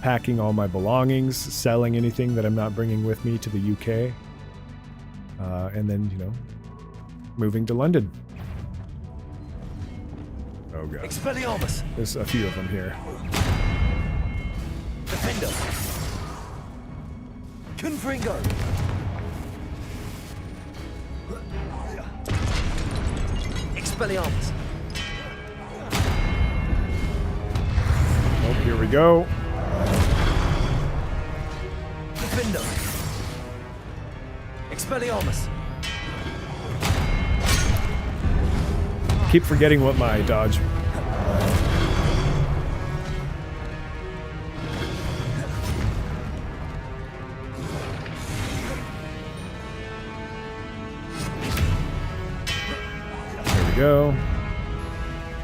packing all my belongings, selling anything that I'm not bringing with me to the UK. And then, you know, moving to London. Oh god. Expelliarmus! There's a few of them here. Defender! Confringo! Expelliarmus! Oh, here we go. Defender! Expelliarmus! Keep forgetting what my dodge. There we go.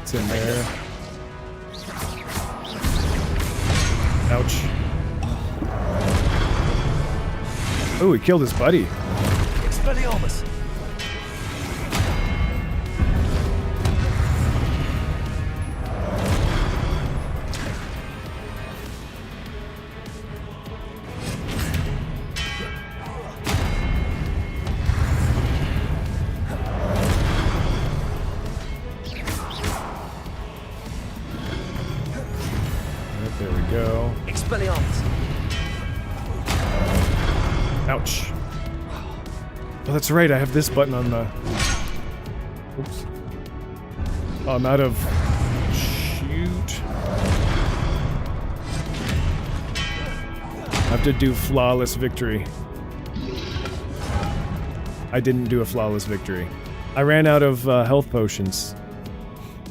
It's in there. Ouch. Oh, he killed his buddy. Expelliarmus! There we go. Expelliarmus! Ouch. Oh, that's right. I have this button on the... Oops. Oh, I'm out of... Shoot. I have to do flawless victory. I didn't do a flawless victory. I ran out of health potions.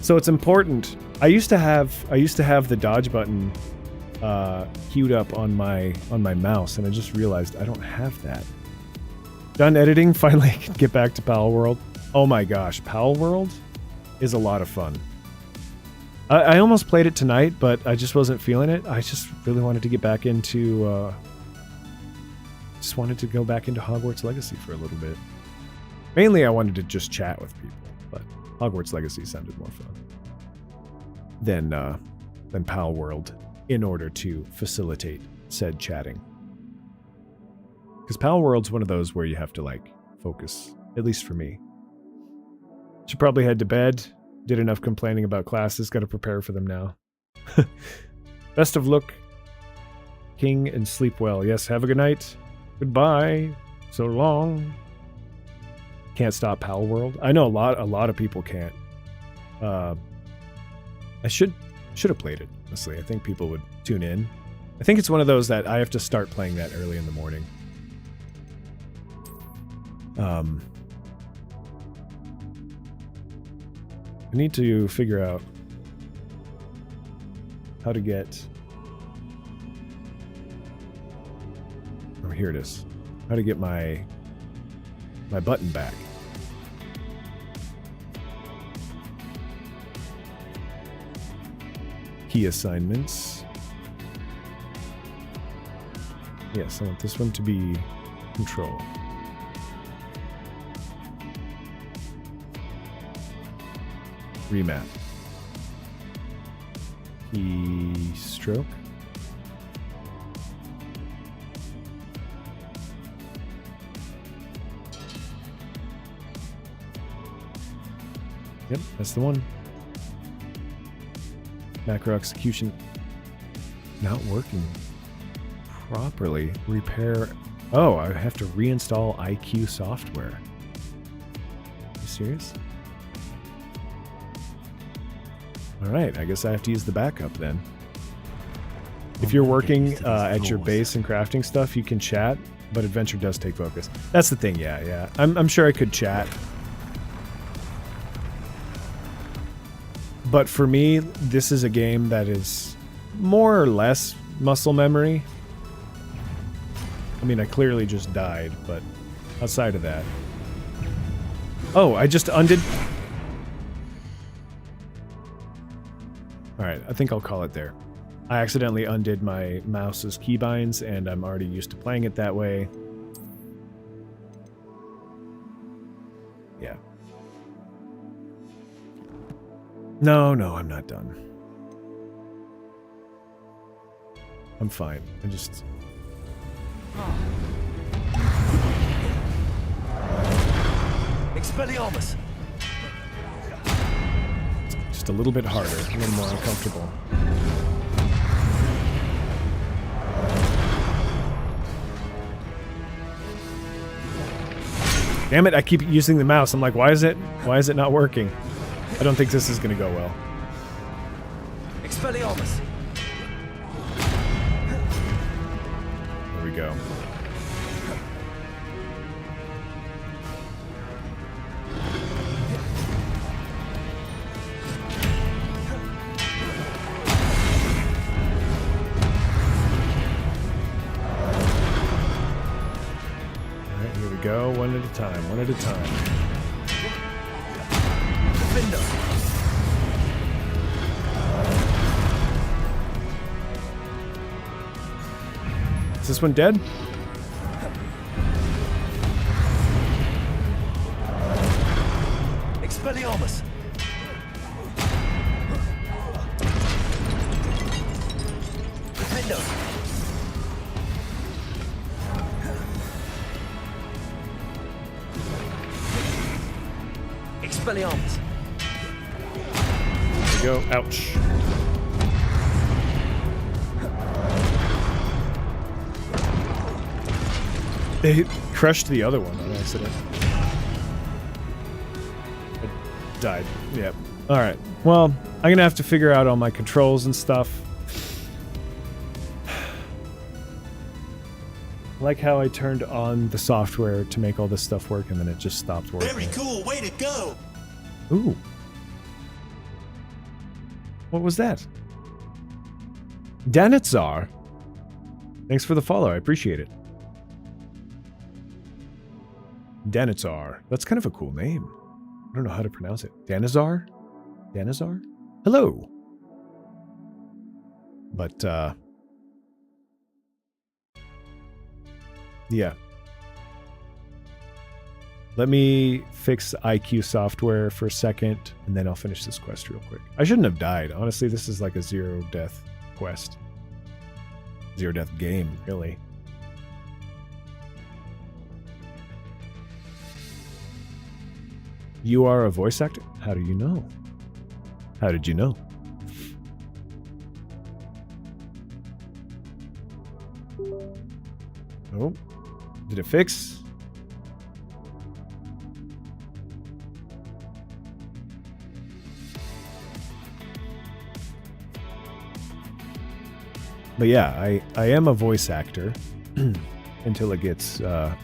So it's important. I used to have the dodge button queued up on my mouse, and I just realized I don't have that. Done editing, finally can get back to Pal World. Oh my gosh, Pal World is a lot of fun. I almost played it tonight, but I just wasn't feeling it. I just really wanted to get back into just wanted to go back into Hogwarts Legacy for a little bit. Mainly I wanted to just chat with people, but Hogwarts Legacy sounded more fun than Pal World in order to facilitate said chatting. Because Pal World's one of those where you have to, like, focus, at least for me. Should probably head to bed. Did enough complaining about classes, gotta prepare for them now. Best of luck, King, and sleep well. Yes, have a good night. Goodbye. So long. Can't stop Pal World. I know a lot of people can't. I should have played it, honestly. I think people would tune in. I think it's one of those that I have to start playing that early in the morning. I need to figure out how to get... Oh, here it is. How to get my button back. Key assignments. Yes, I want this one to be control. Remap. Keystroke. Yep, that's the one. Macro execution not working properly. Repair. Oh, I have to reinstall IQ software. Are you serious? Alright, I guess I have to use the backup then. If you're working at your base and crafting stuff, you can chat, but adventure does take focus. That's the thing, yeah. I'm sure I could chat. But for me, this is a game that is more or less muscle memory. I mean, I clearly just died, but outside of that... Oh, I just undid... Alright, I think I'll call it there. I accidentally undid my mouse's keybinds, and I'm already used to playing it that way. Yeah. No, I'm not done. I'm fine. I just... Expelliarmus! Just a little bit harder, a little more uncomfortable. Damn it, I keep using the mouse. I'm like, why is it not working? I don't think this is gonna go well. Expelliarmus! There we go. Alright, here we go. One at a time, one at a time. Defender! Is this one dead? Expelliarmus! Defender! Expelliarmus! There we go. Ouch. They crushed the other one on accident. It died. Yep. Alright. Well, I'm gonna have to figure out all my controls and stuff. I like how I turned on the software to make all this stuff work and then it just stopped working. Very cool, way to go! Ooh. What was that? Danitzar. Thanks for the follow. I appreciate it. Danitzar. That's kind of a cool name. I don't know how to pronounce it. Danizar? Danizar? Hello. But, yeah. Let me fix IQ software for a second, and then I'll finish this quest real quick. I shouldn't have died. Honestly, this is like a zero-death quest. Zero-death game, really. You are a voice actor? How do you know? How did you know? Oh, did it fix? But yeah, I am a voice actor until it gets, more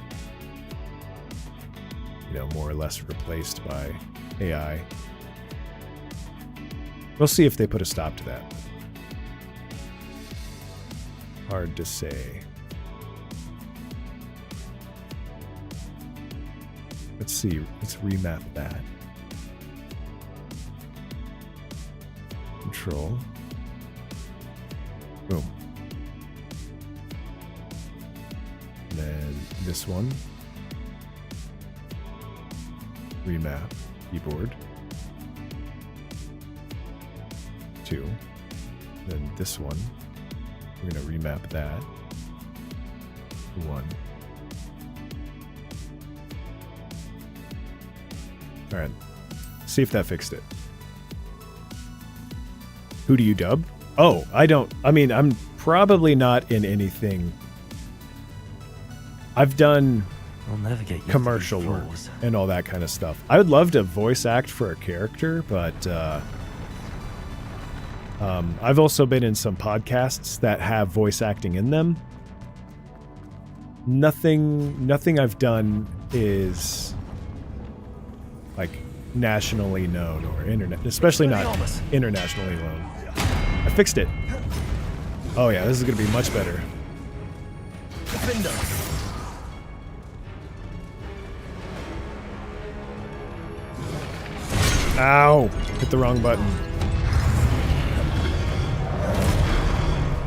or less replaced by AI. We'll see if they put a stop to that. Hard to say. Let's see. Let's remap that. Control. Boom. And then this one. Remap. Keyboard. 2. Then this one. We're going to remap that. 1. Alright. See if that fixed it. Who do you dub? Oh, I'm probably not in anything. I've done I'll never get used commercial to these work floors. and all that kind of stuff. I would love to voice act for a character, but I've also been in some podcasts that have voice acting in them. Nothing I've done is like nationally known or internet, especially not internationally known. I fixed it. Oh yeah, this is gonna be much better. Defender. Ow! Hit the wrong button.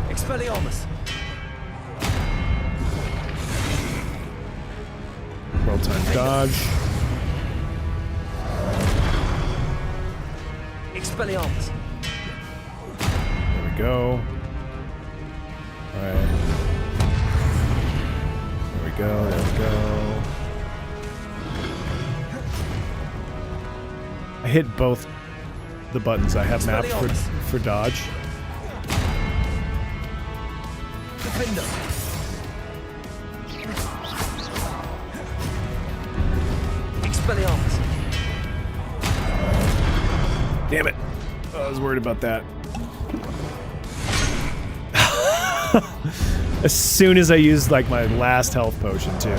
Expelliarmus. Well-timed dodge. Expelliarmus. There we go. Alright. There we go, there we go. I hit both the buttons I have mapped for dodge. Defender. Expelliarmus. Damn it. Oh, I was worried about that. As soon as I used like my last health potion too.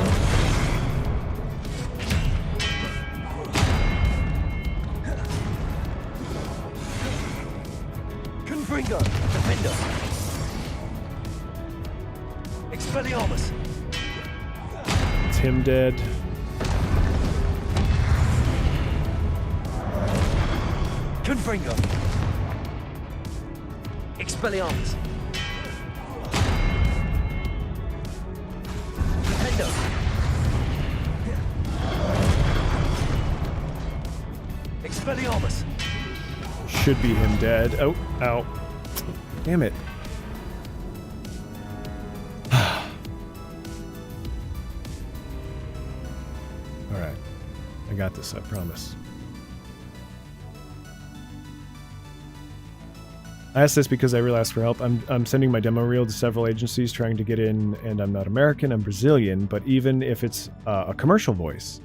Confringo. Defender. Expelliarmus. It's him dead. Confringo. Expelliarmus. Defender. Expelliarmus. Should be him dead. Oh, ow. Damn it. Alright. I got this, I promise. I asked this because I realized for help. I'm sending my demo reel to several agencies trying to get in, and I'm not American, I'm Brazilian, but even if it's a commercial voice.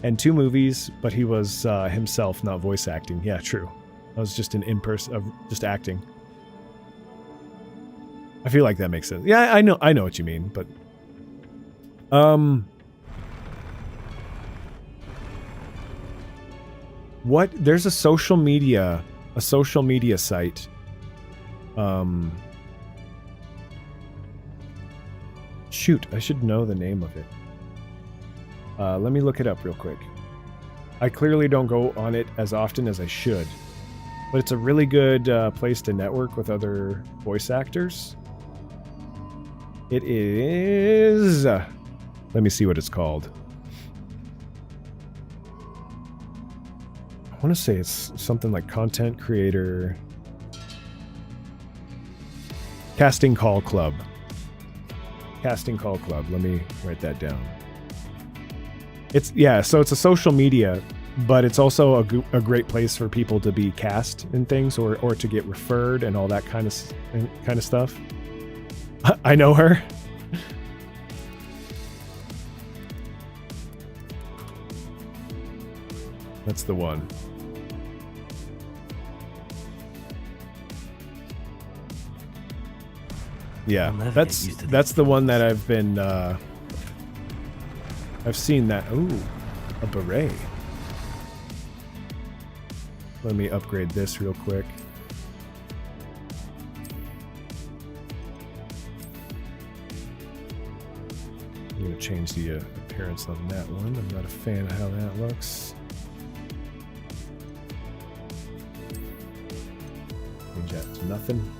And 2 movies, but he was himself, not voice acting. Yeah, true. I was just an in-person, just acting. I feel like that makes sense. Yeah, I know what you mean, but what? There's a social media site. Shoot, I should know the name of it. Let me look it up real quick. I clearly don't go on it as often as I should, but it's a really good place to network with other voice actors. It is... let me see what it's called. I want to say it's something like Content Creator... Casting Call Club. Casting Call Club. Let me write that down. So it's a social media, but it's also a great place for people to be cast in things or to get referred and all that kind of stuff. I know her. That's the one. Yeah, that's the one that I've been I've seen that. Ooh, a beret. Let me upgrade this real quick. I'm going to change the appearance on that one. I'm not a fan of how that looks. Change that to nothing.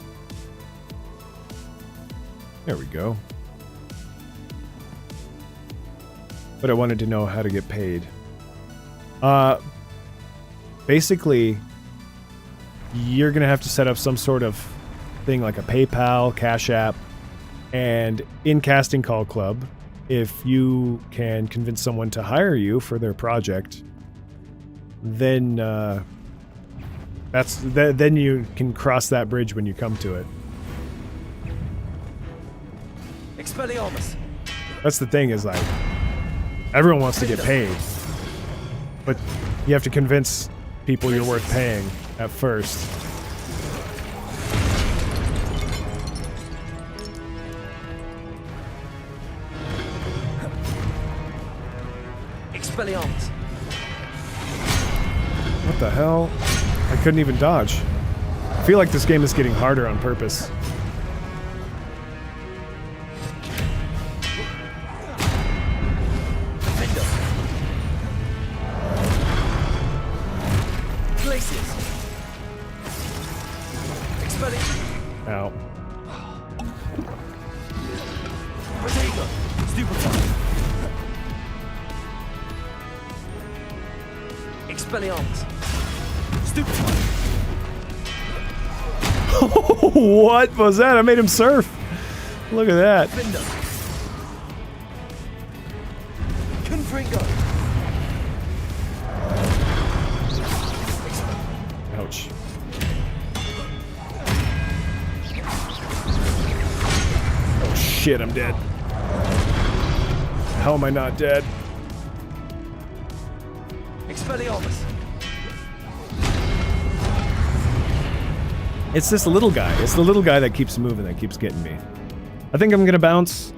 There we go. But I wanted to know how to get paid. Basically, you're going to have to set up some sort of thing like a PayPal, Cash App, and in Casting Call Club, if you can convince someone to hire you for their project, then then you can cross that bridge when you come to it. Expelliarmus. That's the thing, is like everyone wants to get paid, but you have to convince people you're worth paying at first. Expelliarmus. What the hell? I couldn't even dodge. I feel like this game is getting harder on purpose. Ow. Expelliarmus. What was that? I made him surf. Look at that. Ouch. Oh shit, I'm dead. How am I not dead? Expelliarmus. It's this little guy. It's the little guy that keeps moving that keeps getting me. I think I'm gonna bounce.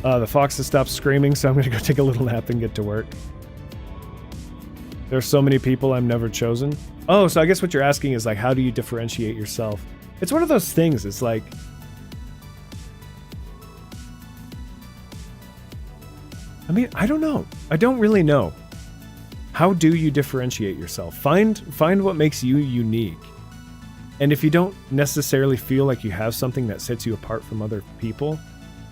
The fox has stopped screaming, so I'm gonna go take a little nap and get to work. There's so many people I'm never chosen. Oh, so I guess what you're asking is like, how do you differentiate yourself? It's one of those things. It's like, I mean, I don't know. I don't really know. How do you differentiate yourself? Find what makes you unique. And if you don't necessarily feel like you have something that sets you apart from other people,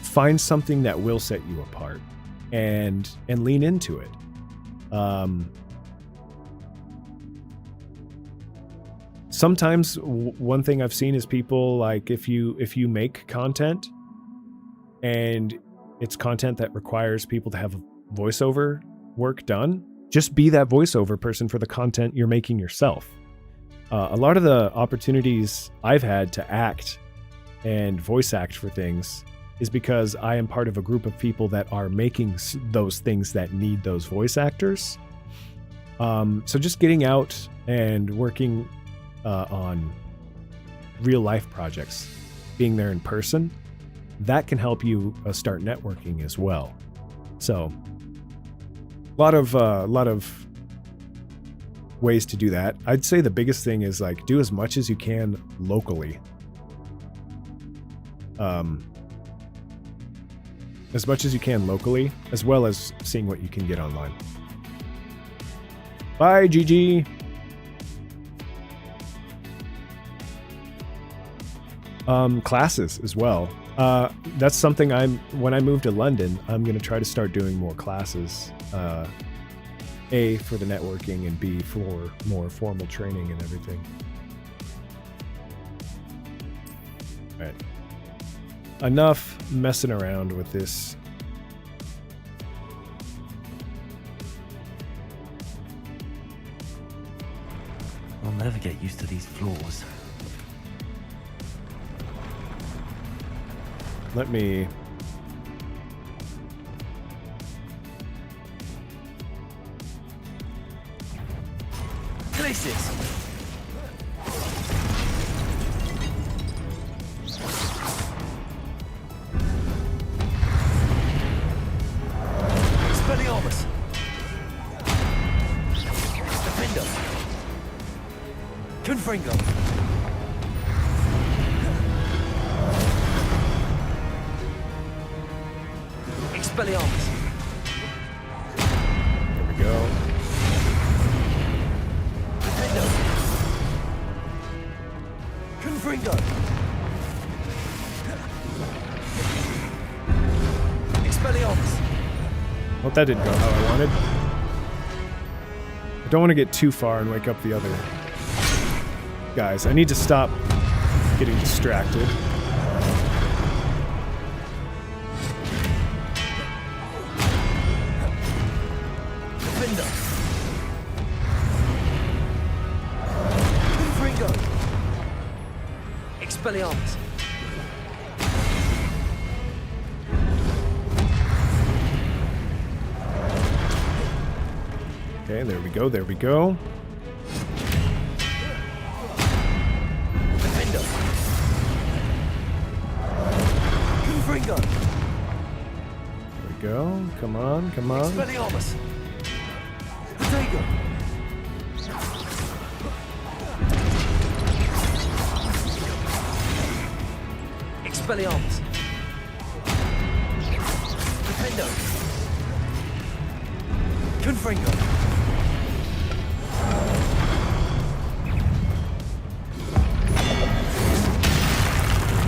find something that will set you apart and lean into it. Sometimes one thing I've seen is people like if you make content and it's content that requires people to have voiceover work done, just be that voiceover person for the content you're making yourself. A lot of the opportunities I've had to act and voice act for things is because I am part of a group of people that are making those things that need those voice actors. So just getting out and working on real life projects, being there in person, that can help you start networking as well. So a lot of ways to do that. I'd say the biggest thing is like do as much as you can locally. As much as you can locally, as well as seeing what you can get online. Bye, GG. Classes as well. That's something when I move to London, I'm going to try to start doing more classes. A, for the networking, and B, for more formal training and everything. All right. Enough messing around with this. I'll never get used to these floors. Let me... Places. Expelliarmus. Defender. Confringo. Expelliarmus. There we go. Defender. Confringo. Expelliarmus. Well, that didn't go how I wanted. I don't want to get too far and wake up the other guys. I need to stop getting distracted. Defender. Confringo. Expelliarmus. Okay, there we go, there we go. Defender. Confringo. There we go. Come on, come on. Expelliarmus. Protego. Expelliarmus. Defendo. Confringo.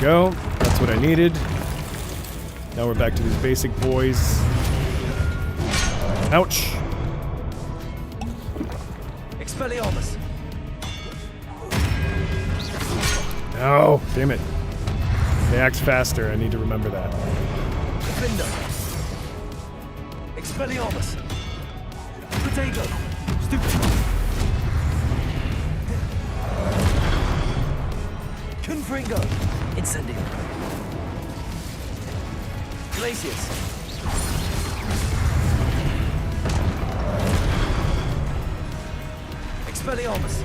Go. That's what I needed. Now we're back to these basic boys. Ouch. Expelliarmus. No, damn it. They act faster. I need to remember that. Defender. Expelliarmus. Potato. Stupid. Confringo. Incendio. Glacius. Expelliarmus.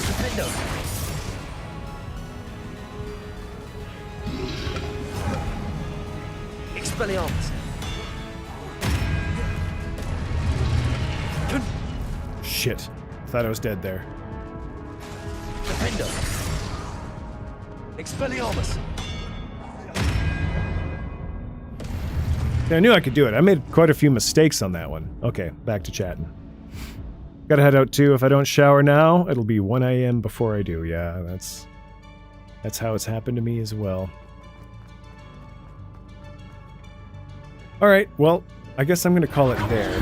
Defendo. Expelliarmus. Shit. Thought I was dead there. Defendo. Expelliarmus. Yeah, I knew I could do it. I made quite a few mistakes on that one. Okay, back to chatting. Gotta head out too. If I don't shower now, it'll be 1 a.m. before I do. Yeah, that's how it's happened to me as well. Alright, well, I guess I'm gonna call it there.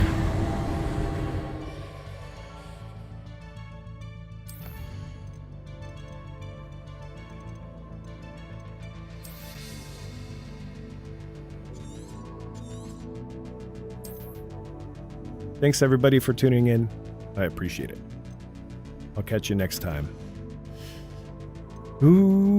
Thanks everybody for tuning in. I appreciate it. I'll catch you next time. Ooh.